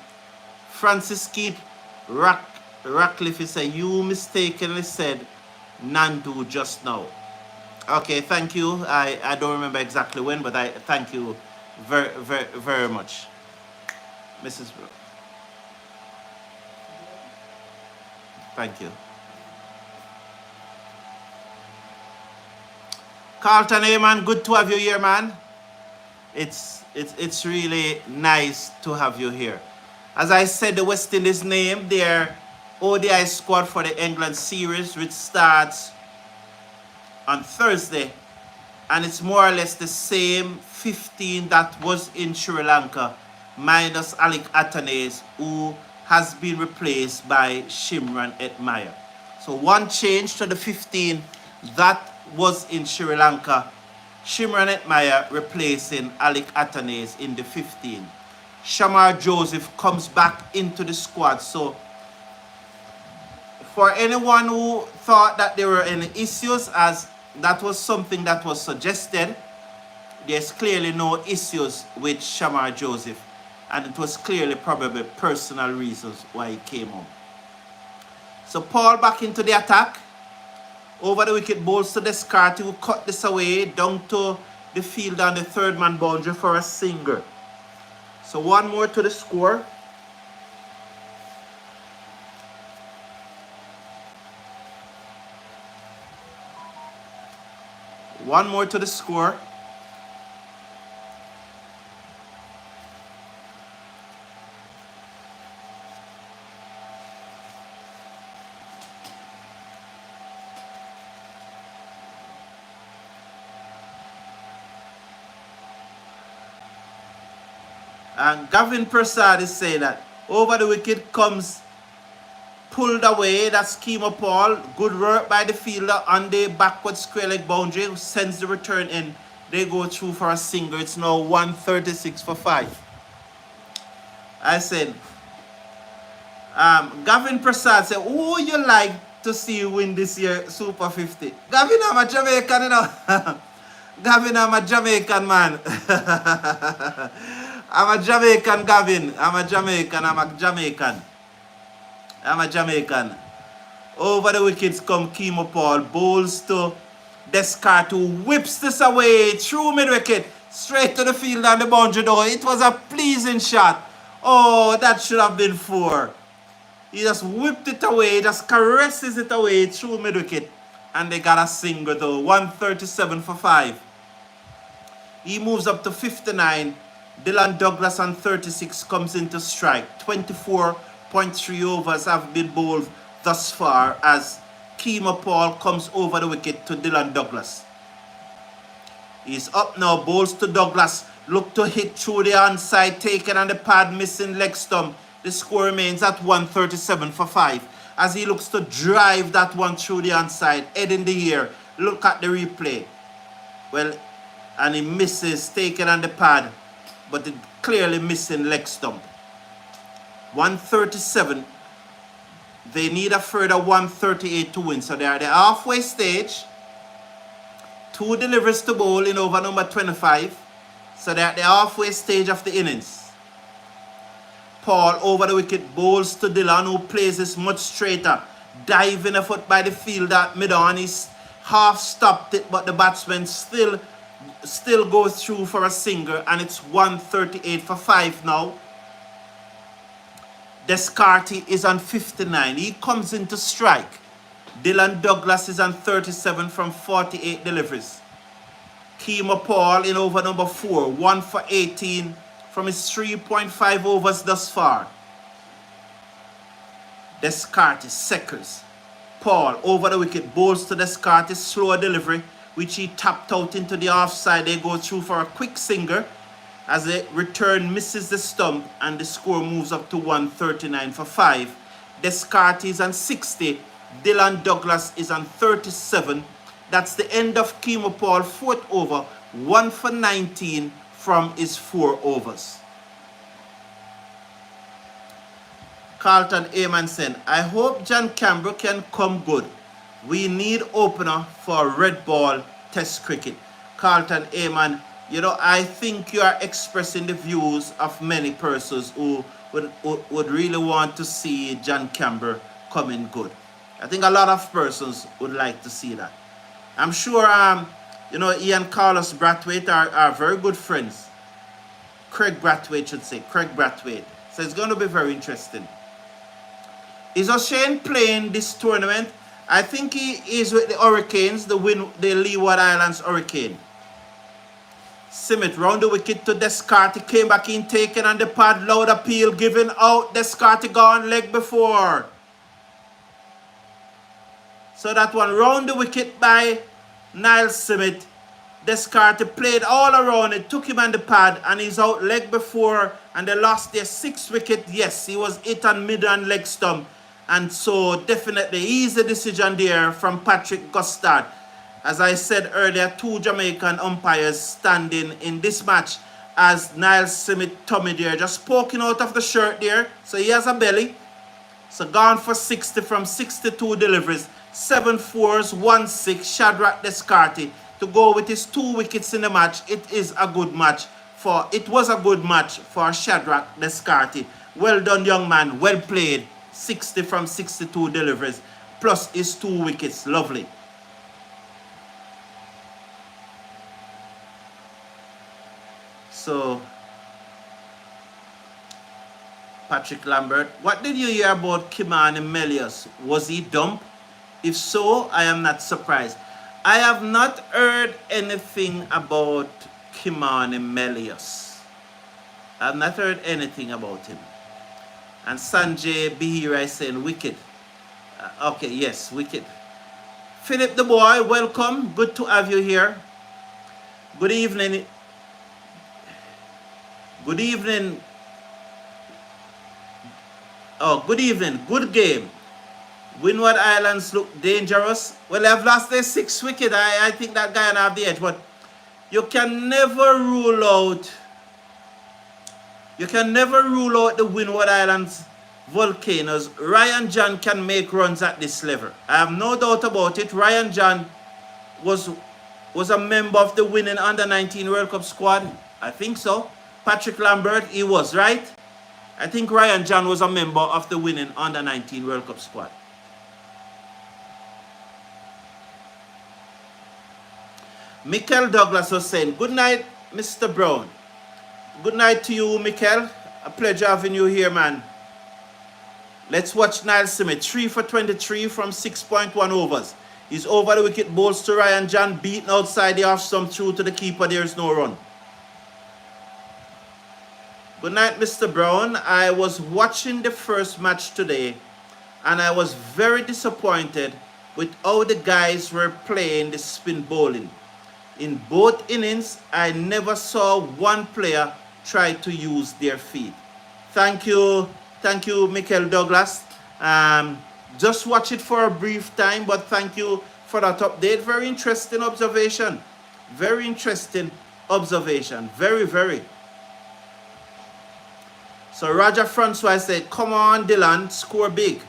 Francis Keith Ratcliffe is saying, you mistakenly said Nandu just now. Okay, thank you. I don't remember exactly when, but I thank you very, very, very much, Mrs. Brooke. Thank you. Carlton, hey man, good to have you here, man. It's really nice to have you here. As I said, the West Indies name their ODI squad for the England series, which starts on Thursday, and it's more or less the same 15 that was in Sri Lanka, minus Alec Atanes, who has been replaced by Shimran Etmaya. So one change to the 15 that was in Sri Lanka, Shimran Etmaya replacing Alec Atanes in the 15. Shamar Joseph comes back into the squad. So for anyone who thought that there were any issues, as that was something that was suggested, there's clearly no issues with Shamar Joseph, and it was clearly probably personal reasons why he came home. So Paul back into the attack. Over the wicket, bowls to Descartes, who cut this away down to the field on the 3rd man boundary for a single. So 1 more to the score. One more to the score. And Gavin Prasad is saying that over the wicket comes pulled away. That's Kemo Paul. Good work by the fielder on the backward square leg boundary. Who sends the return in. They go through for a single. It's now 136 for 5. I said, Gavin Prasad said, who you like to see win this year Super 50? Gavin, I'm a Jamaican, you know. Gavin, I'm a Jamaican, man. I'm a Jamaican, Gavin. I'm a Jamaican. Over the wickets come Kemo Paul. Bowls to Descartes, who whips this away through mid-wicket. Straight to the field and the boundary door. It was a pleasing shot. Oh, that should have been 4. He just whipped it away, just caresses it away through mid-wicket. And they got a single though. 137 for 5. He moves up to 59. Dillon Douglas on 36 comes into strike. 24.3 overs have been bowled thus far as Kemo Paul comes over the wicket to Dillon Douglas. He's up now, bowls to Douglas. Look to hit through the onside, taken on the pad, missing leg stump. The score remains at 137 for 5. As he looks to drive that one through the onside, head in the air. Look at the replay. Well, and he misses, taken on the pad, but it clearly missing leg stump. 137. They need a further 138 to win. So they are at the halfway stage. 2 deliveries to bowl in over number 25. So they're at the halfway stage of the innings. Paul over the wicket, bowls to Dillon, who plays this much straighter. Diving a foot by the fielder mid-on. He's half stopped it, but the batsman still goes through for a single, and it's 138 for 5 now. Descartes is on 59. He comes into strike. Dillon Douglas is on 37 from 48 deliveries. Kemo Paul in over number 4, 1 for 18 from his 3.5 overs thus far. Descartes, Seckers. Paul over the wicket, bowls to Descartes, slower delivery, which he tapped out into the offside. They go through for a quick single as the return misses the stump, and the score moves up to 139 for 5. Descartes is on 60. Dillon Douglas is on 37. That's the end of Kemo Paul, 4th over, 1 for 19 from his 4 overs. Carlton Amanson, I hope John Campbell can come good. We need opener for red ball test cricket. Carlton Aman, you know, I think you are expressing the views of many persons who would really want to see John Campbell coming good. I think a lot of persons would like to see that. I'm sure, you know, Ian Carlos Brathwaite are very good friends. Craig Brathwaite should say, Craig Brathwaite. So it's going to be very interesting. Is O'Shane playing this tournament? I think he is with the Hurricanes, the Windward Islands Hurricane. Simmet round the wicket to Descartes. Came back in, taken on the pad, loud appeal, given out. Descartes gone leg before. So that one round the wicket by Niall Simmet. Descartes played all around it, took him on the pad, and he's out leg before, and they lost their 6th wicket. Yes, he was hit on mid and leg stump. And so definitely easy decision there from Patrick Gustard. As I said earlier, 2 Jamaican umpires standing in this match as Niall Simmet tummy there, just poking out of the shirt there. So he has a belly. So gone for 60 from 62 deliveries. 7 fours, 1 6, Shadrack Descartes to go with his 2 wickets in the match. It was a good match for Shadrack Descartes. Well done, young man. Well played. 60 from 62 deliveries plus his 2 wickets. Lovely. So, Patrick Lambert, what did you hear about Kimani Melius? Was he dumped? If so, I am not surprised. I have not heard anything about Kimani Melius. I have not heard anything about him. And Sanjay Bihira is saying wicked. Okay, yes, wicked. Philip the boy, welcome. Good to have you here. Good evening. Good evening. Oh, good evening. Good game. Windward Islands look dangerous. Well, they've lost their 6th wicket. I think that Guyana have the edge, but you can never rule out the Windward Islands Volcanoes. Ryan John can make runs at this level. I have no doubt about it. Ryan John was a member of the winning under-19 World Cup squad. I think so. Patrick Lambert, he was, right? I think Ryan John was a member of the winning under-19 World Cup squad. Michael Douglas was saying, good night, Mr. Brown. Good night to you, Michael. A pleasure having you here, man. Let's watch Niall Smith. 3 for 23 from 6.1 overs. He's over the wicket, bowls to Ryan John, beaten outside the off stump, through to the keeper. There is no run. Good night, Mr. Brown. I was watching the first match today, and I was very disappointed with how the guys were playing the spin bowling. In both innings, I never saw one player try to use their feet. Thank you, Michael Douglas. Just watch it for a brief time, but thank you for that update. Very interesting observation. Very interesting observation. Very, very. So Roger Francois said, come on, Dillon, score big.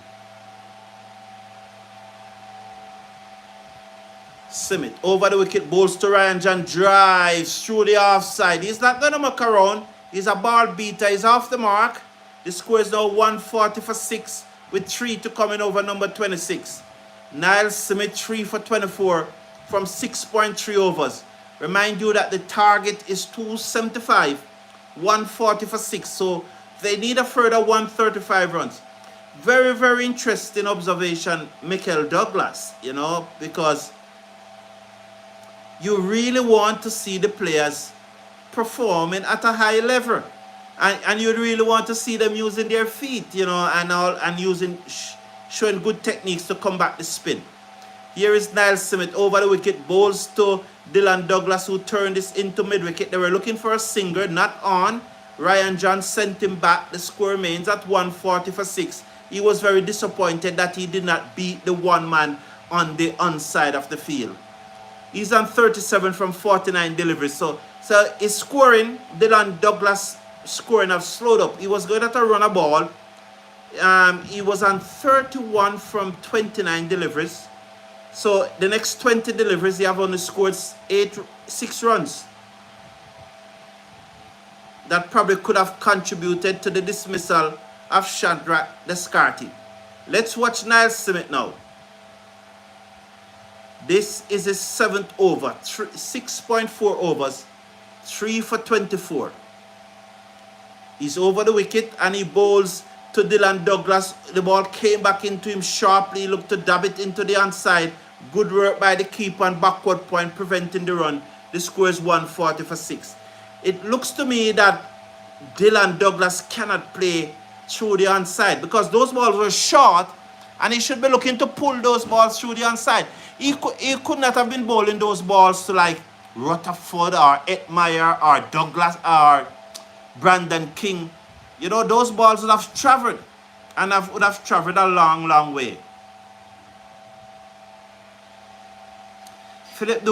Simit over the wicket, bowls to Ryan John, drives through the offside. He's not going to muck around. He's a ball beater. He's off the mark. The score is now 140 for 6 with 3 to come in over number 26. Niall Smith 3 for 24 from 6.3 overs. Remind you that the target is 275, 140 for 6. So they need a further 135 runs. Very, very interesting observation, Michael Douglas, you know, because you really want to see the players performing at a high level. And you really want to see them using their feet, you know, and showing good techniques to combat the spin. Here is Niall Smith over the wicket, bowls to Dillon Douglas, who turned this into mid-wicket. They were looking for a single, not on. Ryan John sent him back. The score remains at 140 for 6. He was very disappointed that he did not beat the one man on the onside of the field. He's on 37 from 49 deliveries. So his scoring, Dillon Douglas scoring have slowed up. He was good at a runner ball. He was on 31 from 29 deliveries. So the next 20 deliveries, he have only scored 6 runs. That probably could have contributed to the dismissal of Shadrack Descartes. Let's watch Niall Smith now. This is his 7th over, 6.4 overs, 3 for 24. He's over the wicket and he bowls to Dillon Douglas. The ball came back into him sharply. He looked to dab it into the onside. Good work by the keeper on backward point, preventing the run. The score is 140 for 6. It looks to me that Dillon Douglas cannot play through the onside because those balls were short and he should be looking to pull those balls through the onside. He could not have been bowling those balls to like Rutherford or Edmire or Douglas or Brandon King. You know, those balls would have traveled and would have traveled a long, long way. Philip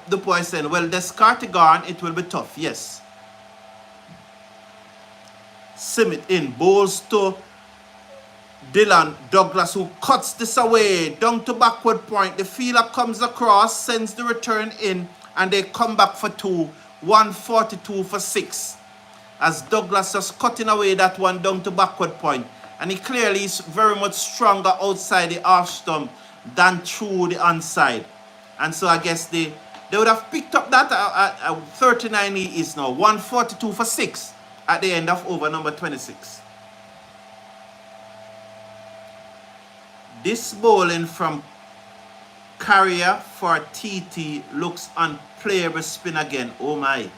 Dupois saying, well, Descartes gone, it will be tough. Yes. Simit in, bowls to Dillon Douglas, who cuts this away down to backward point. The fielder comes across, sends the return in, and they come back for 2, 142 for 6. As Douglas just cutting away that one down to backward point. And he clearly is very much stronger outside the off stump than through the onside. And so I guess they would have picked up that at 39 he is now. 142 for 6 at the end of over number 26. This bowling from Kanhaiya for TT looks unplayable spin again. Oh my.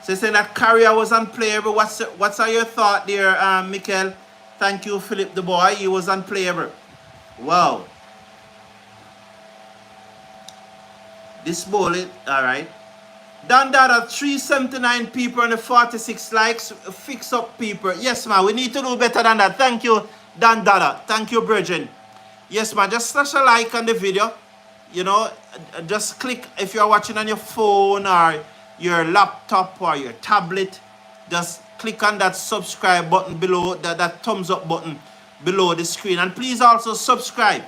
So you say that Kanhaiya was unplayable. What's your thought there, Michael? Thank you, Philip the boy. He was unplayable. Wow. This bowling, alright. Dan Dada, 379 people and the 46 likes. Fix up people. Yes, man, we need to do better than that. Thank you, Dan Dada. Thank you, Virgin. Yes, man, just slash a like on the video. You know, just click, if you're watching on your phone or your laptop or your tablet, just click on that subscribe button below, that thumbs up button below the screen. And please also subscribe.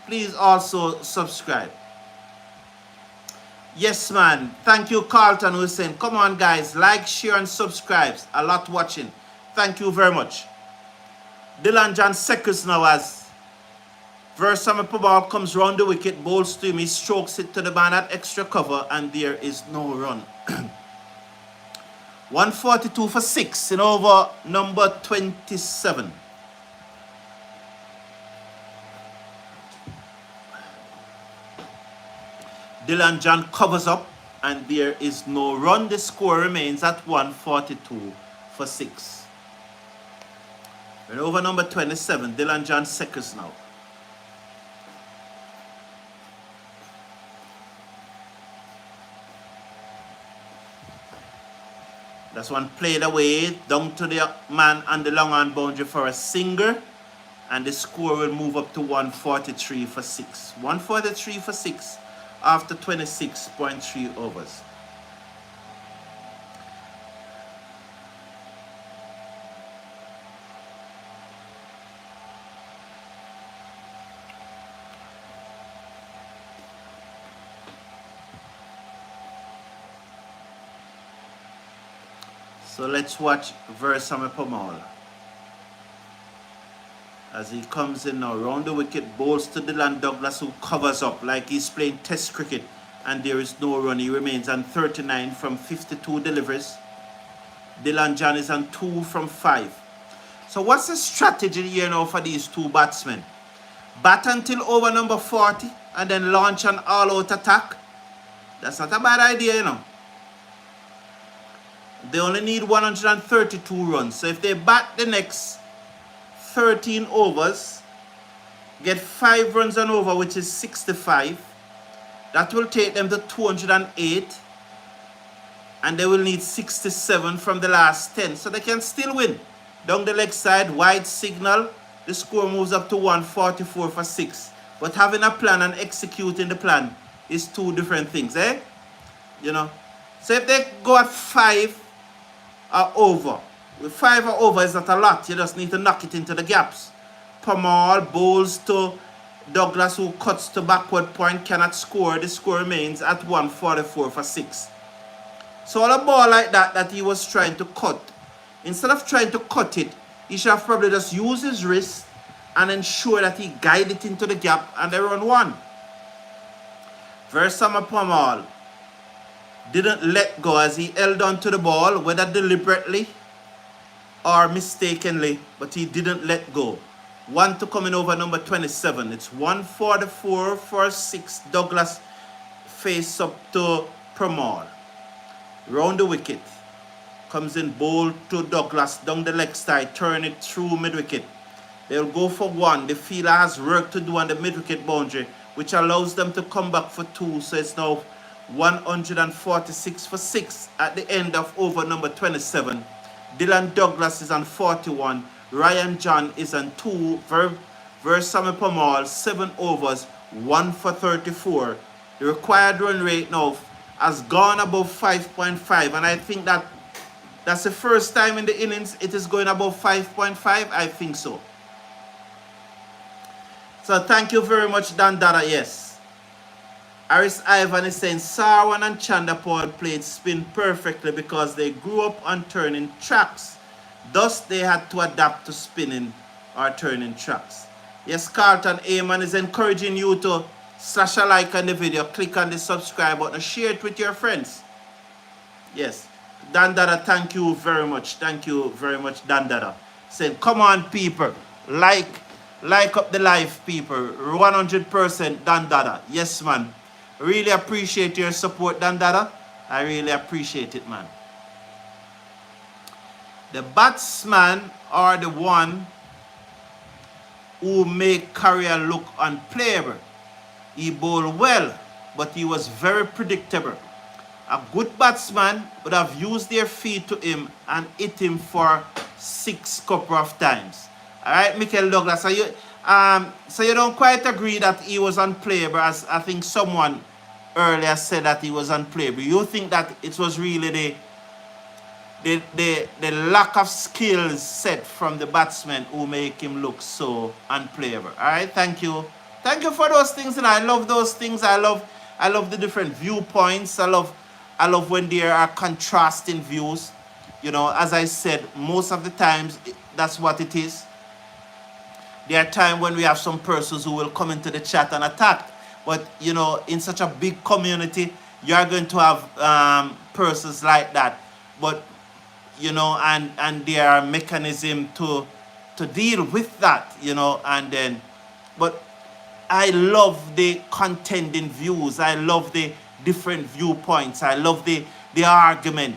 Please also subscribe. Yes, man. Thank you, Carlton, who's saying, come on, guys, like, share, and subscribe. A lot watching. Thank you very much. Dillon John seconds now as Versama ball comes round the wicket, bowls to him, he strokes it to the man at extra cover, and there is no run. 142 for 6 in over number 27. Dillon John covers up, and there is no run. The score remains at 142 for 6. In over number 27, Dillon John seconds now. That's one played away, down to the man on the long on boundary for a single. And the score will move up to 143 for 6. 143 for 6 after 26.3 overs. So let's watch Versama Pamal. As he comes in now, round the wicket, bowls to Dylan Douglas, who covers up like he's playing test cricket, and there is no run. He remains on 39 from 52 deliveries. Dillon John is on 2 from 5. So what's the strategy here now for these two batsmen? Bat until over number 40 and then launch an all-out attack? That's not a bad idea, you know. They only need 132 runs. So if they bat the next 13 overs, get 5 runs and over, which is 65, that will take them to 208. And they will need 67 from the last 10. So they can still win. Down the leg side, wide signal, the score moves up to 144 for 6. But having a plan and executing the plan is two different things, eh? You know. So if they go at 5 or over, with 5 or over is not a lot. You just need to knock it into the gaps. Pamal bowls to Douglas, who cuts to backward point, cannot score. The score remains at 144 for 6. So on a ball like that he was trying to cut, instead of trying to cut it, he should have probably just used his wrist and ensure that he guided it into the gap, and they run 1. Versama Pamal didn't let go as he held on to the ball, whether deliberately or mistakenly, but he didn't let go. 1 to come in over number 27. It's 144 for 6. Douglas face up to Pamal. Round the wicket. Comes in bowl to Douglas down the leg side, turn it through mid-wicket. They'll go for 1. The fielder has work to do on the mid-wicket boundary, which allows them to come back for 2. So it's now 146 for 6 at the end of over number 27. Dillon Douglas is on 41. Ryan John is on 2. Versama Pamal, 7 overs, 1 for 34. The required run rate now has gone above 5.5, and I think that's the first time in the innings it is going above 5.5. I think so. So thank you very much, Dandara. Yes. Aris Ivan is saying Sarwan and Chandapal played spin perfectly because they grew up on turning tracks. Thus, they had to adapt to spinning or turning tracks. Yes, Carlton Ayman is encouraging you to slash a like on the video, click on the subscribe button, share it with your friends. Yes. Dandara, thank you very much. Thank you very much, Dandara. Saying, come on, people. Like up the live, people. 100% Dandara. Yes, man. Really appreciate your support, Dandara. I really appreciate it, man. The batsman are the one who make career look unplayable. He bowled well, but he was very predictable. A good batsman would have used their feet to him and hit him for 6 couple of times. All right, Michael Douglas, So you don't quite agree that he was unplayable, as I think someone earlier said that he was unplayable. You think that it was really the lack of skills set from the batsman who make him look so unplayable. All right, thank you. Thank you for those things, and I love those things. I love the different viewpoints. I love when there are contrasting views. You know, as I said, most of the times that's what it is. There are times when we have some persons who will come into the chat and attack. But, you know, in such a big community, you are going to have persons like that. But, you know, and there are mechanisms to deal with that, you know, and then, but I love the contending views. I love the different viewpoints. I love the argument.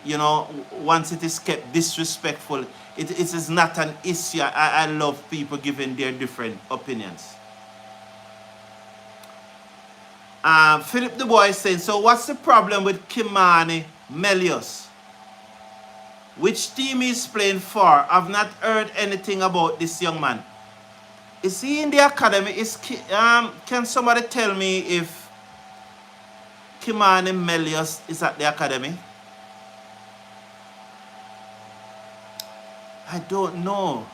You know, once it is kept disrespectful, it is not an issue. I love people giving their different opinions. Philip Du Bois saying, so what's the problem with Kimani Melius? Which team he's playing for? I've not heard anything about this young man. Is he in the academy? Can somebody tell me if Kimani Melius is at the academy? I don't know.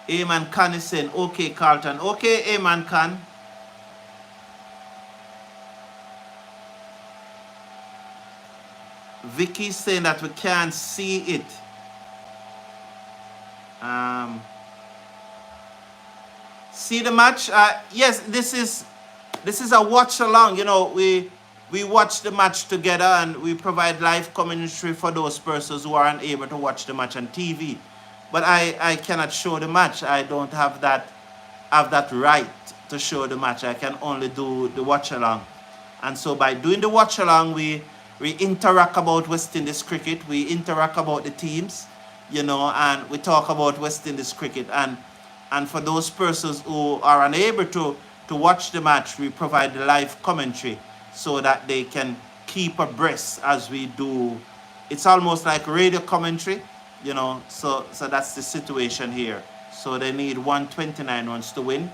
Ayman Khan is saying, okay, Carlton. Okay, Ayman Khan. Vicky's saying that we can't see it. See the match? Yes, this is a watch along. You know, we watch the match together and we provide live commentary for those persons who are unable to watch the match on TV. But I cannot show the match. I don't have that right to show the match. I can only do the watch along. And so by doing the watch along, we interact about West Indies cricket. We interact about the teams, you know, and we talk about West Indies cricket. And for those persons who are unable to watch the match, we provide the live commentary so that they can keep abreast as we do. It's almost like radio commentary, you know, so that's the situation here. So they need 129 runs to win.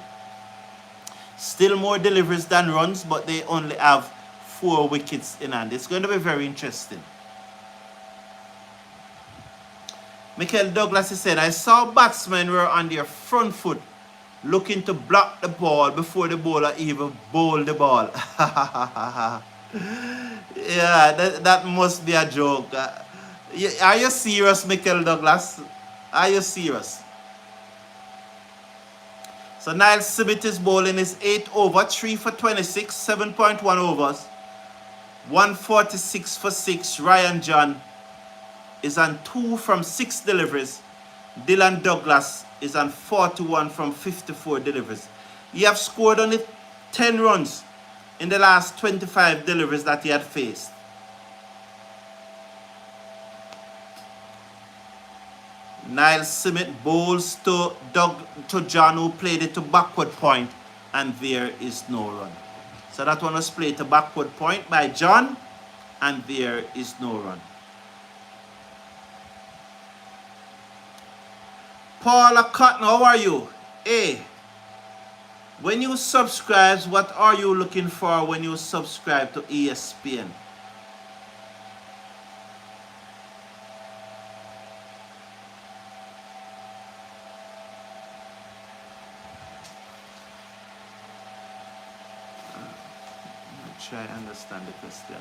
Still more deliveries than runs, but they only have 4 wickets in hand. It's going to be very interesting. Michael Douglas has said, I saw batsmen were on their front foot looking to block the ball before the bowler even bowled the ball. Yeah, that must be a joke. Are you serious, Michael Douglas? Are you serious? So Niall Sibbett is bowling his 8th over, 3 for 26, 7.1 overs, 146 for 6. Ryan John is on 2 from 6 deliveries. Dylan Douglas is on 41 from 54 deliveries. He have scored only 10 runs in the last 25 deliveries that he had faced. Niall Simmett bowls to John, who played it to backward point, and there is no run. So that one was played to backward point by John, and there is no run. Paula Cotton, how are you? Hey, when you subscribe, what are you looking for when you subscribe to ESPN? Try to understand the question.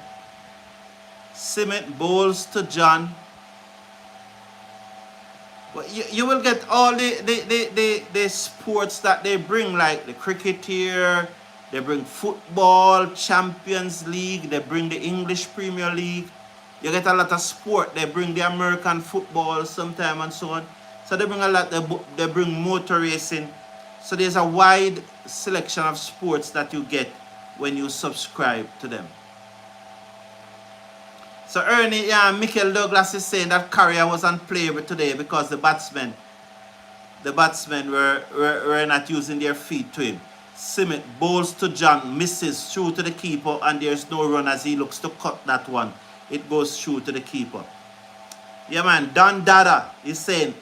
Simmett bowls to John. Well, you will get all the sports that they bring, like the cricket here, they bring football, Champions League, they bring the English Premier League. You get a lot of sport. They bring the American football sometime and so on. So they bring a lot, they bring motor racing. So there's a wide selection of sports that you get when you subscribe to them. So Ernie, Michael Douglas is saying that Kanhaiya was unplayable today because the batsmen were not using their feet to him. Simmett bowls to John, misses through to the keeper, and there's no run as he looks to cut that one. It goes through to the keeper. Yeah, man, Don Dada is saying,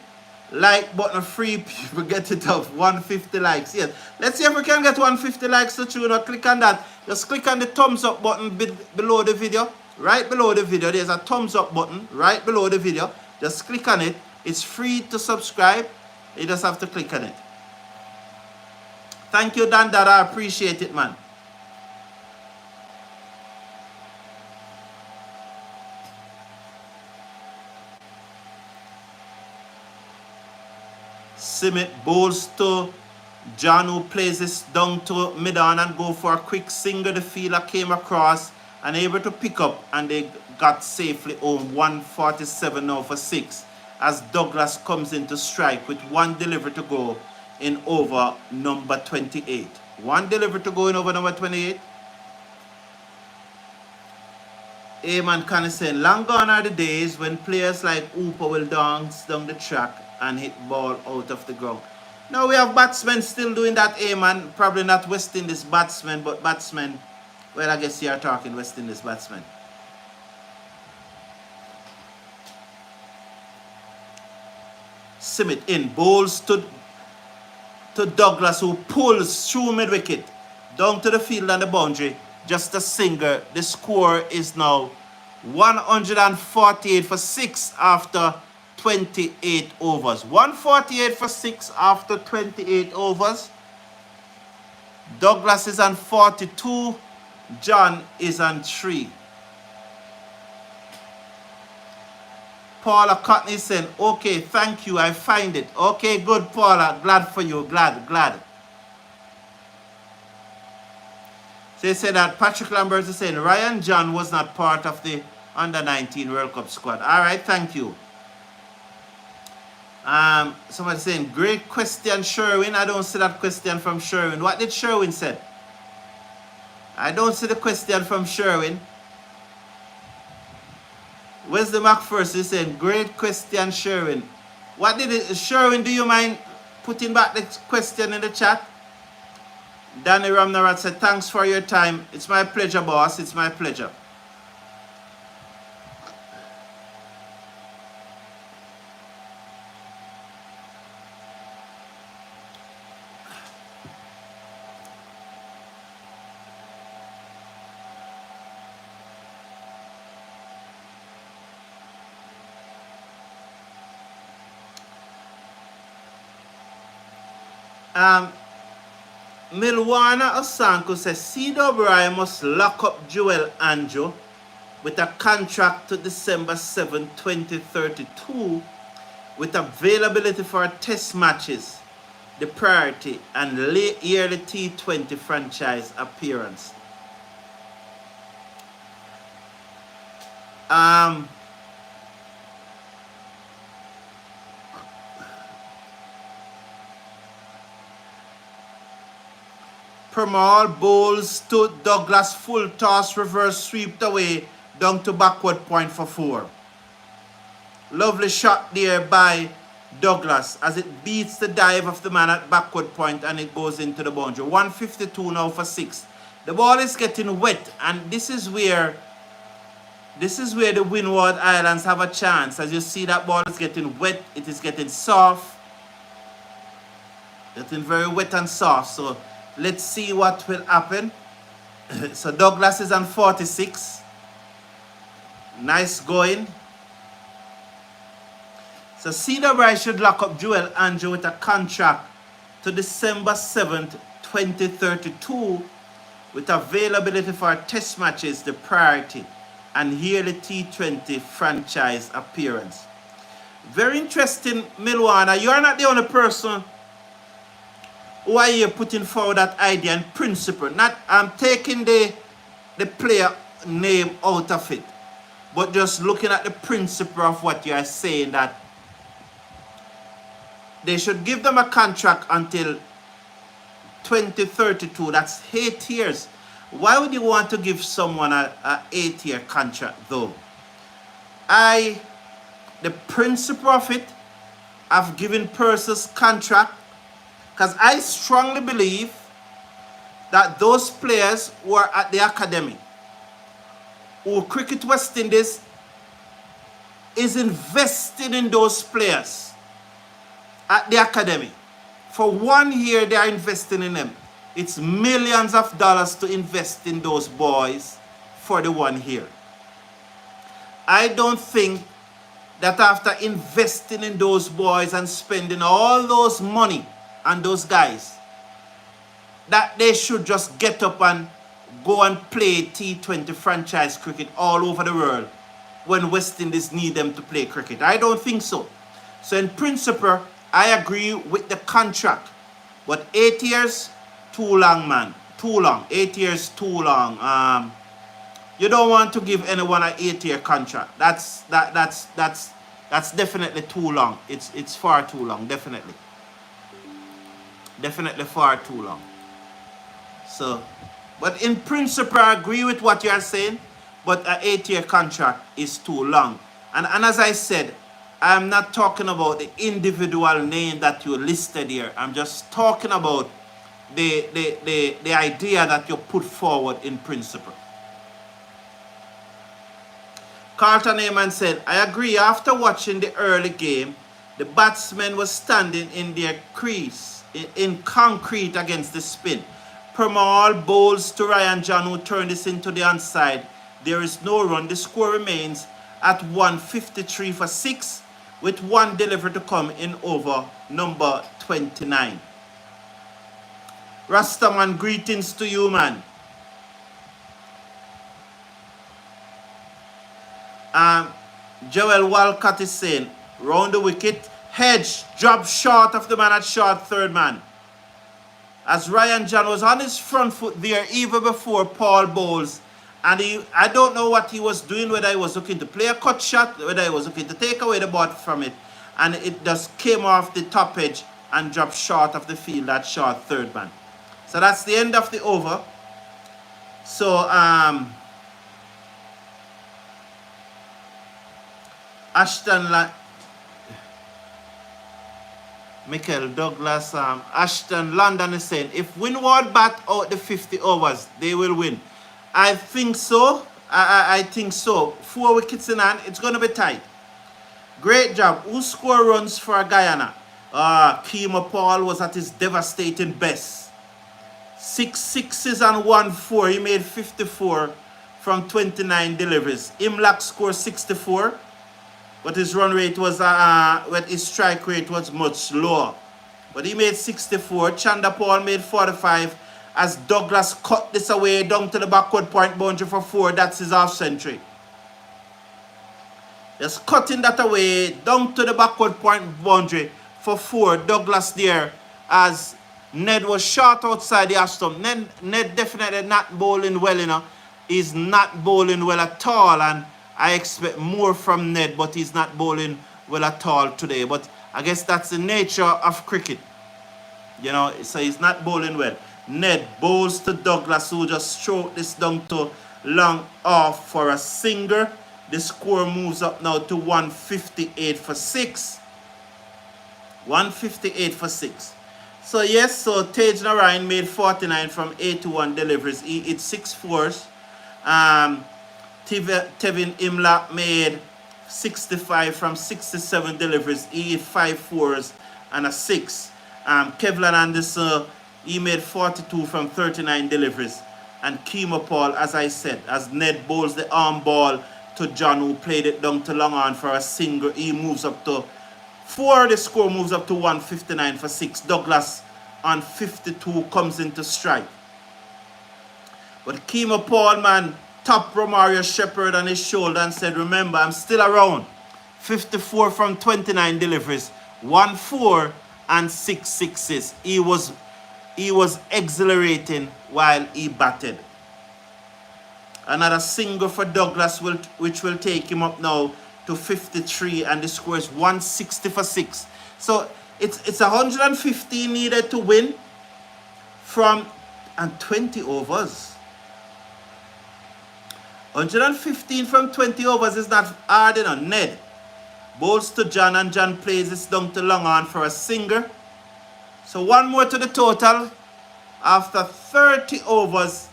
Like button free, people get it up. 150 likes. Yes. Let's see if we can get 150 likes to tune. Click on that. Just click on the thumbs up button below the video. Right below the video. There's a thumbs up button right below the video. Just click on it. It's free to subscribe. You just have to click on it. Thank you, Dandara. I appreciate it, man. Simit bowls to John, who plays this down to mid-on and go for a quick single. The fielder came across and able to pick up, and they got safely home. 147 now for 6 as Douglas comes in to strike with 1 delivery to go in over number 28. 1 delivery to go in over number 28. Eamon Khan is saying, long gone are the days when players like Hooper will dance down the track and hit ball out of the ground. Now we have batsmen still doing that, Eamon. Probably not West Indies batsmen, but batsmen. Well, I guess you are talking West Indies batsmen. Simit in, bowls to Douglas, who pulls through mid-wicket down to the field and the boundary. Just a single. The score is now 148 for 6 after 28 overs. 148 for 6 after 28 overs. Douglas is on 42. John is on 3. Paula Cotton is saying, okay, thank you, I find it. Okay, good, Paula. Glad for you. Glad. So they say that Patrick Lambert is saying Ryan John was not part of the Under-19 World Cup squad. All right, thank you. Somebody saying, great question, Sherwin. I don't see that question from Sherwin. What did Sherwin say? I don't see the question from Sherwin. Where's the McPherson saying, great question, Sherwin. What did it, Sherwin, do you mind putting back the question in the chat? Danny Ramnarat said, thanks for your time. It's my pleasure, boss. It's my pleasure. Milwana Osanko says CWI must lock up Joel Anjo with a contract to December 7, 2032 with availability for test matches, the priority, and yearly T20 franchise appearance. Permal bowls to Douglas, full toss, reverse sweep away, down to backward point for 4. Lovely shot there by Douglas as it beats the dive of the man at backward point and it goes into the boundary. 152 now for 6. The ball is getting wet, and this is where the Windward Islands have a chance. As you see, that ball is getting wet, it is getting soft, getting very wet and soft. So let's see what will happen. So Douglas is on 46. Nice going. So CWI should lock up Joel Anjo with a contract to December 7th, 2032 with availability for test matches, the priority, and yearly T20 franchise appearance. Very interesting, Milwana. You are not the only person who are here putting forward that idea and principle. Not I'm taking the player name out of it, but just looking at the principle of what you are saying, that they should give them a contract until 2032. That's 8 years. Why would you want to give someone a 8-year contract though? The principle of it, I've given persons contract because I strongly believe that those players who are at the academy, who Cricket West Indies is invested in those players. at the academy. For 1 year, they are investing in them. It's millions of dollars to invest in those boys for the 1 year. I don't think that after investing in those boys and spending all those money on those guys, that they should just get up and go and play T20 franchise cricket all over the world when West Indies need them to play cricket. I don't think so. So in principle, I agree with the contract. But 8 years, too long, man. Too long. 8 years, too long. You don't want to give anyone an 8-year contract. That's definitely too long. It's far too long, definitely. Definitely far too long. So, but in principle, I agree with what you are saying, but an 8-year contract is too long. And as I said, I'm not talking about the individual name that you listed here. I'm just talking about the idea that you put forward in principle. Carlton Heyman said, I agree. After watching the early game, the batsmen were standing in their crease, in concrete against the spin. Permal bowls to Ryan John, who turned this into the onside. There is no run. The score remains at 153 for 6, with 1 delivery to come in over number 29. Rastaman, greetings to you, man. Joel Walcott is saying, round the wicket, Hedge dropped short of the man at short third man. As Ryan John was on his front foot there even before Paul bowls, and I don't know what he was doing, whether he was looking to play a cut shot, whether he was looking to take away the ball from it, and it just came off the top edge and dropped short of the field at short third man. So that's the end of the over. So Michael Douglas, Ashton London is saying, if Windward bat out the 50 overs, they will win. I think so. I think so. 4 wickets in hand. It's going to be tight. Great job. Who scored runs for Guyana? Kemo Paul was at his devastating best. 6 sixes and 1 4. He made 54 from 29 deliveries. Imlak scored 64. But his run rate was, his strike rate was much lower. But he made 64. Chanda Paul made 45. As Douglas cut this away down to the backward point boundary for 4. That's his half century. Just cutting that away down to the backward point boundary for 4. Douglas there, as Ned was short outside the stump. Ned definitely not bowling well, you know. He's not bowling well at all, and I expect more from Ned, but he's not bowling well at all today. But I guess that's the nature of cricket. You know, so he's not bowling well. Ned bowls to Douglas, who just stroked this down to long off for a single. The score moves up now to 158 for 6. 158 for 6. So yes, so Tej Narayan made 49 from 81 deliveries. He hit 6 fours. Tevin Imlak made 65 from 67 deliveries. He hit 5 fours and a 6. Kevlon Anderson, he made 42 from 39 deliveries. And Kemo Paul, as I said, as Ned bowls the arm ball to John, who played it down to long on for a single, he moves up to 4. The score moves up to 159 for 6. Douglas on 52 comes into strike. But Kemo Paul, man, tapped Romario Shepherd on his shoulder and said, remember, I'm still around. 54 from 29 deliveries, 1 4 and 6 sixes. He was exhilarating while he batted. Another single for Douglas, which will take him up now to 53, and the score is 160 for 6. So it's 115 needed to win from, and 20 overs. 115 from 20 overs is not hard enough. Ned bowls to John, and John plays this down to long on for a single. So 1 more to the total. After 30 overs,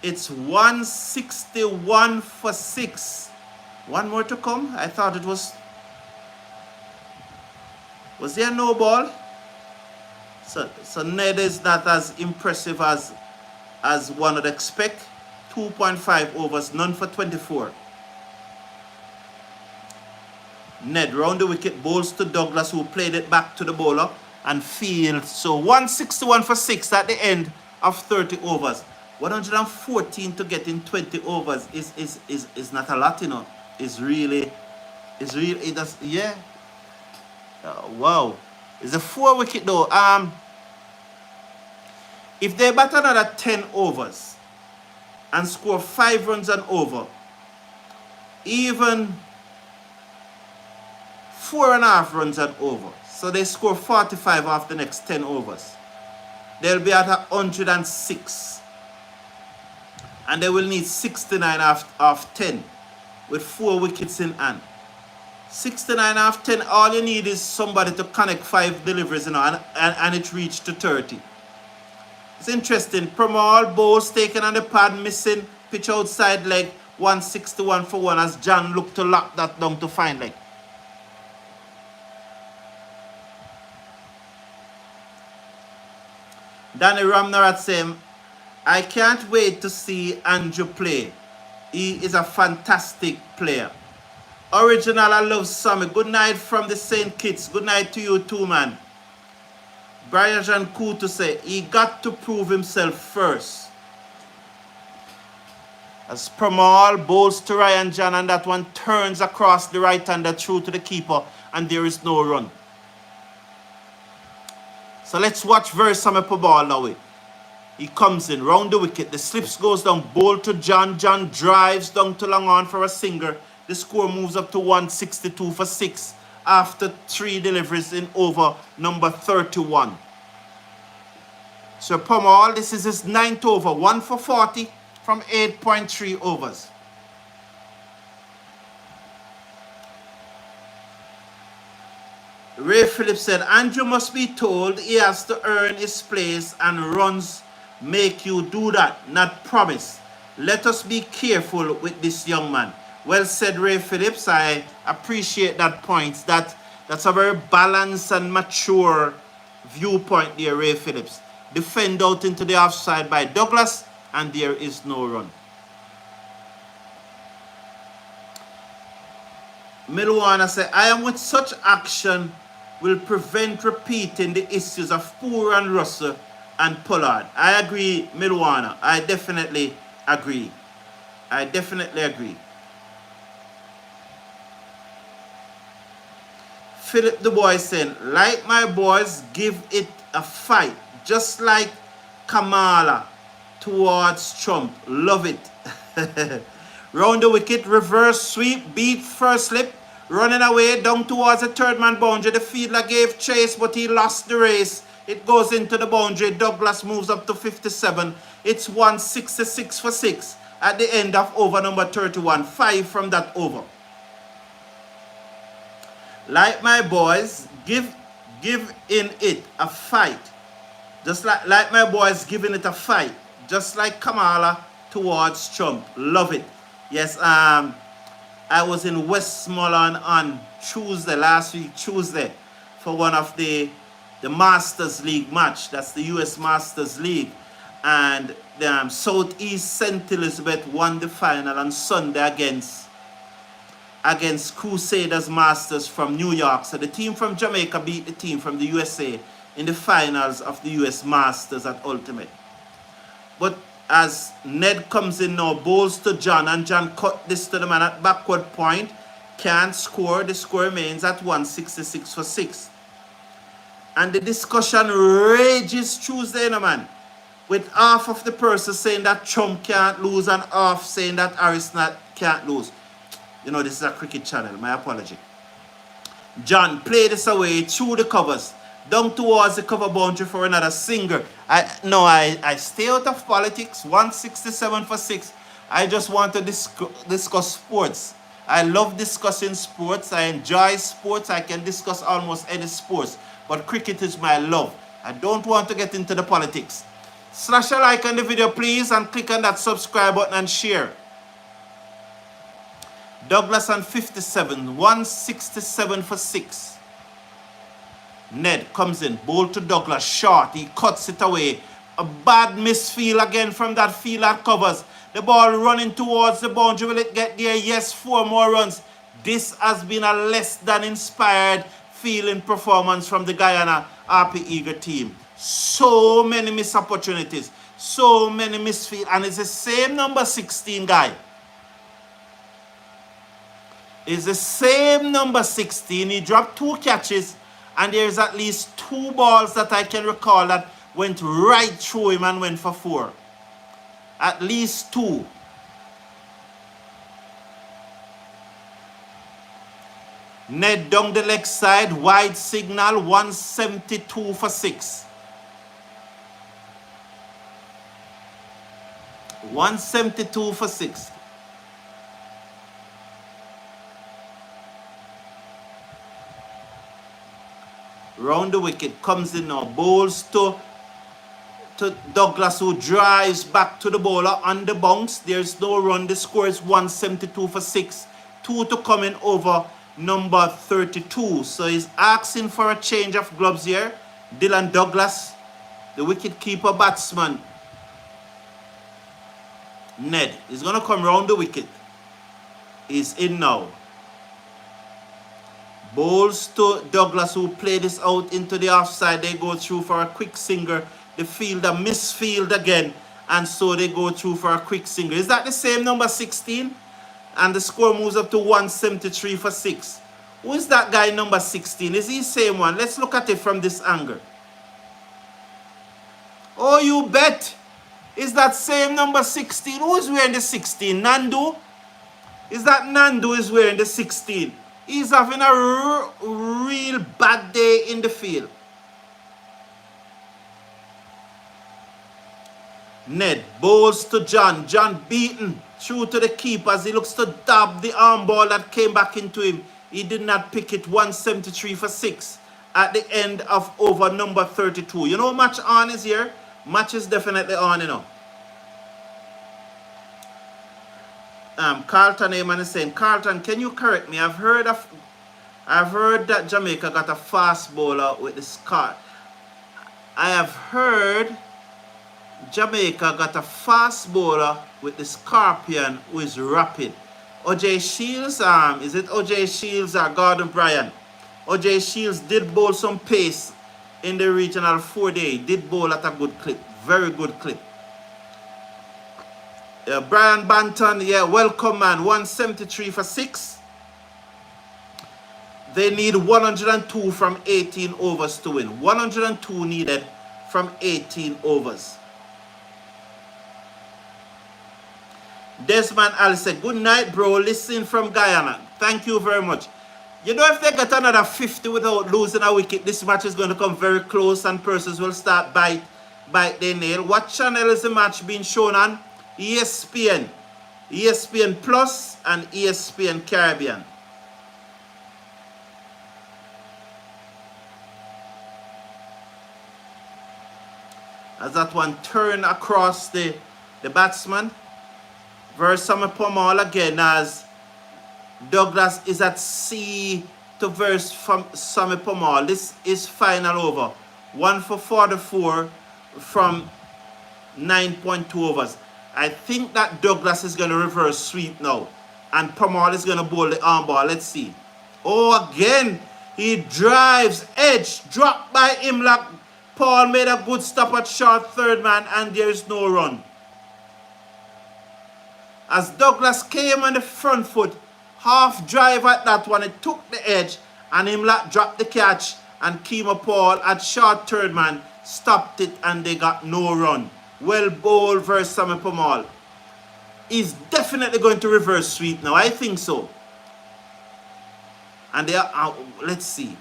it's 161 for 6. 1 more to come. I thought it was... Was there no ball? So Ned is not as impressive as one would expect. 2.5 overs, none for 24. Ned round the wicket, bowls to Douglas, who played it back to the bowler and field. So 161 for 6 at the end of 30 overs. 114 to get in 20 overs is not a lot, you know. It's really, it does, yeah. Wow. It's a 4 wicket though. If they bat another 10 overs and score 5 runs and over, even 4.5 runs and over, so they score 45 after the next 10 overs, they'll be at 106. And they will need 69 off 10 with 4 wickets in hand. 69 off 10, all you need is somebody to connect 5 deliveries, you know, and it reached to 30. It's interesting. Pramal bowls taken on the pad, missing, pitch outside leg, 161 for 1 as John looked to lock that down to fine leg. Danny Ramnarat saying, I can't wait to see Andrew play. He is a fantastic player. Original, I love Sammy. Good night from the St. Kitts. Good night to you too, man. Brian Lara to say, he got to prove himself first. As Pramal bowls to Ryan John, and that one turns across the right-hander through to the keeper, and there is no run. So let's watch Versame per ball now. He comes in, round the wicket, the slips goes down, bowl to John. John drives down to long on for a singer. The score moves up to 162 for 6 after 3 deliveries in over number 31. So Pamal, this is his 9th over, 1 for 40 from 8.3 overs. Ray Phillips said, Andrew must be told he has to earn his place and runs make you do that, not promise. Let us be careful with this young man. Well said, Ray Phillips. I appreciate that point. That's a very balanced and mature viewpoint there, Ray Phillips. Defend out into the offside by Douglas, and there is no run. Milwana said, I am with such action will prevent repeating the issues of Poor and Russell and Pollard. I agree, Milwana. I definitely agree. I definitely agree. Philip the boy saying, like my boys, give it a fight. Just like Kamala towards Trump. Love it. Round the wicket, reverse sweep, beat first slip. Running away down towards the third man boundary. The fielder gave chase, but he lost the race. It goes into the boundary. Douglas moves up to 57. It's 166 for 6 at the end of over number 31. 5 from that over. Like my boys, give in it a fight. Just like my boys giving it a fight. Just like Kamala towards Trump. Love it. Yes, I was in Westmoreland on Tuesday, last week, Tuesday, for one of the Masters League match. That's the US Masters League. And the Southeast St. Elizabeth won the final on Sunday against Crusaders Masters from New York. So the team from Jamaica beat the team from the USA in the finals of the US Masters at Ultimate. But as Ned comes in now, bowls to John, and John cut this to the man at backward point. Can't score. The score remains at 166 for 6. And the discussion rages Tuesday, you know, man, with half of the person saying that Trump can't lose and half saying that Harris can't lose. You know, this is a cricket channel. My apology. John, play this away through the covers. Down towards the cover boundary for another singer. I stay out of politics. 167 for 6. I just want to discuss sports. I love discussing sports. I enjoy sports. I can discuss almost any sports. But cricket is my love. I don't want to get into the politics. Slash a like on the video, please, and click on that subscribe button and share. Douglas on 57. 167 for 6. Ned comes in, bowl to Douglas, short, he cuts it away. A bad misfield again from that field that covers. The ball running towards the boundary, will it get there? Yes, 4 more runs. This has been a less than inspired fielding performance from the Guyana Harpy Eagle team. So many missed opportunities, so many misfield, and it's the same number 16 guy. It's the same number 16. He dropped 2 catches, and there's at least 2 balls that I can recall that went right through him and went for 4. At least 2. Ned down the leg side, wide signal, 172 for 6. 172 for 6. Round the wicket, comes in now, bowls to Douglas, who drives back to the bowler on the bounce. There's no run. The score is 172 for 6. 2 to come in over number 32. So he's asking for a change of gloves here. Dillon Douglas, the wicket-keeper batsman. Ned is going to come round the wicket. He's in now. Bowls to Douglas, who play this out into the offside. They go through for a quick singer. The fielder misfield again, and so they go through for a quick singer. Is that the same number 16? And the score moves up to 173 for 6. Who is that guy number 16? Is he the same one? Let's look at it from this angle. Oh, you bet. Is that same number 16? Who is wearing the 16? Nandu? Is that Nandu is wearing the 16? He's having a real bad day in the field. Ned bowls to John. John beaten through to the keeper as he looks to dab the arm ball that came back into him. He did not pick it. 173 for 6 at the end of over number 32. You know, match on is here. Match is definitely on, you know. Carlton Ayman is saying, Carlton, can you correct me? I've heard that Jamaica got a fast bowler with the Scott. I have heard Jamaica got a fast bowler with the Scorpion who is rapid. OJ Shields, is it OJ Shields or Gordon Bryan? OJ Shields did bowl some pace in the regional 4-day. He did bowl at a good clip, very good clip. Brian Banton, yeah, welcome man, 173 for 6. They need 102 from 18 overs to win. 102 needed from 18 overs. Desmond Ali said, good night, bro. Listen from Guyana. Thank you very much. You know, if they get another 50 without losing a wicket, this match is going to come very close and persons will start bite their nail. What channel is the match being shown on? ESPN. ESPN Plus and ESPN Caribbean. As that one turn across the batsman. Verse Summer Pomal again as Douglas is at sea to verse from Summer Pomal. This is final over. 1 for 44 from 9.2 overs. I think that Douglas is going to reverse sweep now. And Pomal is going to bowl the arm ball. Let's see. Oh, again. He drives. Edge. Dropped by Imlak. Paul made a good stop at short third man. And there is no run. As Douglas came on the front foot. Half drive at that one. It took the edge. And Imlak dropped the catch. And Kima Paul at short third man stopped it. And they got no run. Well bowled versus Sami Pomal. He's definitely going to reverse sweep now. I think so. And they are, let's see.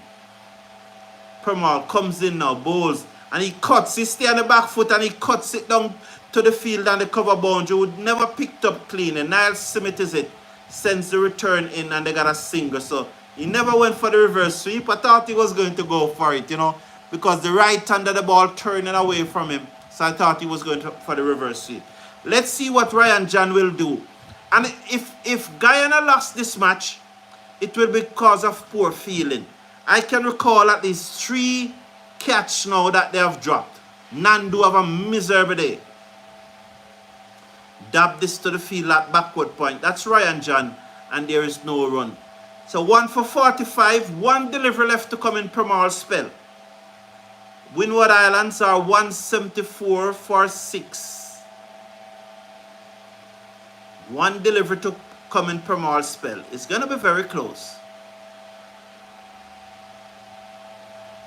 Pomal comes in now, bowls. And he cuts. He stays on the back foot and he cuts it down to the field and the cover boundary. Would never picked up clean. And Niall Smith is it. Sends the return in and they got a single. So he never went for the reverse sweep. I thought he was going to go for it, you know. Because the right hand of the ball turning away from him. So I thought he was going for the reverse sweep. Let's see what Ryan John will do. And if Guyana lost this match, it will be because of poor fielding. I can recall at least 3 catch now that they have dropped. Nandu have a miserable day. Dab this to the field at backward point. That's Ryan John, and there is no run. So 1 for 45, 1 delivery left to come in Premier spell. Windward Islands are 174 for 6. 1 delivery to come in Premier spell. It's going to be very close.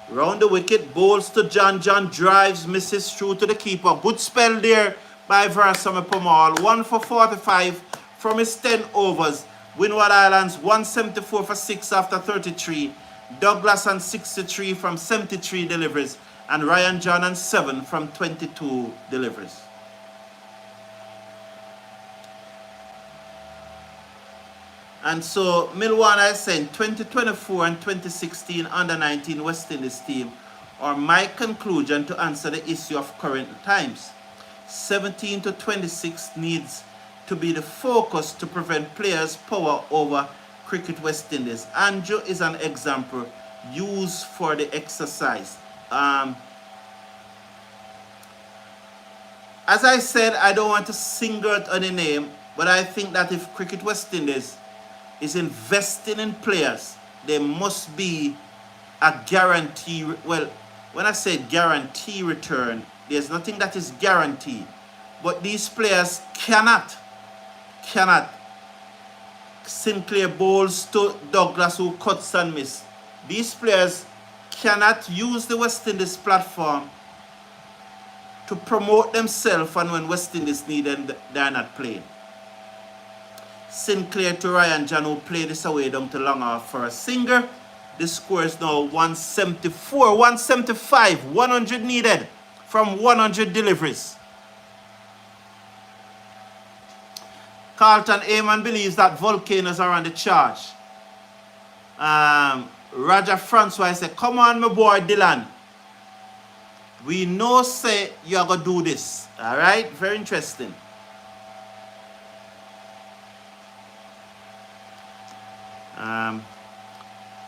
Round the wicket, bowls to John. John drives, misses through to the keeper. Good spell there by Versame Pamal. 1 for 45 from his 10 overs. Windward Islands 174 for 6 after 33. Douglas on 63 from 73 deliveries. And Ryan John on 7 from 22 deliveries. And so Milwana is saying 2024 and 2016 under-19 West Indies team are my conclusion to answer the issue of current times. 17 to 26 needs to be the focus to prevent players' power over Cricket West Indies. Andrew is an example used for the exercise. As I said, I don't want to single out any name, but I think that if Cricket West Indies is investing in players, there must be a guarantee. Well, when I say guarantee return, there's nothing that is guaranteed. But these players cannot. Sinclair bowls to Douglas who cuts and miss. These players cannot use the West Indies platform to promote themselves, and when West Indies need them, they're not playing. Sinclair to Ryan John, who played this away down to long off for a singer. The score is now 174, 175, 100 needed from 100 deliveries. Carlton Eamon believes that Volcanoes are on the charge. Roger Francois said, come on, my boy Dillon. We know, say, you are going to do this. All right? Very interesting.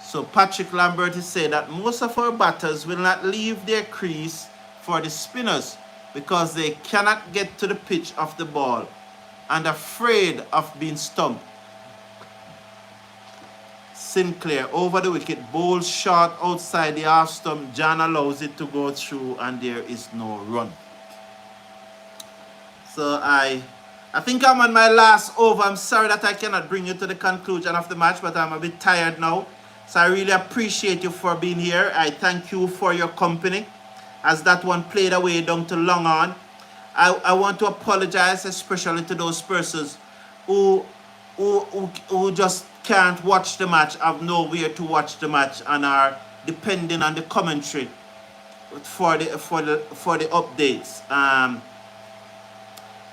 So Patrick Lambert is saying that most of our batters will not leave their crease for the spinners because they cannot get to the pitch of the ball and afraid of being stumped. Sinclair over the wicket, bowls short outside the half stump. John allows it to go through and there is no run. So I think I'm on my last over. I'm sorry that I cannot bring you to the conclusion of the match, but I'm a bit tired now. So I really appreciate you for being here. I thank you for your company as that one played away down to long on. I want to apologize especially to those persons who just can't watch the match, have nowhere to watch the match, and are depending on the commentary for the updates.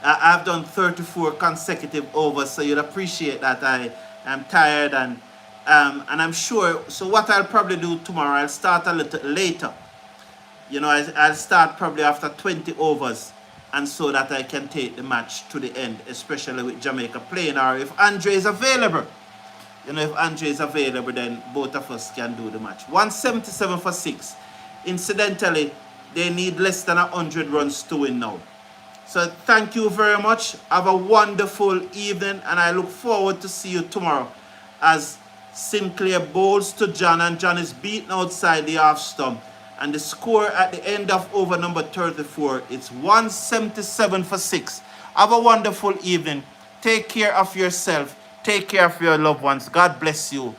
I've done 34 consecutive overs, so you'd appreciate that. I am tired and I'm sure. So what I'll probably do tomorrow, I'll start a little later. You know, I'll start probably after 20 overs, and so that I can take the match to the end, especially with Jamaica playing, or if Andre is available. You know, if Andre is available, then both of us can do the match. 177 for 6. Incidentally, they need less than 100 runs to win now. So thank you very much. Have a wonderful evening, and I look forward to see you tomorrow as Sinclair bowls to John, and John is beaten outside the half stump. And the score at the end of over number 34, it's 177 for 6. Have a wonderful evening. Take care of yourself. Take care of your loved ones. God bless you.